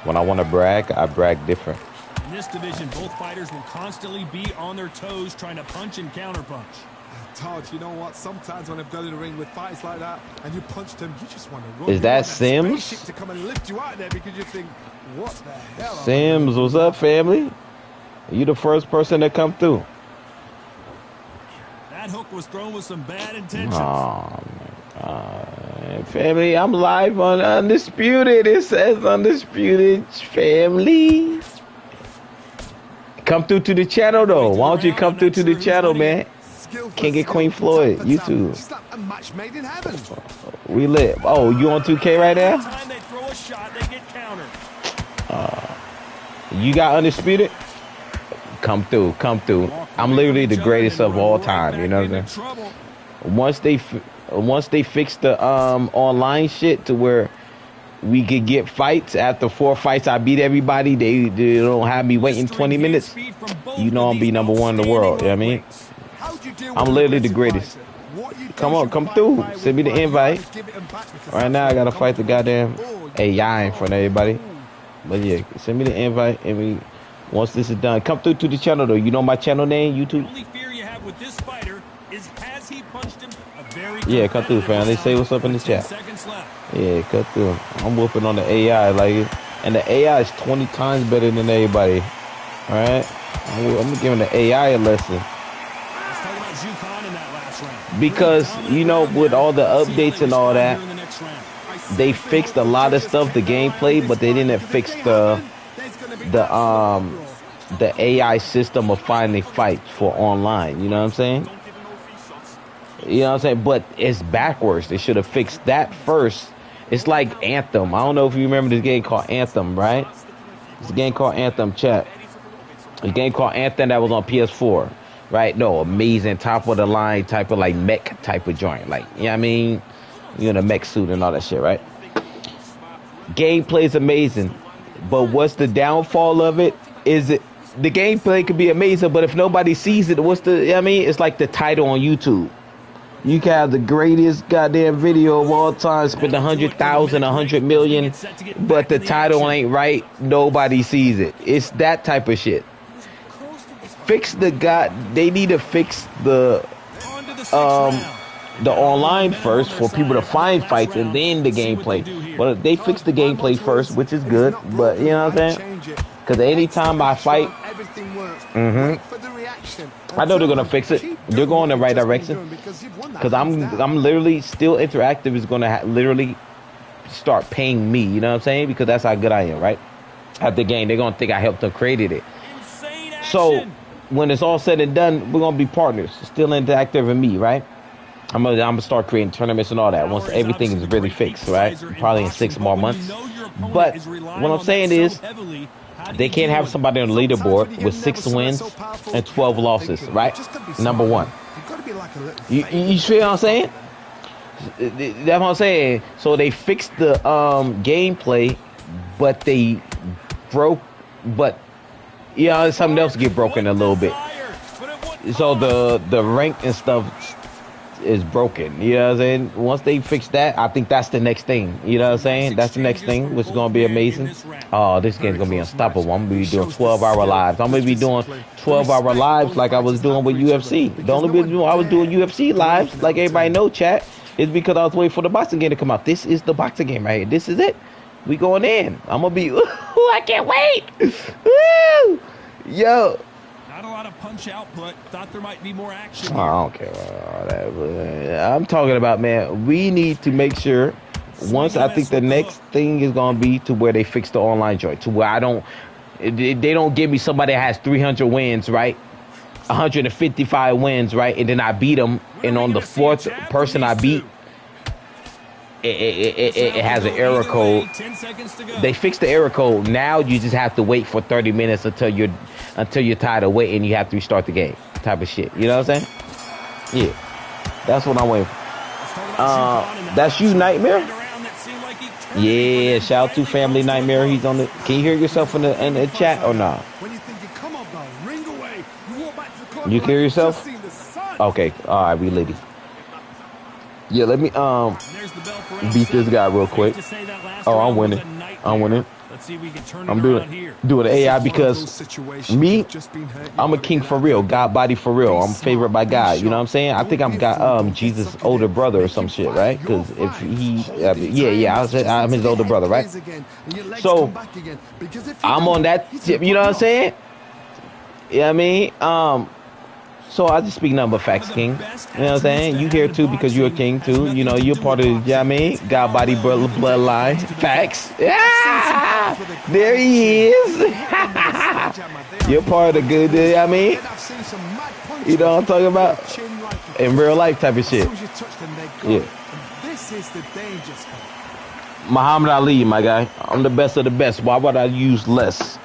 When I want to brag, I brag different. In this division, both fighters will constantly be on their toes trying to punch and counterpunch. Todd, you know what? Sometimes when I've gone in the ring with fights like that and you punch them, you just want to run. Is You that want Sims? spaceship to come and lift you out of there because you think, what the hell? am I Sims, gonna what's do up, now? family? You the first person to come through. That hook was thrown with some bad intentions. Oh, family, I'm live on Undisputed. It says Undisputed, family. Come through to the channel, though. Why don't you come through to the channel, man? Skill for King and skill, Queen Floyd, tap for tap. YouTube. It's like a match made in heaven. We lit. Oh, you on 2K right Every now? time they throw a shot, they get countered. You got Undisputed? Come through, come through. I'm literally the greatest of all time. You know what I'm saying? Trouble. Once they fix the online shit to where we could get fights after 4 fights, I beat everybody. They don't have me waiting 20 minutes. You know I'm be number one in the world. You know what I mean? How'd you deal I'm with literally an the aggressive greatest. fighter? What you Come on, come through. Send me the invite. Right now, I gotta fight the goddamn AI in front of everybody. But yeah, send me the invite, and once this is done, come through to the channel though. You know my channel name, YouTube. The only fear you have with this fighter is has he punched him a very Yeah, come through, fam. They say what's up in the chat. 10 seconds left. Yeah, cut through. I'm whooping on the AI like it, and the AI is 20 times better than everybody. All right, I'm giving the AI a lesson. Let's talk about Zhukan in that last round. Because, you know, with all the updates and all that, they fixed a lot of stuff, the gameplay, but they didn't fix the AI system of finding fights for online. You know what I'm saying? You know what I'm saying? But it's backwards. They should have fixed that first. It's like Anthem. I don't know if you remember this game called Anthem, right? It's a game called Anthem, chat. A game called Anthem that was on PS4. Right? No, amazing, top of the line type of like mech type of joint. Like, you know what I mean? You in a mech suit and all that shit, right? Gameplay is amazing. But what's the downfall of it? Is it the gameplay could be amazing, but if nobody sees it, what's the, you know what I mean? It's like the title on YouTube. You can have the greatest goddamn video of all time, spend 100,000, 100 million, but the title ain't right. Nobody sees it. It's that type of shit. Fix the they need to fix the online first for people to find fights and then the gameplay. But they fix the gameplay first, which is good. But you know what I'm saying? Because anytime I fight, I know they're gonna fix it. They're going in the right direction. Because I'm literally still interactive is gonna literally start paying me. You know what I'm saying? Because that's how good I am, right? At the game, they're gonna think I helped them created it. So when it's all said and done, we're gonna be partners. Still interactive with me, right? I'm gonna start creating tournaments and all that once everything is really fixed, right? Probably in 6 more months. But what I'm saying is, they can't have somebody on the leaderboard with 6 wins and 12 losses, right? Number one. You see what I'm saying? That's what I'm saying. So they fixed the gameplay, but they broke, but yeah, something else get broken a little bit. So the rank and stuff is broken. You know what I'm saying? Once they fix that, I think that's the next thing. You know what I'm saying? That's the next thing, which is gonna be amazing. Oh, this game's gonna be unstoppable. I'm gonna be doing 12-hour lives. I'm gonna be doing 12-hour lives like I was doing with UFC. The only reason I was doing UFC lives, like everybody know, chat, is because I was waiting for the boxing game to come out. This is the boxing game right here. This is it. We going in. I'm gonna be. I can't wait. Woo! Yo. Not a lot of punch output. Thought there might be more action. I don't care about all that. But I'm talking about, man, we need to make sure. Once I think the next thing is gonna be to where they fix the online joint, to where they don't give me somebody that has 300 wins, right? 155 wins, right? And then I beat them, and on the 4th person I beat, it has an error code. They fixed the error code. Now you just have to wait for 30 minutes until you're tired of waiting. You have to restart the game, type of shit. You know what I'm saying? Yeah, that's what I'm waiting for. That's you, Nightmare. Yeah, shout out to Family Nightmare. He's on the. Can you hear yourself in the chat or not? You can hear yourself? Okay, all right, we lady. Yeah, let me beat this guy real quick. Oh, I'm winning. I'm doing AI because me, I'm a king for real, God body for real. I'm favored by God. You know what I'm saying? I think I'm God, Jesus' older brother or some shit, right? Because if he, I'm his older brother, right? So I'm on that tip. You know what I'm saying? Yeah, I mean, so I just speak nothing but facts, King. You know what I'm saying? You here too because you're a king too. You know, you're part of, you know what I mean? God body bloodline. Facts. Yeah! There he is. You're part of the good, you know what I mean? You know what I'm talking about? In real life type of shit. Yeah. Muhammad Ali, my guy. I'm the best of the best. Why would I use less?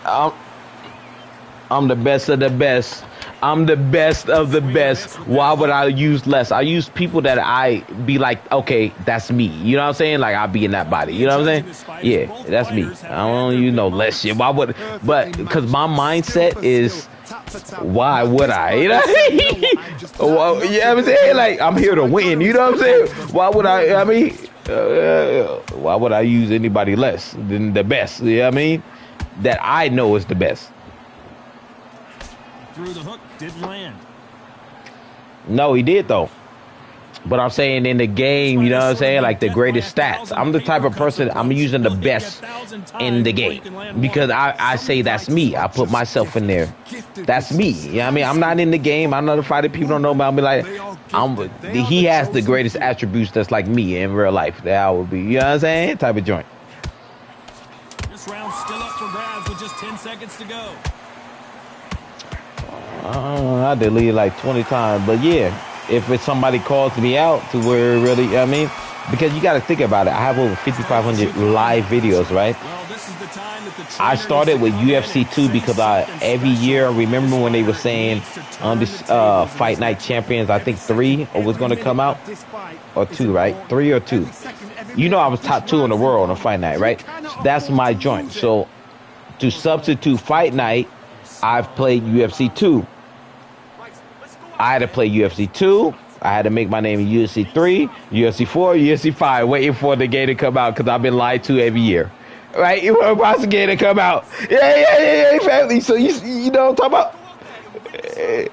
I'm the best of the best. I'm the best of the best. Why would I use less? I use people that I be like, okay, that's me. You know what I'm saying? Like, I'll be in that body. You know what I'm saying? Yeah, that's me. I don't use no less shit. Why would? But because my mindset is Why would I? You know? Well, yeah, I'm saying, like, I'm here to win. You know what I'm saying? Why would I? I mean, why would I use anybody less than the best? You know what I mean? That I know is the best. Through the hook, didn't land. No, he did though. But I'm saying in the game, you know what I'm saying? Like the greatest stats. I'm the type of person, I'm using the best in the game. Because I say that's me. I put myself in there. That's me. You know what I mean? I'm not in the game. I know the fighter people don't know about me. Like, he has the greatest attributes that's like me in real life. That I would be, you know what I'm saying? Type of joint. This round's still up for grabs with just 10 seconds to go. I deleted like 20 times. But yeah. If it's somebody calls me out to where really, you know what I mean? Because you got to think about it. I have over 5,500 live videos, right? I started with UFC 2 because every year, remember when they were saying on this Fight Night Champions, I think 3 was going to come out? Or 2, right? 3 or 2. You know I was top 2 in the world on Fight Night, right? So that's my joint. So to substitute Fight Night, I've played UFC 2. I had to play UFC 2. I had to make my name in UFC 3, UFC 4, UFC 5, waiting for the game to come out because I've been lied to every year. Right? You want the game to come out. Yeah, family. So you know what I'm talking about?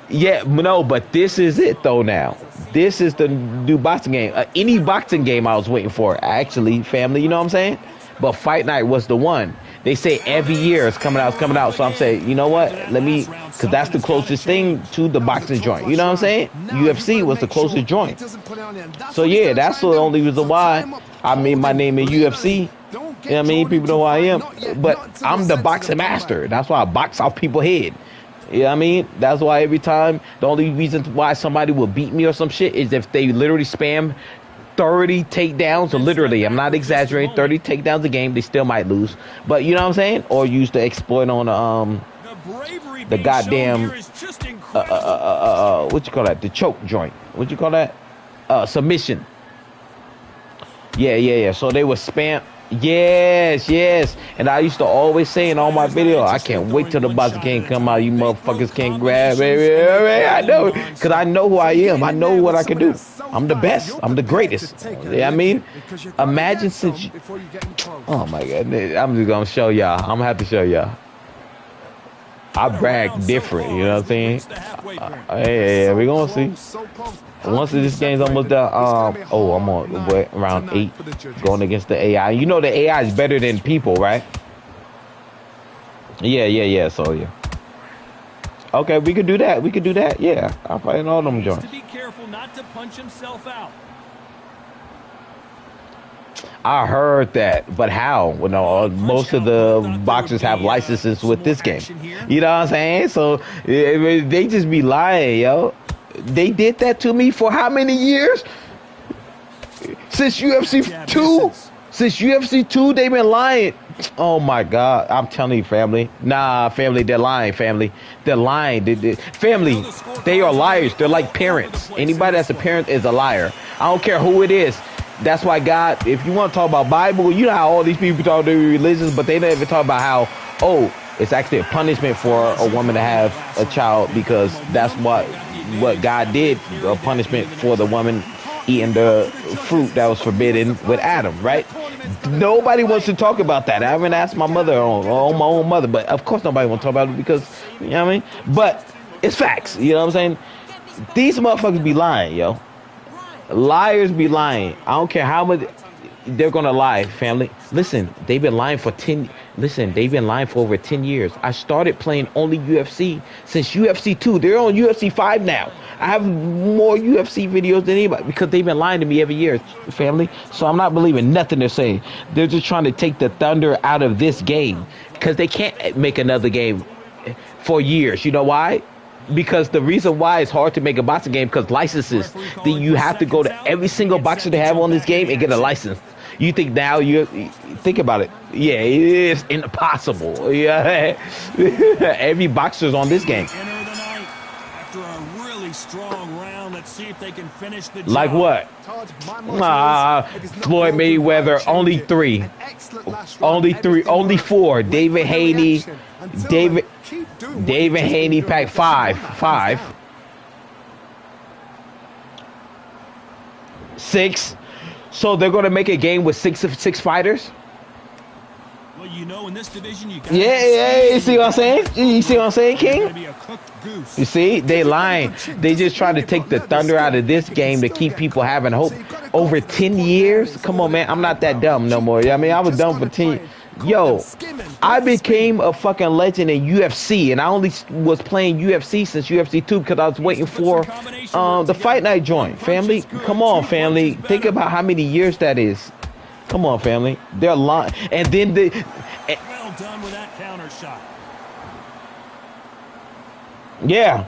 Yeah, no, but this is it though now. This is the new boxing game. Any boxing game I was waiting for, actually, family, you know what I'm saying? But Fight Night was the one. They say every year it's coming out. So I'm saying, you know what? Let me, because that's the closest thing to the boxing joint. You know what I'm saying? UFC was the closest joint. So yeah, that's the only reason why I made my name in UFC. You know what I mean? People know who I am. But I'm the boxing master. That's why I box off people's head. You know what I mean? That's why every time, the only reason why somebody will beat me or some shit is if they literally spam 30 takedowns, or literally, I'm not exaggerating, 30 takedowns a game, they still might lose. But you know what I'm saying? Or use the exploit on the goddamn what you call that? The choke joint. What you call that? Submission. Yeah. So they would spam. Yes. And I used to always say in all my videos, I can't wait till the boxing game come out. You motherfuckers can't grab it. I know, because I know who I am. I know what I can do. I'm the best. I'm the greatest. You know what I mean? Imagine since you, oh my God. I'm just going to show y'all. I'm going to have to show y'all. I brag different. You know what I'm saying? Yeah, we're going to see. Once this game's almost done, I'm on round 8 going against the AI. You know the AI is better than people, right? Yeah. So yeah. Okay, we could do that. Yeah, I'm fighting all them joints. To be careful not to punch himself out. I heard that, but how? Well, no, most of the boxers have licenses with this game. You know what I'm saying? So they just be lying, yo. They did that to me for how many years? Since UFC 2? Since UFC 2, they've been lying. Oh my God. I'm telling you, family. Nah, family, they're lying, family. They're lying. Family, they are liars. They're like parents. Anybody that's a parent is a liar. I don't care who it is. That's why God, if you want to talk about Bible, you know how all these people talk their religions, but they never talk about how, it's actually a punishment for a woman to have a child, because that's what God did, a punishment for the woman eating the fruit that was forbidden with Adam, right? Nobody wants to talk about that. I haven't asked my mother on my own mother, but of course nobody wants to talk about it because, you know what I mean? But it's facts, you know what I'm saying? These motherfuckers be lying, yo. Liars be lying. I don't care how much they're gonna lie, family. Listen, they've been lying for over 10 years. I started playing only UFC since UFC 2. They're on UFC 5 now. I have more UFC videos than anybody because they've been lying to me every year, family. So I'm not believing nothing they're saying. They're just trying to take the thunder out of this game because they can't make another game for years. You know why? Because the reason why it's hard to make a boxing game, because licenses, you have to go to every single boxer they have on this game and get a license. You think now, you think about it. Yeah, it is impossible. Yeah, every boxer's on this game. After a really strong round, let's see if they can finish the job. Like what? Floyd Mayweather, only 3. Only 4. David Haney, doing David Haney pack 5. 6. So they're gonna make a game with six fighters. Well, you know, in this division, you Yeah. You see what I'm saying? You see what I'm saying, King? King? You see, they lying. They just trying to take the thunder out of this game to keep people having hope. Over 10 years? Come on, man. I'm not that dumb no more. I mean, I was dumb for 10. Yo, I became a fucking legend in UFC, and I only was playing UFC since UFC 2 because I was waiting for the Fight Night joint. Family, come on, family. Think about how many years that is. Come on, family. They're lying. And then well done with that counter shot. Yeah.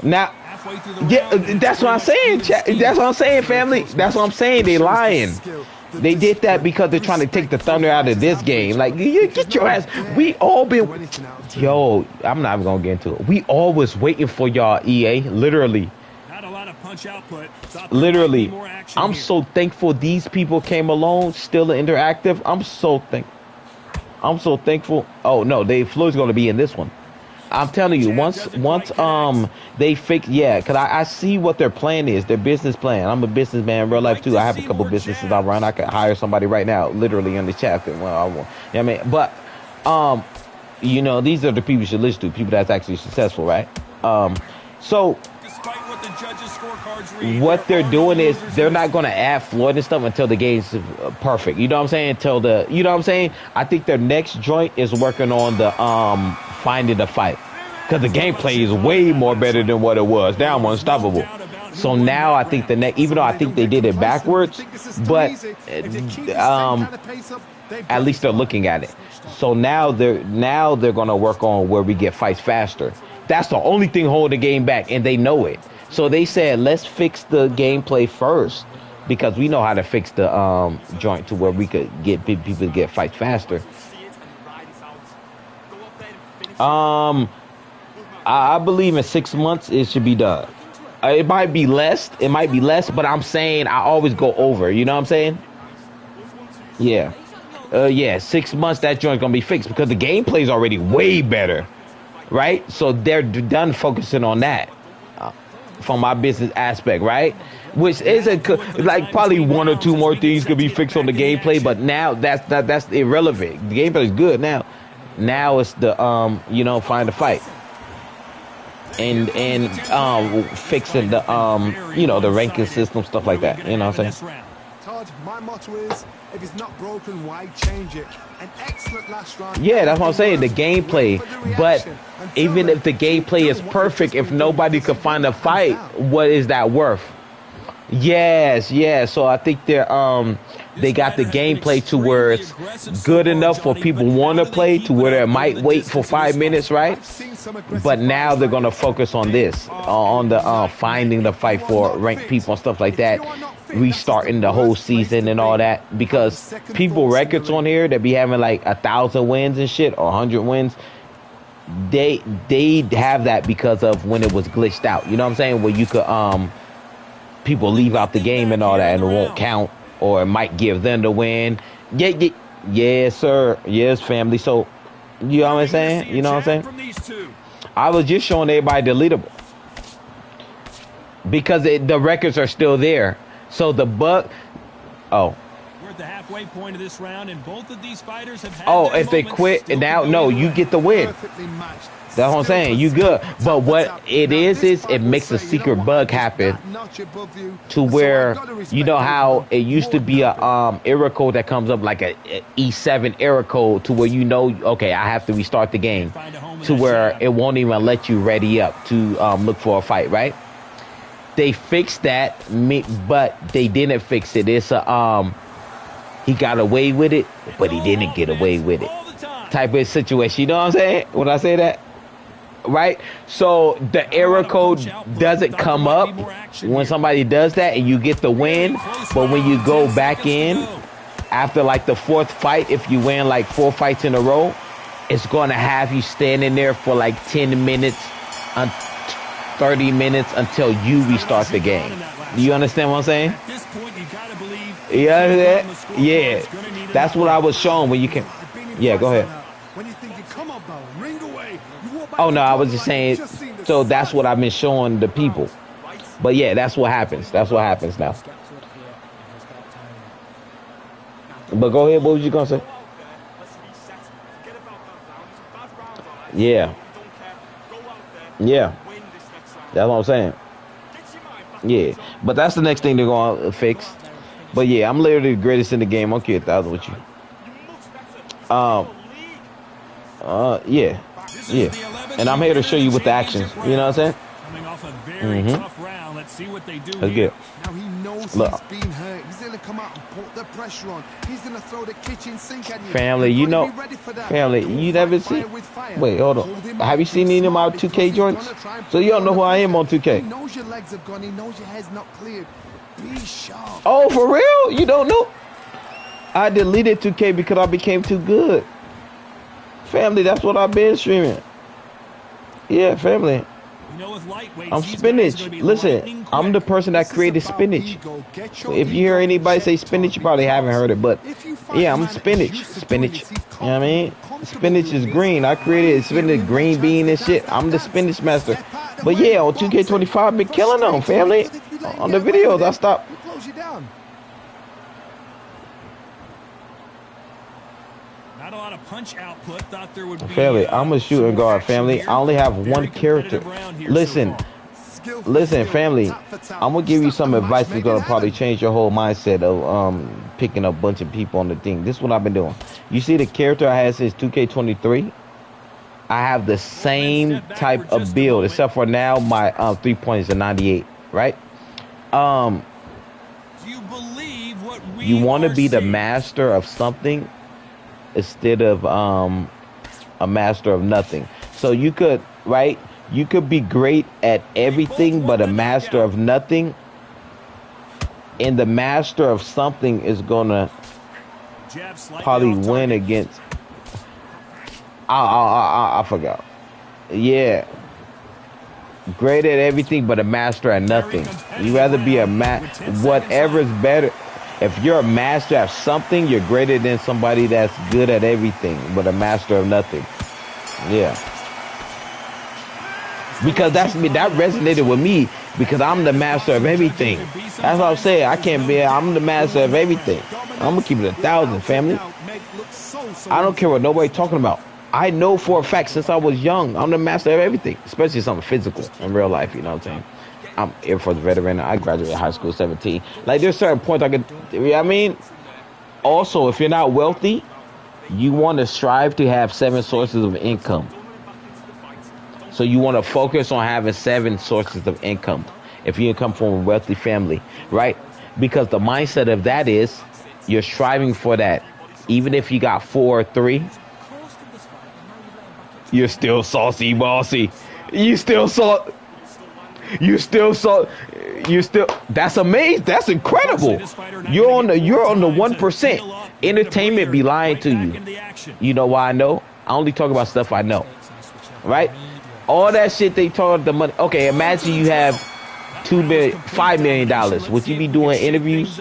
Now, that's what I'm saying. That's what I'm saying, family. That's what I'm saying. They lying. They did that because they're trying to take the thunder out of this game. Like, you get your ass. We all been. Yo, I'm not even gonna get into it. We all was waiting for y'all, EA. Literally. Not a lot of punch output. Literally. I'm so thankful these people came along, still interactive. I'm so thankful. Oh no, Floyd's gonna be in this one. I'm telling you, once they fix, because I see what their plan is, their business plan. I'm a businessman in real life too. I have a couple businesses I run. I could hire somebody right now, literally in the chat. Well, I want. I mean, but you know, these are the people you should listen to, people that's actually successful, right? So. What they're doing is they're not going to add Floyd and stuff until the game's perfect. You know what I'm saying? You know what I'm saying? I think their next joint is working on the finding the fight, because the gameplay is way more better than what it was. Now I'm unstoppable. So now I think even though I think they did it backwards, but at least they're looking at it. So now they're going to work on where we get fights faster. That's the only thing holding the game back, and they know it. So they said, let's fix the gameplay first, because we know how to fix the joint to where we could get people to get fights faster. I believe in 6 months it should be done. It might be less, but I'm saying I always go over. You know what I'm saying? Yeah. 6 months that joint's gonna be fixed because the gameplay is already way better. Right? So they're done focusing on that from my business aspect, right? Which is like probably 1 or 2 more things could be fixed on the gameplay, but now that's irrelevant. The gameplay is good now. Now it's the find the fight and fixing the the ranking system, stuff like that. You know what I'm saying? Todd, my motto is, if it's not broken, why change it? An excellent last round. Yeah, that's what I'm saying. The gameplay, but even if the gameplay is perfect, if nobody could find a fight, what is that worth? Yes. So I think they got the gameplay to where it's good enough for people want to play, to where they might wait for 5 minutes, right? But now they're gonna focus on this, on the finding the fight for ranked people and stuff like that, restarting the whole season and all that, because people records on here that be having like 1,000 wins and shit, or 100 wins. They have that because of when it was glitched out. You know what I'm saying? Where you could people leave out the game and all that, and it won't count, or it might give them the win. Yes, sir. Yes, family. So, you know what I'm saying? You know what I'm saying? I was just showing everybody deletable because the records are still there. So the bug. Oh. We're at the halfway point of this round, and both of these fighters have had if they quit now, no, you get the win. That's what I'm saying. You good. But what it is it makes a secret bug happen to where, you know how it used to be a error code that comes up like a E7 error code, to where okay, I have to restart the game, to where it won't even let you ready up to look for a fight, right? They fixed that, but they didn't fix it. It's he got away with it, but he didn't get away with it type of situation. You know what I'm saying when I say that? Right? So the error code doesn't come up when somebody does that and you get the win, but when you go back in after like the 4th fight, if you win like 4 fights in a row, it's going to have you standing there for like 10 minutes, 30 minutes until you restart the game. Do you understand what I'm saying? At this point, you gotta believe. Yeah, that's what I was showing when you can. Yeah, go ahead. When you think you're elbow. Ring away. You walk back Oh to no, I the was corner just like saying. you've just seen the So that's sun. what I've been showing the people. But yeah, that's what happens. That's what happens now. But go ahead. What was you gonna say? Yeah. Yeah. That's what I'm saying. Yeah. But that's the next thing they're gonna fix. But yeah, I'm literally the greatest in the game. I'm kidding 1,000 with you. Yeah. Yeah. And I'm here to show you with the actions. You know what I'm saying? Coming off a very tough round. Let's see what they do That's here. good. Now he knows Look. he's been hurt. He's gonna come out and put the pressure on. He's gonna throw the kitchen sink at you. Family, You've you gotta know, be ready for that. family, Don't you fight never fire see. with fire. Wait, hold Hold on. him Have off. you seen Be any of my smart 2K because he's joints? gonna try and So put you don't know under who I am on pressure. 2K. He knows your legs have gone. He knows your head's not cleared. Be sharp. Oh, for real? You don't know? I deleted 2K because I became too good. Family, that's what I've been streaming. Yeah, family. You know, with lightweights, I'm these guys are spinach. gonna be Listen, lightning I'm the quick. person that This is created about spinach. ego. Get So your if you hear ego anybody say checked spinach, you on probably haven't because heard it. But if you fight yeah, a I'm man that's spinach. used to doing Spinach. this, he's You know what I mean? comfortable Spinach doing is this. green. I Why created you give spinach, him green that bean and chance to shit. dance I'm the that spinach dance? master. Step out of the But way. yeah, on Boxing. 2K25, I've been killing them, Frustrates you family. because if you let him On the get away videos, with I it, stopped. he'll close you down. Not a lot of punch output. Thought there would be. Family, I'm a shooting some more guard, action family. here. I only have Very one character. competitive round here Listen, so far. Skill for listen, skill, family. tap for tap. I'm gonna give you Stop some the advice match, that's make gonna it probably happen. change your whole mindset of picking up a bunch of people on the thing. This is what I've been doing. You see the character I had since 2K23? I have the same type of build, except for now my 3-pointers are 98, right? Do you believe what we You want to are be the seeing? master of something instead of a master of nothing. So you could, right? You could be great at everything but a master of nothing. And the master of something is gonna Jab slightly probably off win target. against. I forgot. Yeah. Great at everything but a master at nothing. You rather be a whatever's better. If you're a master at something, you're greater than somebody that's good at everything but a master of nothing. Yeah. Because that resonated with me because I'm the master of everything. That's what I'm saying. I can't be. I'm the master of everything. I'm gonna keep it 1,000, family. I don't care what nobody talking about. I know for a fact since I was young, I'm the master of everything, especially something physical in real life. You know what I'm saying? I'm Air Force veteran. I graduated high school 17. Like there's certain points I could. You know what I mean? Also, if you're not wealthy, you want to strive to have 7 sources of income. So you want to focus on having 7 sources of income if you come from a wealthy family, right? Because the mindset of that is you're striving for that. Even if you got 4 or 3, you're still saucy, bossy. You still saw. That's amazing. That's incredible. You're on the 1%. Entertainment be lying to you. You know why I know? I only talk about stuff I know. Right? All that shit they talk about the money. Okay, imagine you have $5 million. Would you be doing interviews?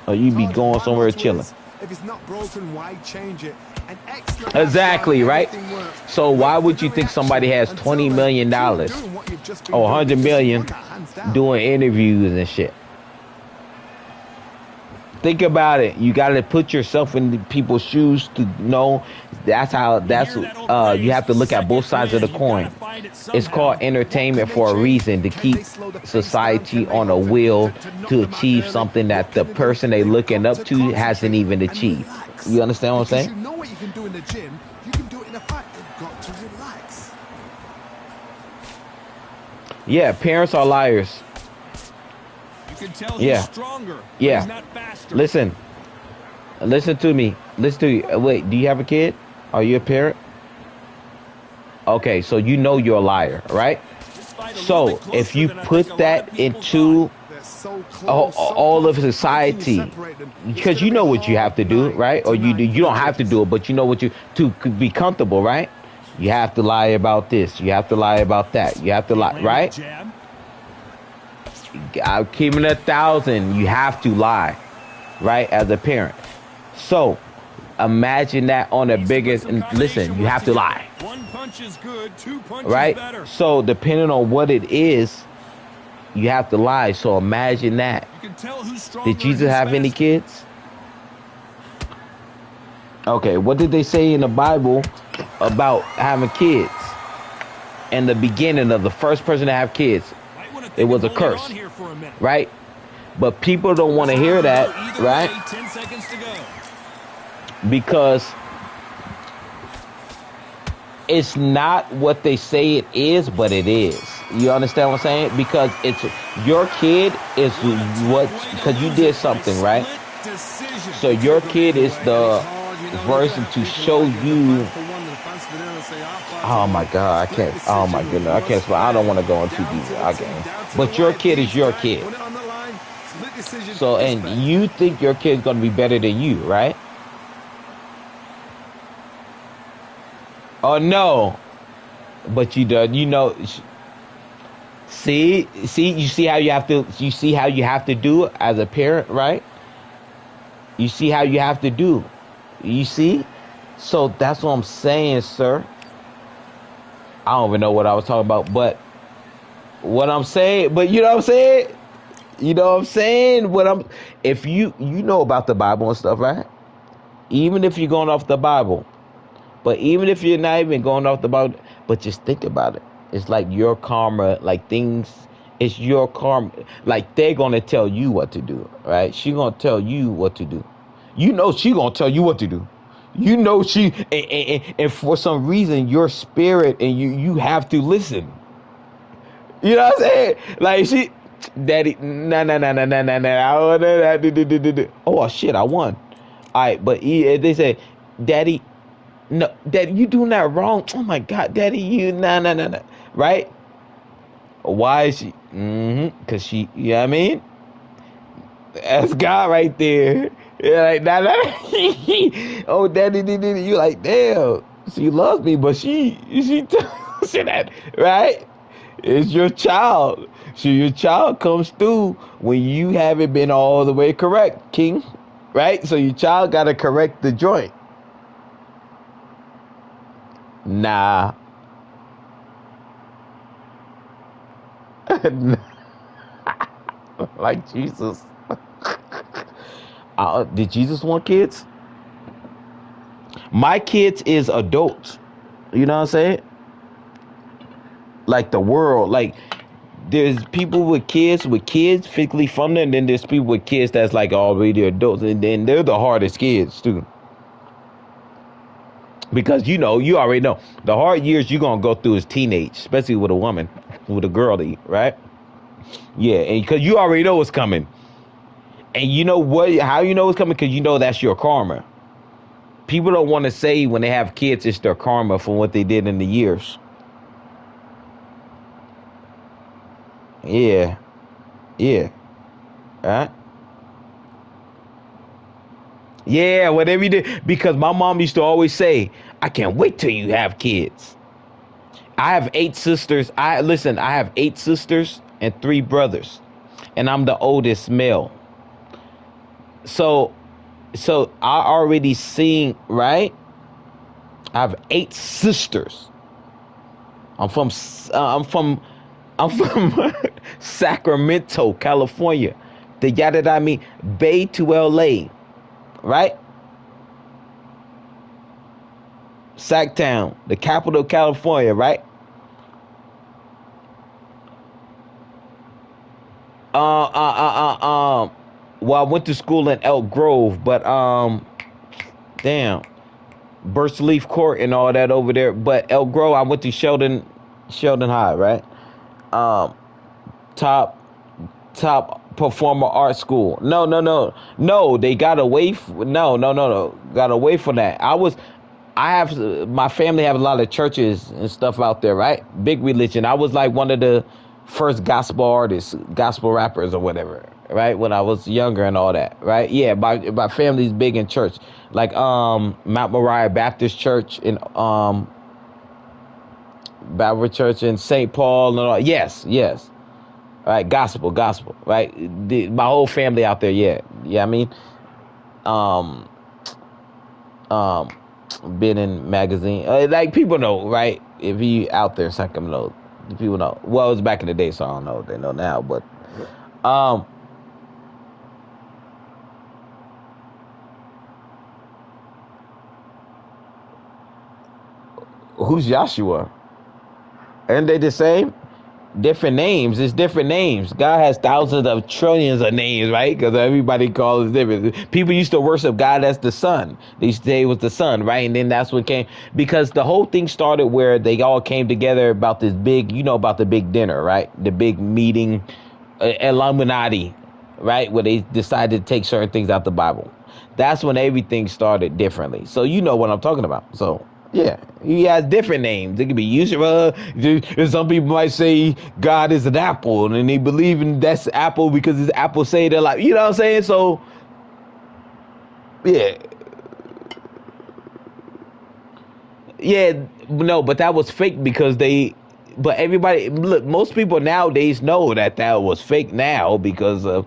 Or you be going somewhere chilling? If it's not broken, why change it? An excellent Exactly, right? everything works. So why would you think somebody has $20 million or $100 million doing interviews and shit? Think about it. You got to put yourself in people's shoes to know. You have to look at both sides of the coin. It's called entertainment for a reason, to keep society on a wheel to achieve something that the person they looking up to hasn't even achieved. You understand what I'm saying? You know what you can do in the gym, you can do it in a fight. You've got to relax. Yeah, parents are liars. You can tell Yeah. he's stronger. Yeah. He's not faster. Listen to me. Listen to you. Wait, do you have a kid? Are you a parent? Okay, so you know you're a liar, right? So if you put that into all of society, because you know what you have to do, right? Or you don't have to do it, but you know what to be comfortable, right? You have to lie about this. You have to lie about that. You have to lie, right? I'm keeping it 1,000. You have to lie, right? As a parent. So Imagine that on a bigger. And listen, you have to lie, One punch is good, two punches right? better. So depending on what it is, you have to lie. So imagine that. You can tell who's stronger. Did Jesus have any kids? Okay, what did they say in the Bible about having kids? And the beginning of the first person to have kids, it was a curse, right? But people don't want to hear that, right? 10 seconds to go. Because it's not what they say it is, but it is. You understand what I'm saying? Because it's your kid is what, because you did something, right? So your kid is the version to show you. Oh my God, I can't. Oh my goodness, I can't. I don't want to go into deep. Okay, but your kid is your kid. So, and you think your kid's gonna be better than you, right? Oh no, but you do. You know. See, you see how you have to. You see how you have to do it as a parent, right? You see how you have to do. You see, so that's what I'm saying, sir. I don't even know what I was talking about, but what I'm saying, but you know what I'm saying? You know what I'm saying? If you know about the Bible and stuff, right? Even if you're going off the Bible, but even if you're not even going off the Bible, but just think about it. It's like your karma, like things, it's your karma. Like they're going to tell you what to do, right? She's going to tell you what to do. You know she's going to tell you what to do. You know and for some reason, your spirit and you have to listen. You know what I'm saying? Like daddy, nah. Oh shit, I won. All right, but they say, daddy, no, daddy, you doing that wrong. Oh my God, daddy, you nah. Right? Why is she? Cause she, you know what I mean? That's God right there. Yeah, like nah. Oh, daddy, you like, damn, she loves me, but she said that, right? It's your child. So your child comes through when you haven't been all the way correct, King. Right? So your child got to correct the joint. Nah. Like Jesus. Did Jesus want kids? My kids is adults. You know what I'm saying? Like the world. Like there's people with kids physically funded, and then there's people with kids that's like already adults, and then they're the hardest kids too. Because you already know the hard years you're gonna go through is teenage, especially with a woman, with a girlie, right? Yeah, and because you already know what's coming. And you know what? How you know it's coming? Because you know that's your karma. People don't want to say when they have kids it's their karma for what they did in the years. Yeah. Right? Yeah, whatever you did. Because my mom used to always say, I can't wait till you have kids. I have 8 sisters. I have 8 sisters and 3 brothers. And I'm the oldest male. So I already seen, right? I have 8 sisters. I'm from Sacramento, California. The yada I mean, Bay to LA, right? Sacktown, the capital of California, right? Well, I went to school in Elk Grove, but Burst Leaf Court and all that over there. But Elk Grove, I went to Sheldon High, right? Top performer art school. No. They got away. Got away from that. My family have a lot of churches and stuff out there, right? Big religion. I was like one of the first gospel artists, gospel rappers or whatever, right? When I was younger and all that, right? Yeah, my family's big in church. Like Mount Moriah Baptist Church in Baptist Church in St. Paul and all. Yes. All right, gospel, right? My whole family out there, yeah. I mean, Um, been in magazine. Like people know, right? If you out there, Sacramento, people know. Well, it was back in the day, so I don't know if they know now. But um, who's Joshua? Aren't they the same? Different names. It's different names. God has thousands of trillions of names, right? Because everybody calls it different. People used to worship God as the sun. They used to say it was the sun, right? And then that's what came, because the whole thing started where they all came together about this big, about the big dinner, right? The big meeting, Illuminati, right? Where they decided to take certain things out the Bible. That's when everything started differently. So you know what I'm talking about. So yeah, he has different names. It could be Yeshua. And some people might say God is an apple, and they believe in that's apple because it's apple say they're like, you know what I'm saying? So yeah, yeah, no, but that was fake because but everybody, look, most people nowadays know that was fake now because of,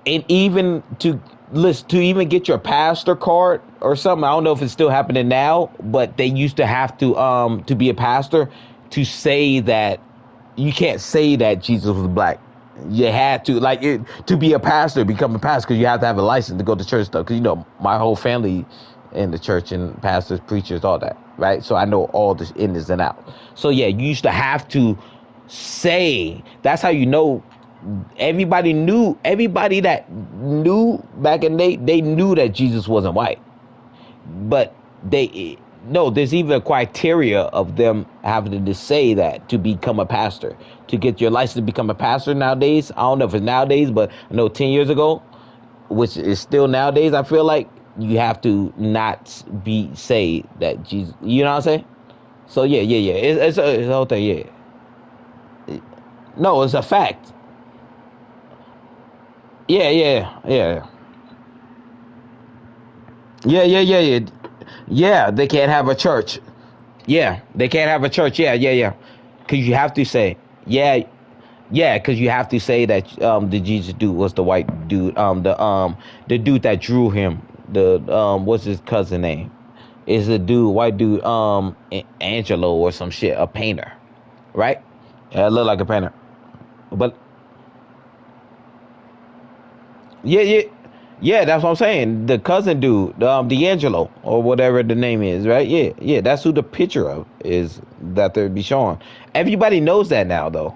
and even to list to even get your pastor card or something. I don't know if it's still happening now, but they used to have to be a pastor to say that you can't say that Jesus was black. You had to to be a pastor, become a pastor, because you have to have a license to go to church stuff. Because my whole family in the church and pastors, preachers, all that, right? So I know all the ins and out. So yeah, you used to have to say. That's how everybody that knew back in they knew that Jesus wasn't white. But they no, there's even a criteria of them having to say that to become a pastor, to get your license to become a pastor nowadays. I don't know if it's nowadays, but I know 10 years ago, which is still nowadays, I feel like you have to not say that Jesus, you know what I'm saying? So yeah, it's a whole thing. Yeah, no, it's a fact. Yeah. Yeah. Yeah, they can't have a church. Yeah, they can't have a church. Yeah. Because you have to say, because you have to say that the Jesus dude was the white dude, the dude that drew him. The what's his cousin name? Is a dude, white dude, Angelo or some shit, a painter, right? Yeah, look like a painter, but yeah. Yeah, that's what I'm saying. The cousin dude, D'Angelo or whatever the name is, right? Yeah, that's who the picture of is that they'll be showing. Everybody knows that now, though,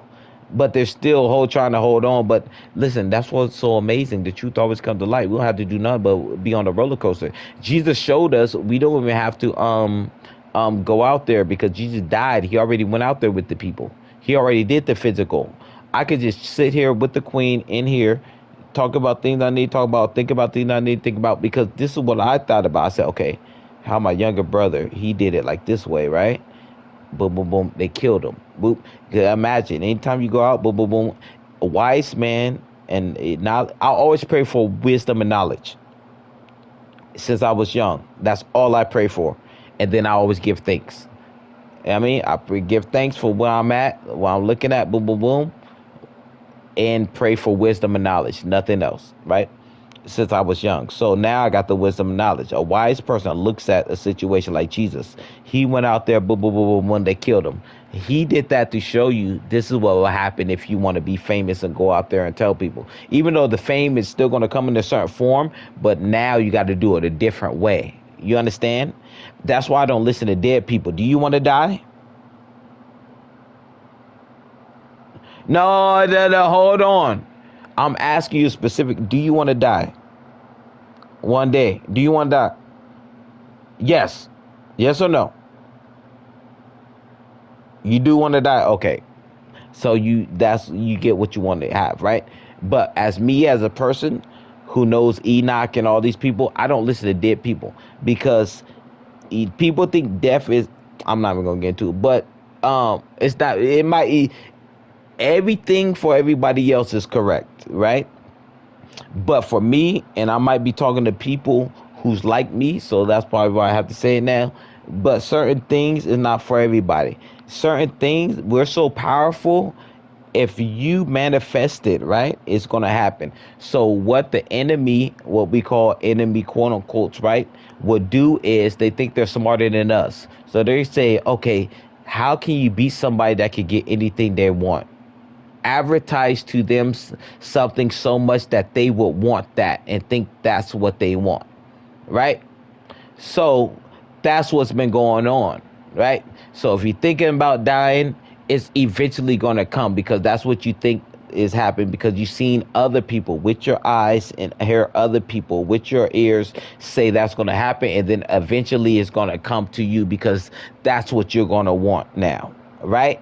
but they're still trying to hold on. But listen, that's what's so amazing. The truth always comes to light. We don't have to do nothing but be on the roller coaster. Jesus showed us we don't even have to go out there because Jesus died. He already went out there with the people. He already did the physical. I could just sit here with the queen in here, talk about things I need to talk about, think about things I need to think about, because this is what I thought about. I said, okay, how my younger brother, he did it like this way, right? Boom, boom, boom. They killed him. Boop. Imagine, anytime you go out, boom, boom, boom, a wise man, and now I always pray for wisdom and knowledge. Since I was young, that's all I pray for. And then I always give thanks. I mean, I give thanks for where I'm at, what I'm looking at, boom, boom, boom, and pray for wisdom and knowledge, nothing else, right? Since I was young. So now I got the wisdom and knowledge. A wise person looks at a situation like Jesus. He went out there, boom, boom, boom, boom, when they killed him. He did that to show you this is what will happen if you want to be famous and go out there and tell people. Even though the fame is still going to come in a certain form, but now you got to do it a different way. You understand? That's why I don't listen to dead people. Do you want to die? No, hold on. I'm asking you specific. Do you want to die? One day. Do you want to die? Yes. Yes or no? You do want to die? Okay. So you get what you want to have, right? But as me, as a person who knows Enoch and all these people, I don't listen to dead people because people think death is, I'm not even going to get into it, but it's not, it might, everything for everybody else is correct, right? But for me, and I might be talking to people who's like me, so that's probably why I have to say it now. But certain things is not for everybody. Certain things, we're so powerful if you manifest it, right, it's going to happen. So what the enemy, what we call enemy, quote unquote, right, would do is they think they're smarter than us. So they say, okay, how can you beat somebody that can get anything they want? Advertise to them something so much that they would want that and think that's what they want, right? So that's what's been going on, right? So if you're thinking about dying, it's eventually going to come, because that's what you think is happening, because you've seen other people with your eyes and hear other people with your ears say that's going to happen, and then eventually it's going to come to you, because that's what you're going to want now, right?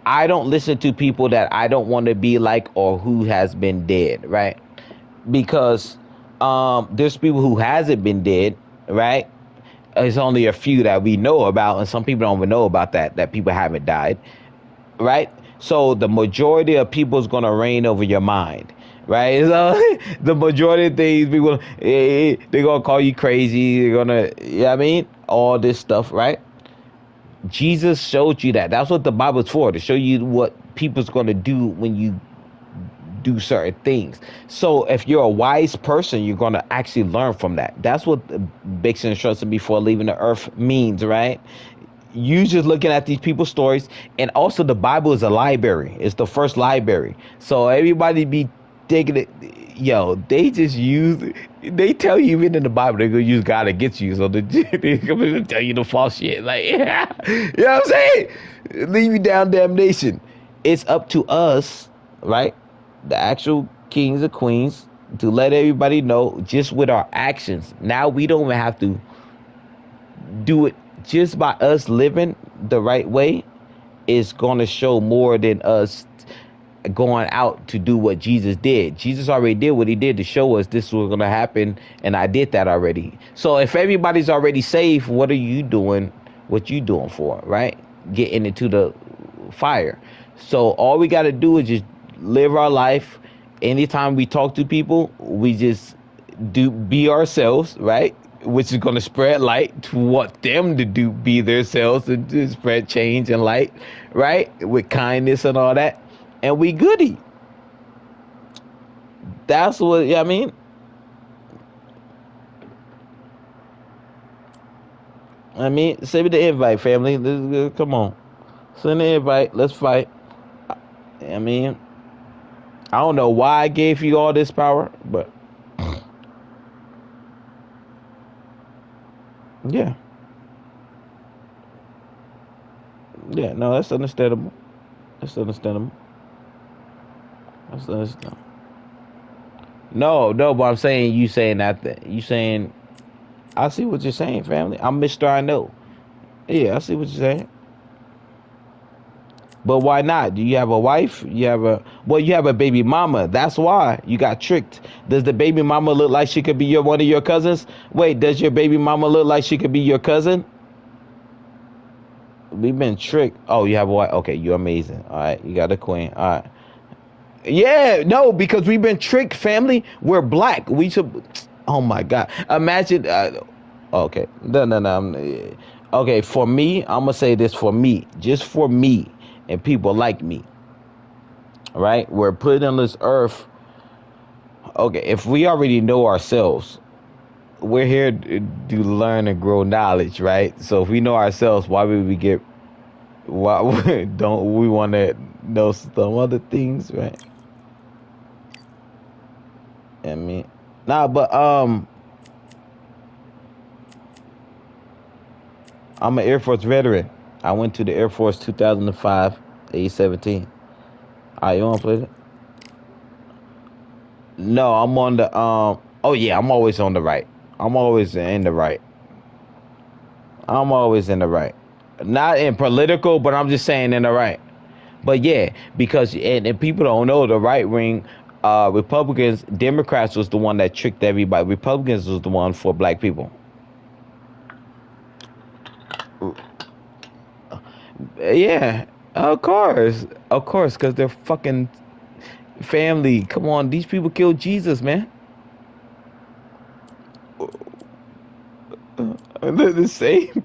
I don't listen to people that I don't want to be like or who has been dead, right? Because there's people who hasn't been dead, right? It's only a few that we know about, and some people don't even know about that people haven't died, right? So the majority of people is going to reign over your mind, right? So the majority of things people, they're going to call you crazy. They're going to, you know what I mean? All this stuff, right? Jesus showed you that. That's what the Bible's for, to show you what people's going to do when you do certain things. So if you're a wise person, you're going to actually learn from that. That's what Bixen instructed before leaving the earth means, right? You just looking at these people's stories, and also the Bible is a library. It's the first library. So everybody be taking it, they just use, they tell you even in the Bible they're gonna use God against you. So they're gonna tell you the false shit. Like, you know what I'm saying? Leave you down damnation. It's up to us, right? The actual kings and queens, to let everybody know just with our actions. Now we don't even have to do it. Just by us living the right way is going to show more than us going out to do what Jesus did. Jesus already did what he did to show us this was going to happen, and I did that already. So if everybody's already safe, what are you doing? What you doing for, right? Getting into the fire. So all we got to do is just live our life. Anytime we talk to people, we just be ourselves, right? Which is going to spread light to want them to be themselves, and to spread change and light, right? With kindness and all that. And we goody. That's what, I mean. Send me the invite, family. Come on. Send the invite. Let's fight. I don't know why I gave you all this power, but yeah. Yeah, no, that's understandable. That's understandable. That's understandable. No, but I'm saying you saying that. You saying, I see what you're saying, family. I'm Mr. I know. Yeah, I see what you're saying. But why not? Do you have a wife? You have a baby mama. That's why you got tricked. Does the baby mama look like she could be one of your cousins? Wait, does your baby mama look like she could be your cousin? We've been tricked. Oh, you have a wife. Okay, you're amazing. All right, you got a queen. All right. Yeah, no, because we've been tricked, family. We're black. We should. Oh my God. Imagine. Okay. No. Okay, for me, I'm gonna say this for me, just for me and people like me. Right? We're put on this earth. Okay, if we already know ourselves, we're here to learn and grow knowledge, right? So if we know ourselves, why would we get? Why don't we want to know some other things, right? But I'm an Air Force veteran. I went to the Air Force 2005, age 17. You want to play that? No, I'm on the Oh yeah, I'm always on the right. I'm always in the right. I'm always in the right. Not in political, but I'm just saying in the right. But yeah, because and people don't know the right wing, Republicans, Democrats was the one that tricked everybody. Republicans was the one for black people. Yeah, of course, because they're fucking family. Come on, these people killed Jesus, man. The same,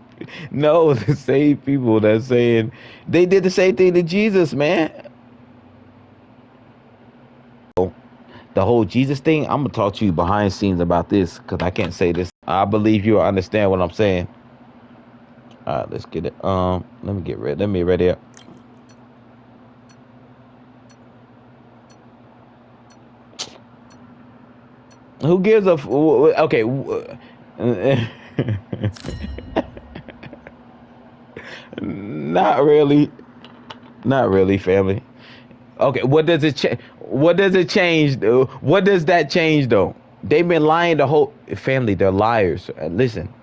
no, the same people that saying they did the same thing to Jesus, man. the whole Jesus thing, I'm gonna talk to you behind scenes about this because I can't say this. I believe you understand what I'm saying. All right, let's get it. Let me get ready. Let me ready up. Who gives a okay? Not really. Not really, family. Okay, what does it change? What does it change? Though? What does that change though? They've been lying the whole family. They're liars. Listen,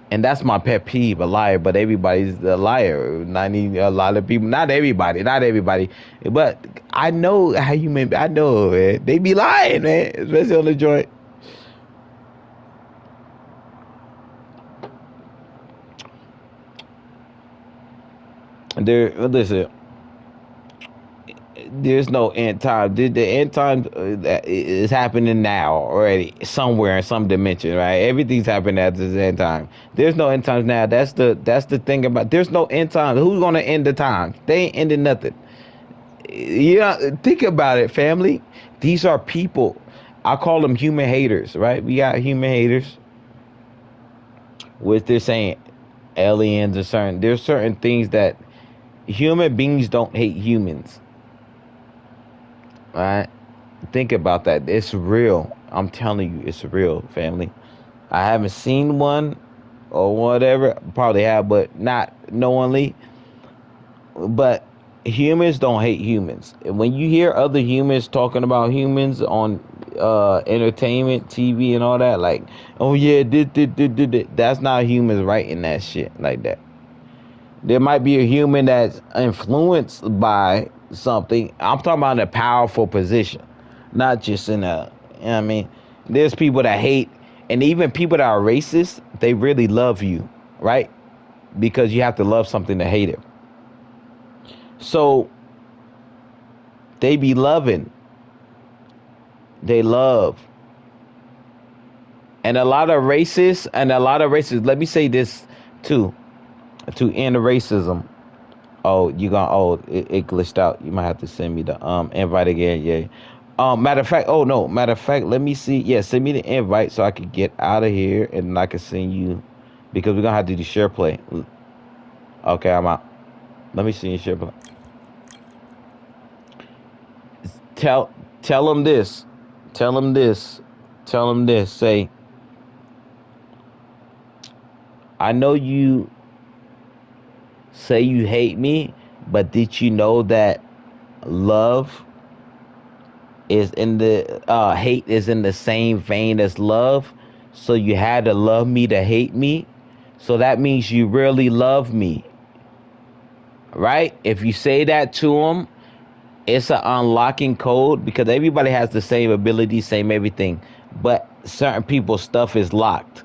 and that's my pet peeve, a liar. But everybody's a liar. A lot of people. Not everybody. Not everybody. But I know how you mean. I know, man. They be lying, man. Especially on the joint. Listen. There's no end time. The end time is happening now already, somewhere in some dimension, right? Everything's happening at the end time. There's no end times now. That's the thing about. There's no end time. Who's gonna end the time? They ain't ending nothing. Yeah, think about it, family. These are people. I call them human haters, right? We got human haters, which they're saying aliens or certain. There's certain things that human beings don't hate humans. All right, think about that. It's real. I'm telling you, it's real, family. I haven't seen one or whatever. Probably have, but not knowingly. But humans don't hate humans. And when you hear other humans talking about humans on entertainment, TV, and all that, like, oh yeah, that's not humans writing that shit like that. There might be a human that's influenced by something. I'm talking about in a powerful position, not just in a, you know what I mean? There's people that hate, and even people that are racist, they really love you, right? Because you have to love something to hate it. So they be loving. They love. And a lot of racists, let me say this too, to end racism. Oh, it glitched out. You might have to send me the invite again. Yeah. Matter of fact, let me see. Yeah, send me the invite so I can get out of here and I can send you, because we're gonna have to do share play. Okay, I'm out. Let me see your share play. Tell them this. Tell them this. Tell them this. Say, I know you say you hate me, but did you know that love is in the hate is in the same vein as love? So you had to love me to hate me. So that means you really love me, right? If you say that to them, it's an unlocking code, because everybody has the same ability, same everything, but certain people's stuff is locked.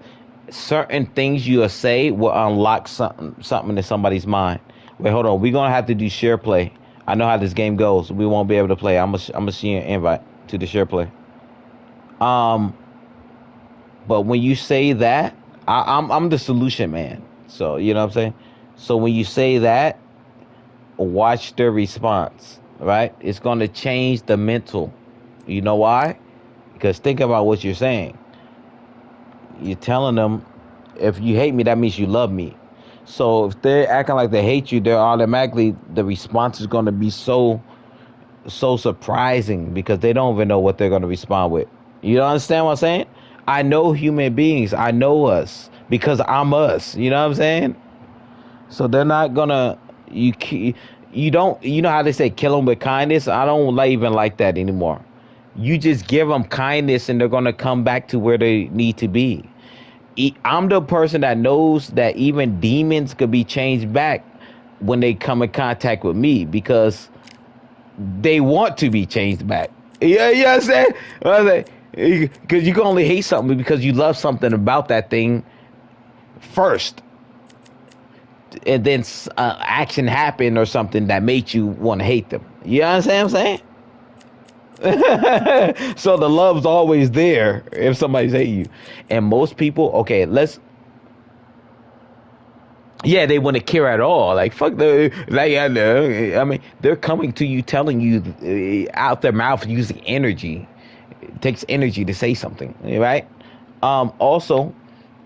Certain things you'll say will unlock something in somebody's mind. Wait, hold on. We're gonna have to do share play. I know how this game goes. We won't be able to play. I'm gonna see an invite to the share play. But when you say that, I'm the solution man. So you know what I'm saying. So when you say that, watch the response. Right? It's gonna change the mental. You know why? Because think about what you're saying. You're telling them, if you hate me, that means you love me. So if they're acting like they hate you, they're automatically, the response is going to be so surprising, because they don't even know what they're going to respond with. You understand what I'm saying? I know human beings. I know us because I'm us. You know what I'm saying? So they're not gonna, you don't, you know how they say kill them with kindness? I don't even like that anymore. You just give them kindness and they're going to come back to where they need to be. I'm the person that knows that even demons could be changed back when they come in contact with me, because they want to be changed back. Yeah, you know what I'm saying? Because you can only hate something because you love something about that thing first. And then action happened or something that made you want to hate them. You understand what I'm saying? So the love's always there if somebody's hate you. And most people, okay, they want to care at all. Like, fuck I mean, they're coming to you telling you out their mouth using energy. It takes energy to say something, right? Also,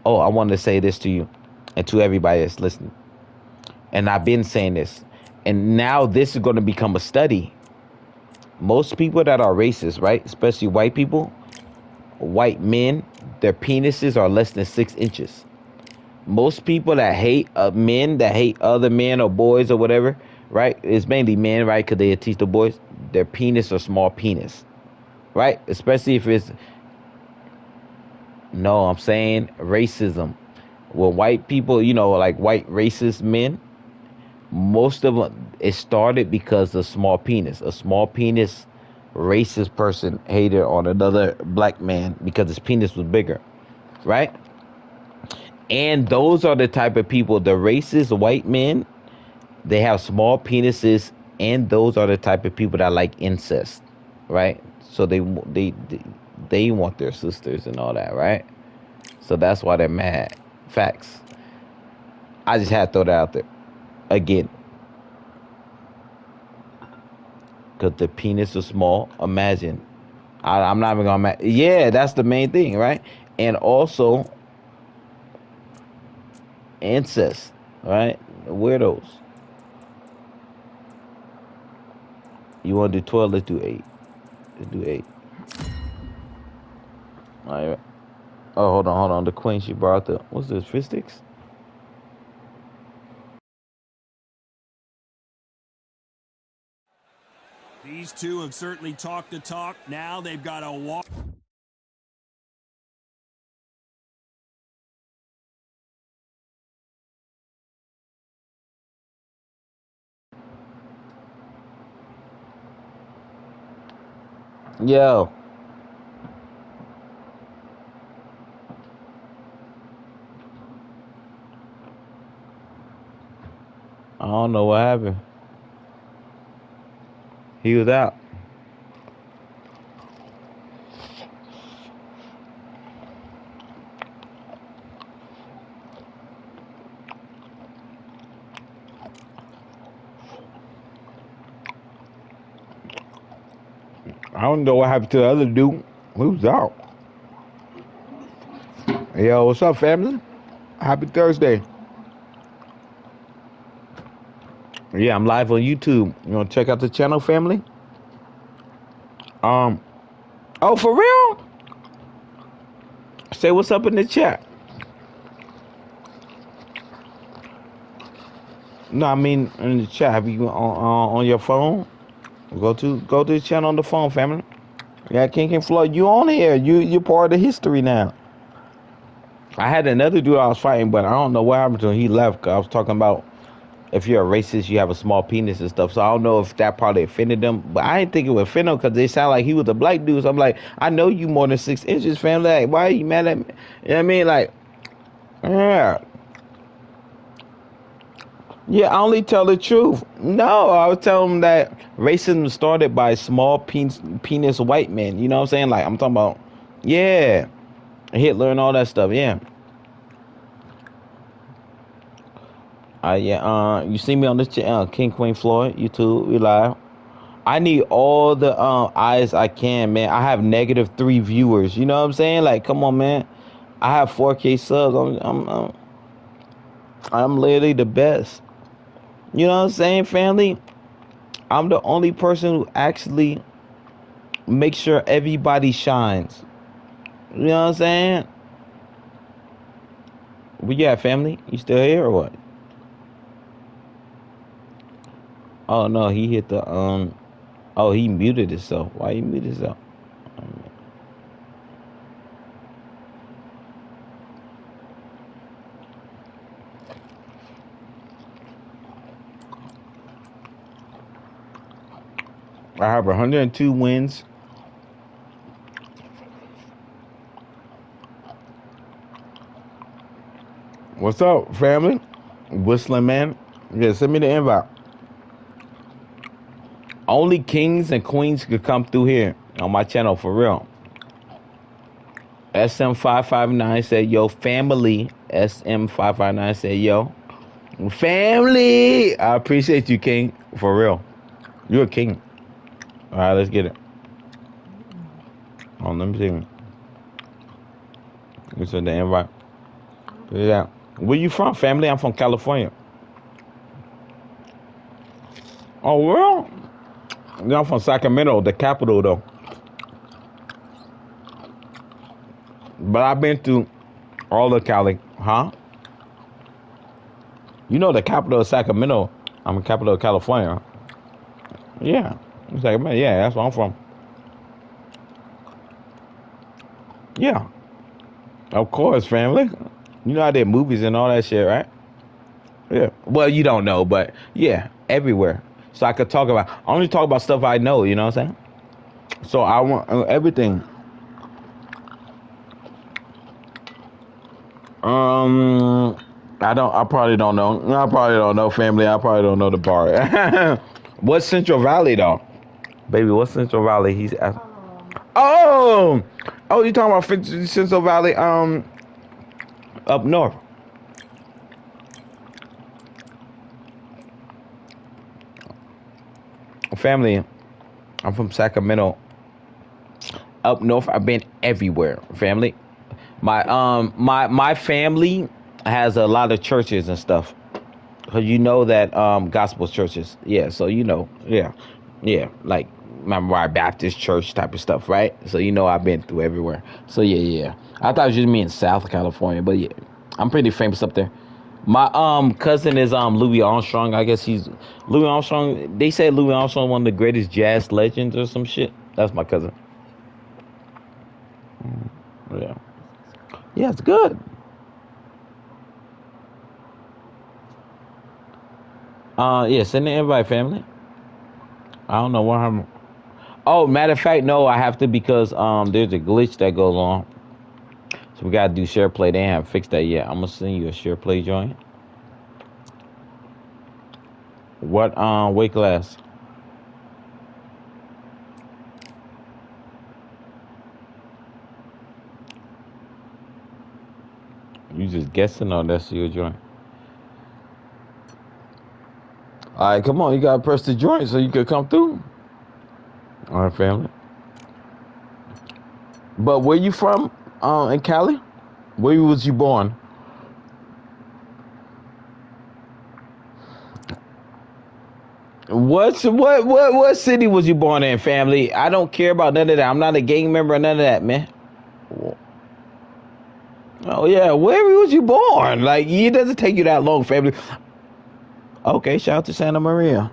oh, I wanted to say this to you and to everybody that's listening. And I've been saying this, and now this is going to become a study. Most people that are racist, right, especially white people, white men, their penises are less than 6 inches. Most people that hate men, that hate other men or boys or whatever, right, it's mainly men, right, because they teach the boys, their penis or small penis, right? Especially if it's, no, I'm saying racism. Well, white people, like white racist men, most of them, it started because of small penis. A small penis racist person hated on another black man because his penis was bigger, right? And those are the type of people, the racist white men, they have small penises, and those are the type of people that like incest, right? So they want their sisters and all that, right? So that's why they're mad. Facts. I just had to throw that out there again. Because the penis is small. Imagine. I'm not even gonna. Yeah, that's the main thing, right? And also incest, right? Weirdos. You want to do 12? Let's do 8. Let's do 8. All right. Oh, hold on. The queen, she brought the, what's this, fistics? These two have certainly talked the talk. Now they've got to walk. Yo. I don't know what happened. He was out. I don't know what happened to the other dude. He was out. Yo, what's up, family? Happy Thursday. Yeah, I'm live on YouTube. You want to check out the channel, family? Um. Oh, for real? Say what's up in the chat. No, I mean in the chat. Have you on your phone? Go to the channel on the phone, family. Yeah, King Floyd, you on here? You're part of the history now. I had another dude I was fighting, but I don't know what happened to him. He left. 'Cause I was talking about if you're a racist, you have a small penis and stuff. So I don't know if that probably offended them, but I didn't think it would offend them because they sound like he was a black dude. So I'm like, I know you more than 6 inches, family. Like, why are you mad at me? You know what I mean? Like, yeah. Yeah, I only tell the truth. No, I was telling them that racism started by small penis white men. You know what I'm saying? Like, I'm talking about, yeah, Hitler and all that stuff. Yeah. Yeah. You see me on this channel, King Queen Floyd, YouTube. We live. I need all the eyes I can, man. I have -3 viewers. You know what I'm saying? Like, come on, man. I have 4K subs. I'm literally the best. You know what I'm saying, family? I'm the only person who actually makes sure everybody shines. You know what I'm saying? But yeah, family, you still here or what? Oh no, he hit the oh, he muted himself. Why he muted himself? I have 102 wins. What's up, family? Whistling man. Yeah, send me the invite. Only kings and queens could come through here on my channel for real. SM559 said, yo, family. SM559 said, yo, family. I appreciate you, King. For real. You're a king. All right, let's get it. Oh, let me see. You said the invite. Yeah. Where you from, family? I'm from California. Oh, well. Yeah, I'm from Sacramento, the capital, though. But I've been to all of Cali. Huh? You know the capital of Sacramento. I'm the capital of California. Yeah. Sacramento. Yeah, that's where I'm from. Yeah. Of course, family. You know I did movies and all that shit, right? Yeah. Well, you don't know, but yeah, everywhere. So I could talk about. I only talk about stuff I know. You know what I'm saying? So I want everything. I don't. I probably don't know. I probably don't know, family. I probably don't know the bar. What's Central Valley though, baby? What's Central Valley? He's asking. Oh, oh, you talking about Central Valley? Up north. Family. I'm from Sacramento. Up north, I've been everywhere. Family. My family has a lot of churches and stuff. Cause you know that gospel churches, yeah. So you know, yeah, yeah, like my Baptist church type of stuff, right? So you know, I've been through everywhere. So yeah, yeah. I thought it was just me in South California, but yeah, I'm pretty famous up there. My cousin is Louis Armstrong. I guess he's Louis Armstrong. They say Louis Armstrong one of the greatest jazz legends or some shit. That's my cousin. Yeah, yeah, it's good. Yeah, send the invite, family. I don't know what happened. Oh, matter of fact, no, I have to because there's a glitch that goes on. So we gotta do share play. They haven't fixed that yet. I'm gonna send you a share play joint. What weight class? You just guessing or that's your joint? Alright, come on, you gotta press the joint so you could come through. Alright, family. But where you from? In Cali? Where was you born? What city was you born in, family? I don't care about none of that. I'm not a gang member or none of that, man. Oh yeah, where was you born? Like it doesn't take you that long, family. Okay, shout out to Santa Maria.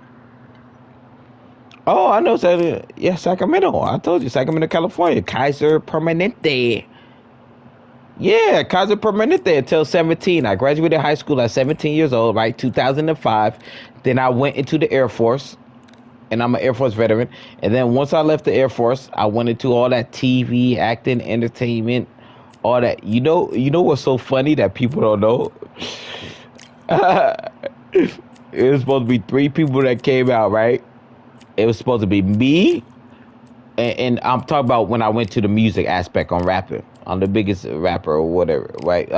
Oh, I know that. Yeah, Sacramento. I told you, Sacramento, California. Kaiser Permanente. Yeah, Kaiser Permanente until 17. I graduated high school at 17 years old, right? 2005. Then I went into the Air Force, and I'm an Air Force veteran. And then once I left the Air Force, I went into all that TV, acting, entertainment, all that. You know what's so funny that people don't know? It was supposed to be three people that came out, right? It was supposed to be me, and I'm talking about when I went to the music aspect on rapping. I'm the biggest rapper or whatever, right?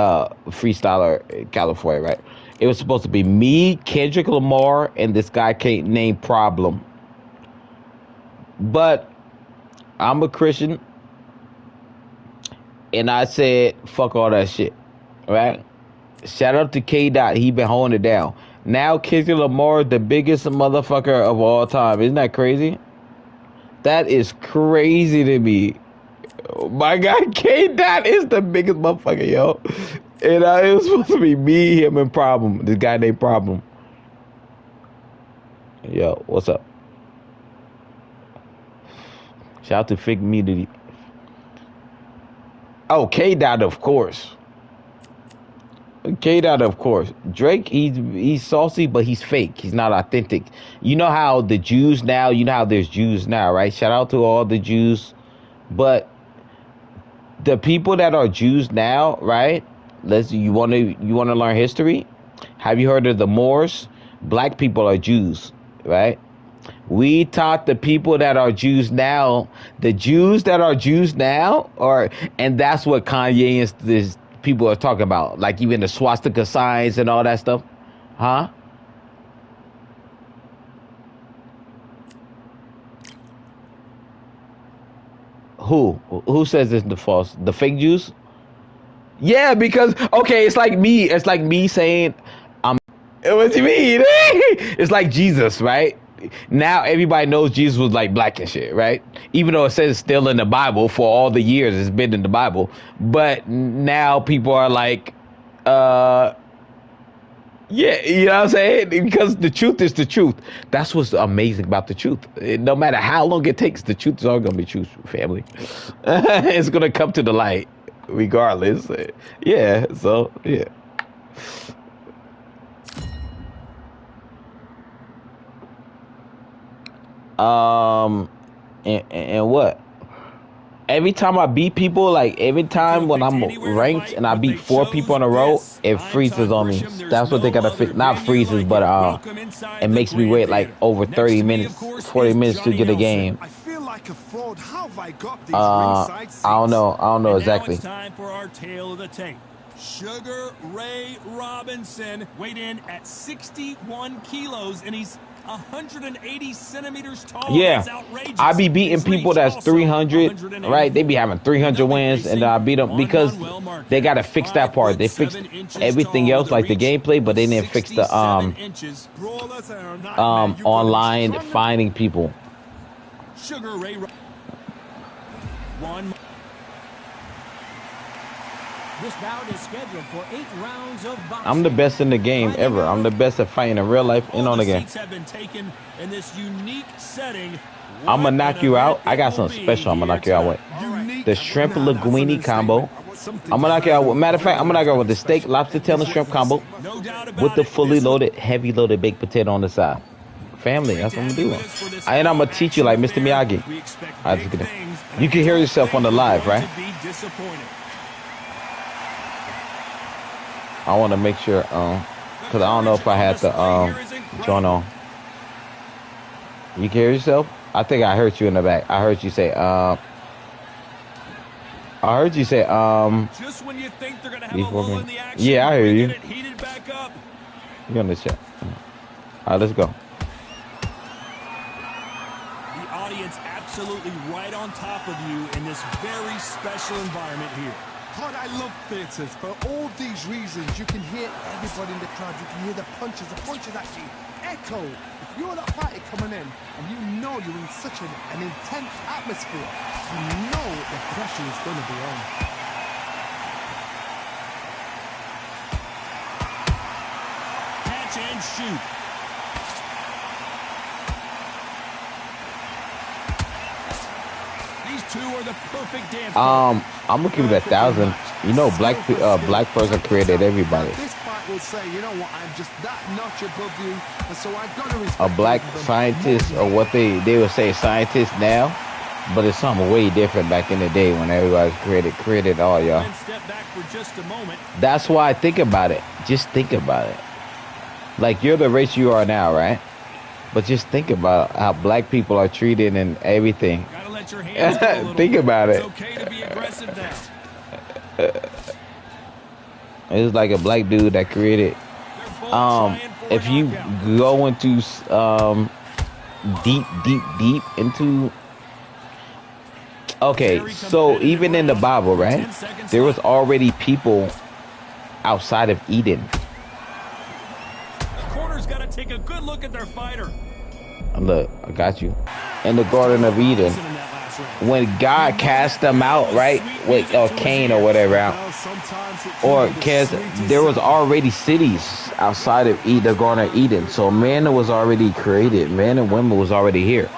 Freestyler in California, right? It was supposed to be me, Kendrick Lamar, and this guy named Problem. But I'm a Christian, and I said, fuck all that shit, right? Shout out to K. Dot. He been holding it down. Now Kendrick Lamar, the biggest motherfucker of all time. Isn't that crazy? That is crazy to me. My guy K. Dot is the biggest motherfucker, yo. And it was supposed to be me, him, and Problem. This guy named Problem. Yo, what's up? Shout out to Fake Media. Oh, K. Dot, of course. K. Dot, of course. Drake, he's saucy, but he's fake. He's not authentic. You know how the Jews now, you know how there's Jews now, right? Shout out to all the Jews. But the people that are Jews now, right? You want to learn history? Have you heard of the Moors? Black people are Jews, right? We taught the people that are Jews now, the Jews that are Jews now, and that's what Kanye and this people are talking about, like even the swastika signs and all that stuff, huh? Who says it's the false? The fake Jews? Yeah, because okay, it's like me. It's like me saying, what do you mean? It's like Jesus, right? Now everybody knows Jesus was like black and shit, right? Even though it says it's still in the Bible for all the years it's been in the Bible, but now people are like, yeah, you know what I'm saying? Because the truth is the truth. That's what's amazing about the truth. No matter how long it takes, the truth is all gonna be truth, family. It's gonna come to the light, regardless. Yeah. So yeah. And what? Every time I beat people, like every time when I'm ranked and I beat 4 people in a row, it freezes on me. That's what they gotta fix. Not freezes, but it makes me wait like over 30 minutes, 40 minutes to get a game. I feel like a fraud. How have I got these I seats? don't know. I don't know And exactly. Now it's time for our tale of the tape. Sugar Ray Robinson weighed in at 61 kilos, and he's 180 centimeters tall. Yeah, That's outrageous. I be beating His people reach that's also 300, right? They be 184. having 300 wins, and I beat them because they got to fix that part. They fixed everything else, like the gameplay, but they didn't fix the online finding people. Sugar Ray one. This bout is scheduled for 8 rounds of boxing. I'm the best in the game ever. I'm the best at fighting in real life and on the game. Have been taken in this unique setting. I'm gonna knock you out. I got something special. I'm gonna knock you out with the shrimp linguine combo. I'm gonna knock you out with. Matter of fact, I'm gonna knock you out with the steak, lobster tail, and shrimp combo with the fully loaded, heavy loaded baked potato on the side. Family, that's what I'm doing. And I'm gonna teach you like Mr. Miyagi. I just kidding. You can hear yourself on the live, right? I want to make sure, because I don't know if I had to join on. You can hear yourself? I think I heard you in the back. I heard you say, just when you think they're gonna have a lull in the action, yeah, I hear you. get it heated back up. You're on the chat. All right, let's go. The audience absolutely right on top of you in this very special environment here. Todd, I love theatres for all these reasons. You can hear everybody in the crowd. You can hear the punches. The punches actually echo. If you're that fighter coming in and you know you're in such an intense atmosphere, you know the pressure is going to be on. Catch and shoot. These two are the perfect dance. I'm gonna give it 1,000. You know, black person created everybody. This fight will say, you know what, I'm just that notch above you, and so I've got to respect A black them. scientist, or what they would say scientist now, but it's something way different back in the day when everybody's created all y'all. Step back for just a moment. That's why I think about it. Just think about it. Like, you're the race you are now, right? But just think about how black people are treated and everything. Gotta let your hands go a little Think bit. about it. It's okay to be aggressive now. It's like a black dude that created. If you go into deep into. Okay, so even in the Bible, right? There was already people outside of Eden. The corner's got to take a good look at their fighter. Look, I got you. In the Garden of Eden, when God cast them out, right? With Cain or whatever out. Or cast, there was already cities outside of the Garden of Eden. So man was already created. Man and women was already here.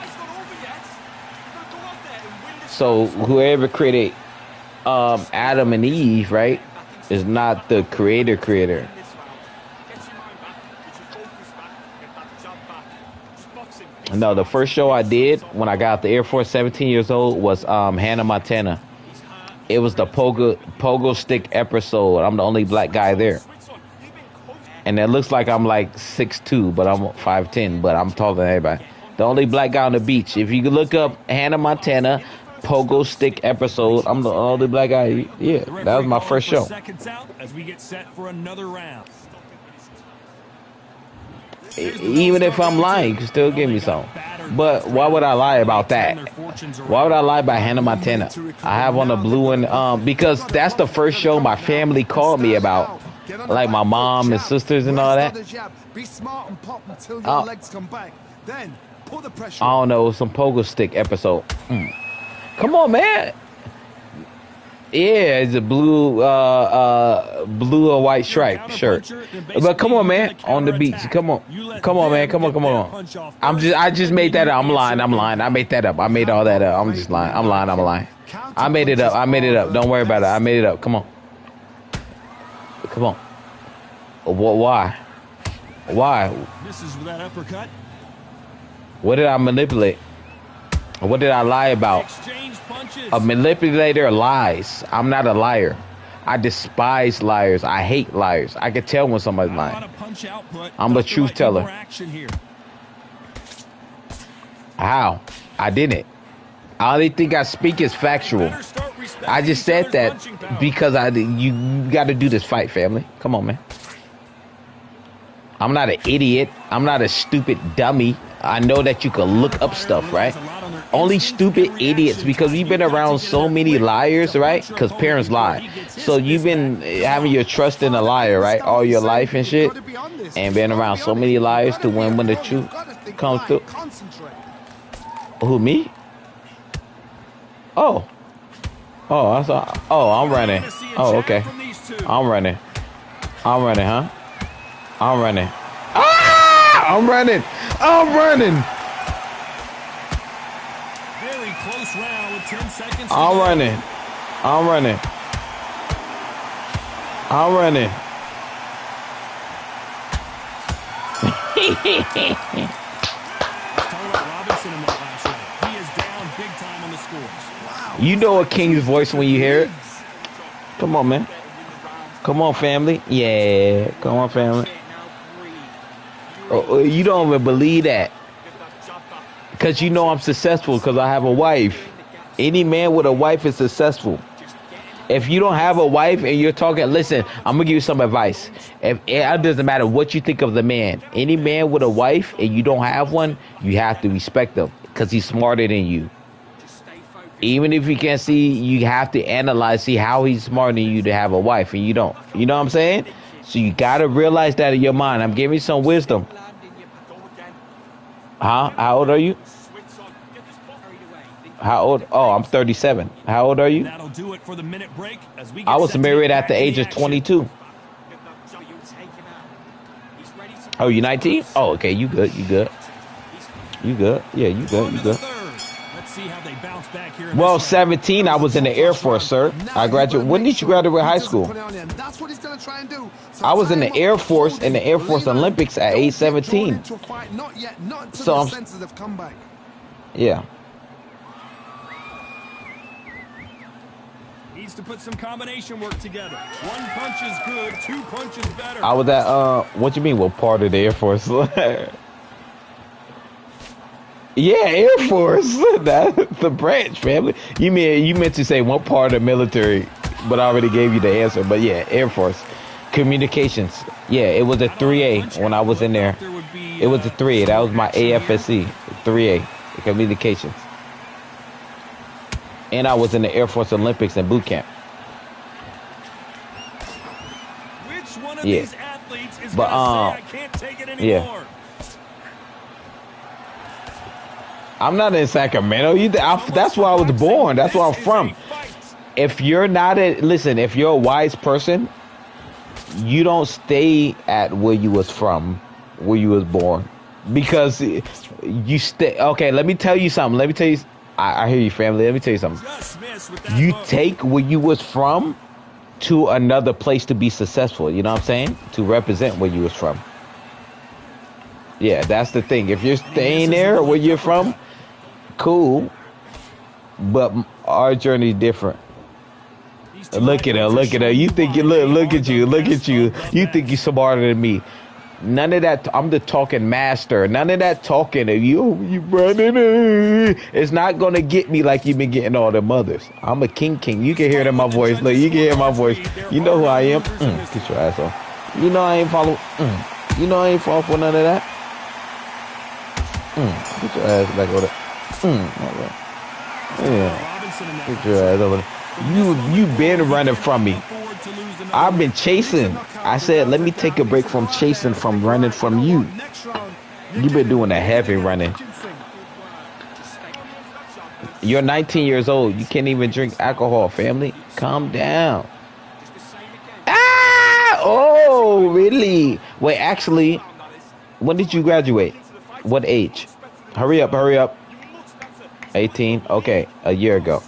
So whoever created Adam and Eve, right, is not the creator. No, the first show I did when I got out the Air Force, 17 years old, was Hannah Montana. It was the pogo stick episode. I'm the only black guy there. And it looks like I'm like 6'2", but I'm 5'10", but I'm taller than everybody. The only black guy on the beach. If you look up Hannah Montana pogo stick episode, I'm the only black guy. Yeah, that was my first show. Seconds out as we get set for another round. Even if I'm lying, you can still give me some. But why would I lie about that? Why would I lie about Hannah Montana? I have on the blue and because that's the first show my family called me about, like my mom and sisters and all that. Be smart and pop until your legs come back. Then pull the pressure. I don't know, some pogo stick episode. Come on, man. Yeah, it's a blue or white stripe shirt. But come on, man, on the beach. Come on, man. Come on. I just made that up. I'm lying. I made that up. I made all that up. I'm just lying. I'm lying. I made it up. Don't worry about it. I made it up. Come on. Why? Misses with that uppercut. What did I manipulate? What did I lie about? Exchange punches. A manipulator lies. I'm not a liar. I despise liars. I hate liars. I can tell when somebody's lying. I'm a truth teller. How? I didn't. I only think I speak is factual. I just said that because you got to do this fight, family. Come on, man. I'm not an idiot. I'm not a stupid dummy. I know that you can look up stuff, right? Only stupid idiots, because we've been around so many liars, right? Because parents lie. So you've been having your trust in a liar, right? All your life and shit. And been around so many liars to when the truth comes through. Who, me? Oh, I saw. Oh, I'm running. Oh, okay. I'm running, huh? I'm running. Ah! I'm running. Very close round with 10 seconds. I'm running. You know a king's voice when you hear it. Come on, man. Come on, family. Yeah, come on, family. Oh, you don't even believe that. Because you know I'm successful because I have a wife. Any man with a wife is successful. If you don't have a wife and you're talking, listen, I'm going to give you some advice. It doesn't matter what you think of the man. Any man with a wife and you don't have one, you have to respect him because he's smarter than you. Even if you can't see, you have to analyze, see how he's smarter than you to have a wife and you don't. You know what I'm saying? So you got to realize that in your mind. I'm giving you some wisdom. Huh? How old are you? How old? Oh, I'm 37. How old are you? That'll do it for the minute break as we I was married at the age of 22. Oh, you 19? Oh, okay. You good. Yeah, you good. Let's see how they bounce back here. Well, 17, I was in the Air Force, sir. I graduated. When did you graduate high school? I was in the Air Force, in the Air Force Olympics at age 17. So I'm, yeah. Needs to put some combination work together. One punch is good, two punches better. I was at, what you mean, what part of the Air Force? Yeah, Air Force. That's the branch, family. You meant to say what part of the military, but I already gave you the answer. But yeah, Air Force. Communications. Yeah, it was a 3A when I was in there. It was a 3A. That was my AFSC. 3A. Communications. And I was in the Air Force Olympics and boot camp. Which one of these athletes is but gonna say I can't take it anymore? Yeah. I'm not in Sacramento. That's where I was born. That's where I'm from. If you're not if you're a wise person, you don't stay at where you was from, where you was born, because you stay. Okay, let me tell you something. I hear you, family. Let me tell you something. You take where you was from to another place to be successful. You know what I'm saying? To represent where you was from. Yeah, that's the thing. If you're staying there where you're from, cool. But our journey is different. Look at her. You think look at you. You think you're smarter than me. None of that. I'm the talking master. None of that talking of you running. It's not gonna get me like you've been getting all the mothers. I'm a king. You can hear it in my voice. Look, you can hear my voice. You know who I am. Get your ass off. You know I ain't follow. You know I ain't fall for none of that. Get your ass back over there. All right. Yeah. Get your ass over there. You been running from me. I've been chasing. I said, let me take a break from chasing, from running from you. You've been doing a heavy running. You're 19 years old. You can't even drink alcohol, family. Calm down. Ah! Oh, really? Wait, actually, when did you graduate? What age? Hurry up, hurry up. 18? Okay, a year ago.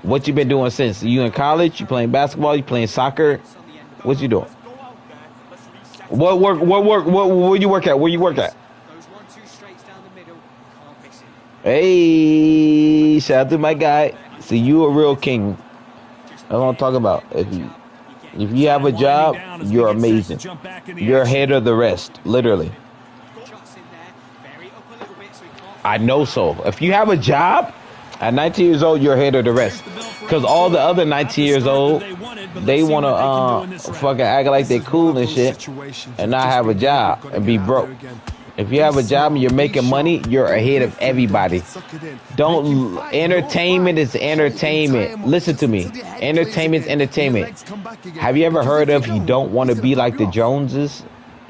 What you been doing since? You in college? You playing basketball? You playing soccer? What you doing? What work? Where you work at? Where you work at? Hey, shout out to my guy. See, you a real king. That's what I'm talking about. If you have a job, you're amazing. You're ahead of the rest, literally. I know so. If you have a job, at 19 years old, you're ahead of the rest. Because all the other 19 years old, they want to fucking act like they cool and shit and not have a job and be broke. If you have a job and you're making money, you're ahead of everybody. Entertainment is entertainment. Listen to me. Entertainment is entertainment. Have you ever heard of you don't want to be like the Joneses?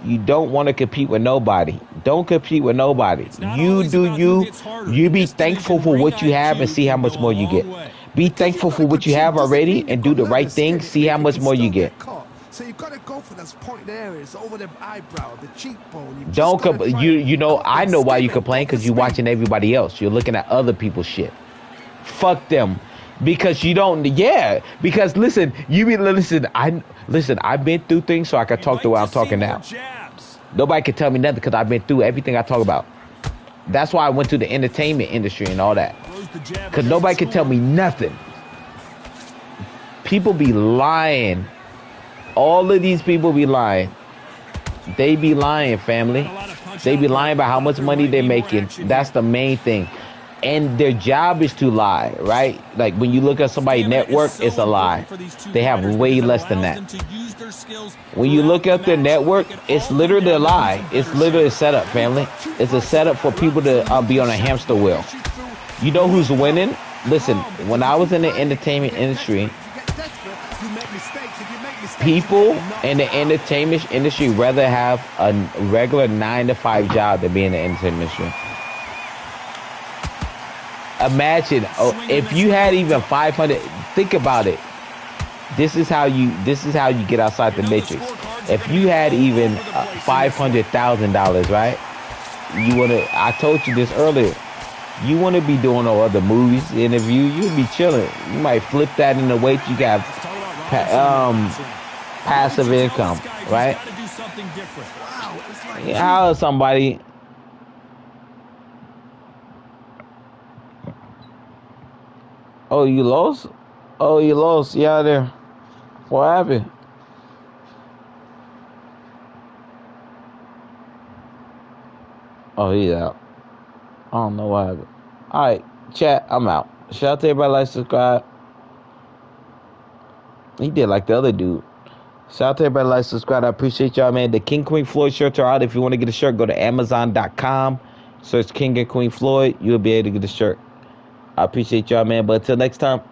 You don't want to compete with nobody. Don't compete with nobody. You do you. You be thankful for what you have and see how much more you get. Be thankful for what you have already and do the right thing. See how much more you get. So you've got to go for those point areas over the eyebrow, the cheekbone. Don't you know I know why you complain, because you're watching everybody else. You're looking at other people's shit. Fuck them. Because you don't, because listen, I've been through things so I can talk the way I'm talking now. Nobody can tell me nothing because I've been through everything I talk about. That's why I went to the entertainment industry and all that. Because nobody can tell me nothing. People be lying. All of these people be lying. They be lying, family. They be lying about how much money they're making. That's the main thing. And their job is to lie, right? Like when you look at somebody's network, it's a lie. They have way less than that. When you look at their network, it's literally a lie. It's literally a setup, family. It's a setup for people to be on a hamster wheel. You know who's winning? Listen, when I was in the entertainment industry, people in the entertainment industry rather have a regular 9-to-5 job than be in the entertainment industry. Imagine if you had even 500. Think about it. This is how you get outside the matrix. If you had even $500,000, right? You wanna? I told you this earlier. You want to be doing no other movies, interview. You'll be chilling. You might flip that in a way you got passive income, right? How is somebody? Oh, you lost? Oh, you lost. Yeah, there. What happened? Oh, he's out. I don't know what happened. Alright, chat, I'm out. Shout out to everybody, like, subscribe. He did like the other dude. Shout out to everybody, like, subscribe. I appreciate y'all, man. The King Queen Floyd shirts are out. If you want to get a shirt, go to Amazon.com. Search King and Queen Floyd. You'll be able to get a shirt. I appreciate y'all, man. But until next time.